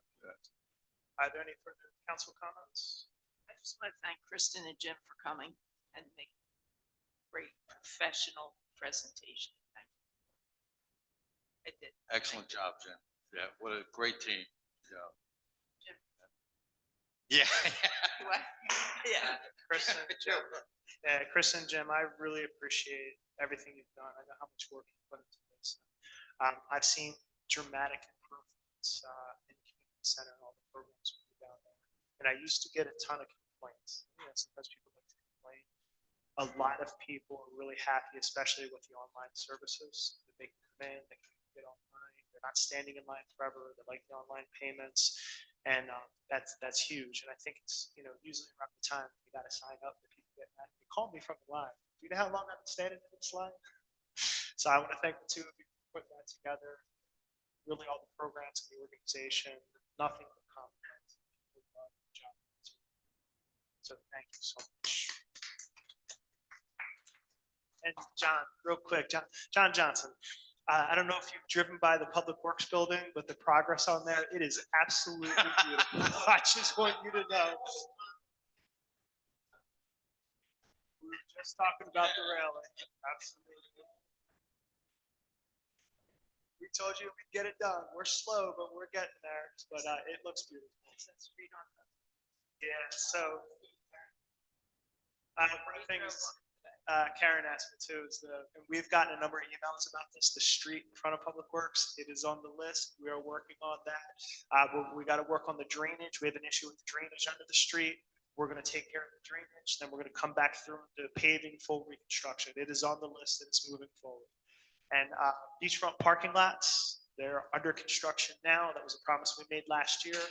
Are there any further council comments? I just want to thank Kristen and Jim for coming and making a great professional presentation. Thank you. I did. Excellent job, Jen. Yeah, what a great team. Yeah. Jim. Yeah. What? Yeah. Kristen, Jim. Yeah, Kristen, Jim, I really appreciate everything you've done. I know how much work you put into this. I've seen dramatic improvements in the community center and all the programs we do down there. And I used to get a ton of complaints. You know, sometimes people like to complain. A lot of people are really happy, especially with the online services that they can come in, they can get online. They're not standing in line forever. They like the online payments, and that's huge. And I think it's usually around the time you got to sign up for people getting that. They call me from the line. Do you know how long I've been standing in this line? So I want to thank the two of you for putting that together. Really, all the programs in the organization, nothing but compliments. So thank you so much. And John, real quick, John Johnson. I don't know if you've driven by the Public Works building, but the progress on there, it is absolutely beautiful. I just want you to know. We were just talking about the railing. Absolutely. We told you we'd get it done. We're slow, but we're getting there. But it looks beautiful. Yeah, so one of the things Karen asked me too is and we've gotten a number of emails about this, the street in front of Public Works. It is on the list. We are working on that. We got to work on the drainage. We have an issue with the drainage under the street. We're going to take care of the drainage. Then we're going to come back through the paving, full reconstruction. It is on the list and it's moving forward. And beachfront parking lots, they're under construction now. That was a promise we made last year.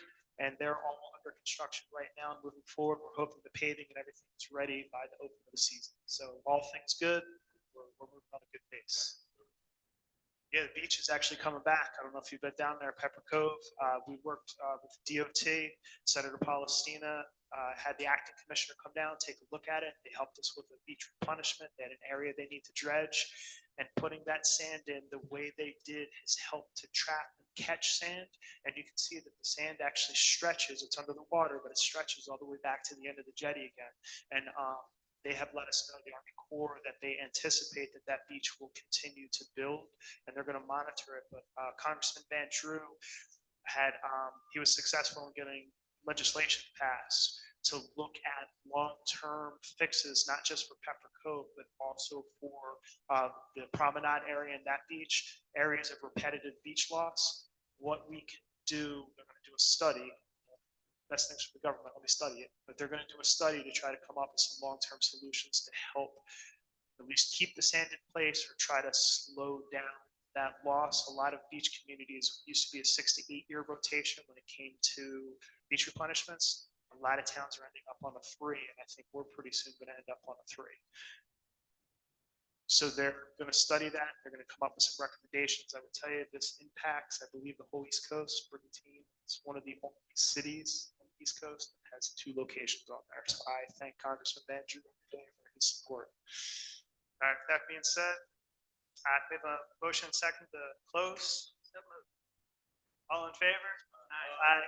And they're all under construction right now. Moving forward, we're hoping the paving and everything is ready by the opening of the season. So all things good. We're moving on a good pace. Yeah, the beach is actually coming back. I don't know if you've been down there, Pepper Cove. We worked with DOT. Senator Palestina had the acting commissioner come down, take a look at it. They helped us with a beach replenishment. They had an area they need to dredge. And putting that sand in the way they did has helped to trap and catch sand. And you can see that the sand actually stretches. It's under the water, but it stretches all the way back to the end of the jetty again. And they have let us know, the Army Corps, that they anticipate that that beach will continue to build, and they're going to monitor it. But Congressman Van Drew he was successful in getting legislation passed to look at long-term fixes, not just for Pepper Cove, but also for the promenade area in that beach, areas of repetitive beach loss. What we can do, they're going to do a study. Best things for the government, let me study it. But they're going to do a study to try to come up with some long-term solutions to help at least keep the sand in place or try to slow down that loss. A lot of beach communities used to be a 6 to 8 year rotation when it came to beach replenishments. A lot of towns are ending up on a 3, and I think we're pretty soon going to end up on a 3. So they're going to study that. They're going to come up with some recommendations. I would tell you this impacts, I believe, the whole East Coast. Brigantine is one of the only cities on the East Coast that has 2 locations on there. So I thank Congressman Van Drew for his support. All right, that being said, we have a motion second to close. All in favor? Aye.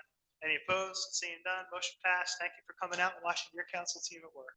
Any opposed? Seeing none, motion passed. Thank you for coming out and watching your council team at work.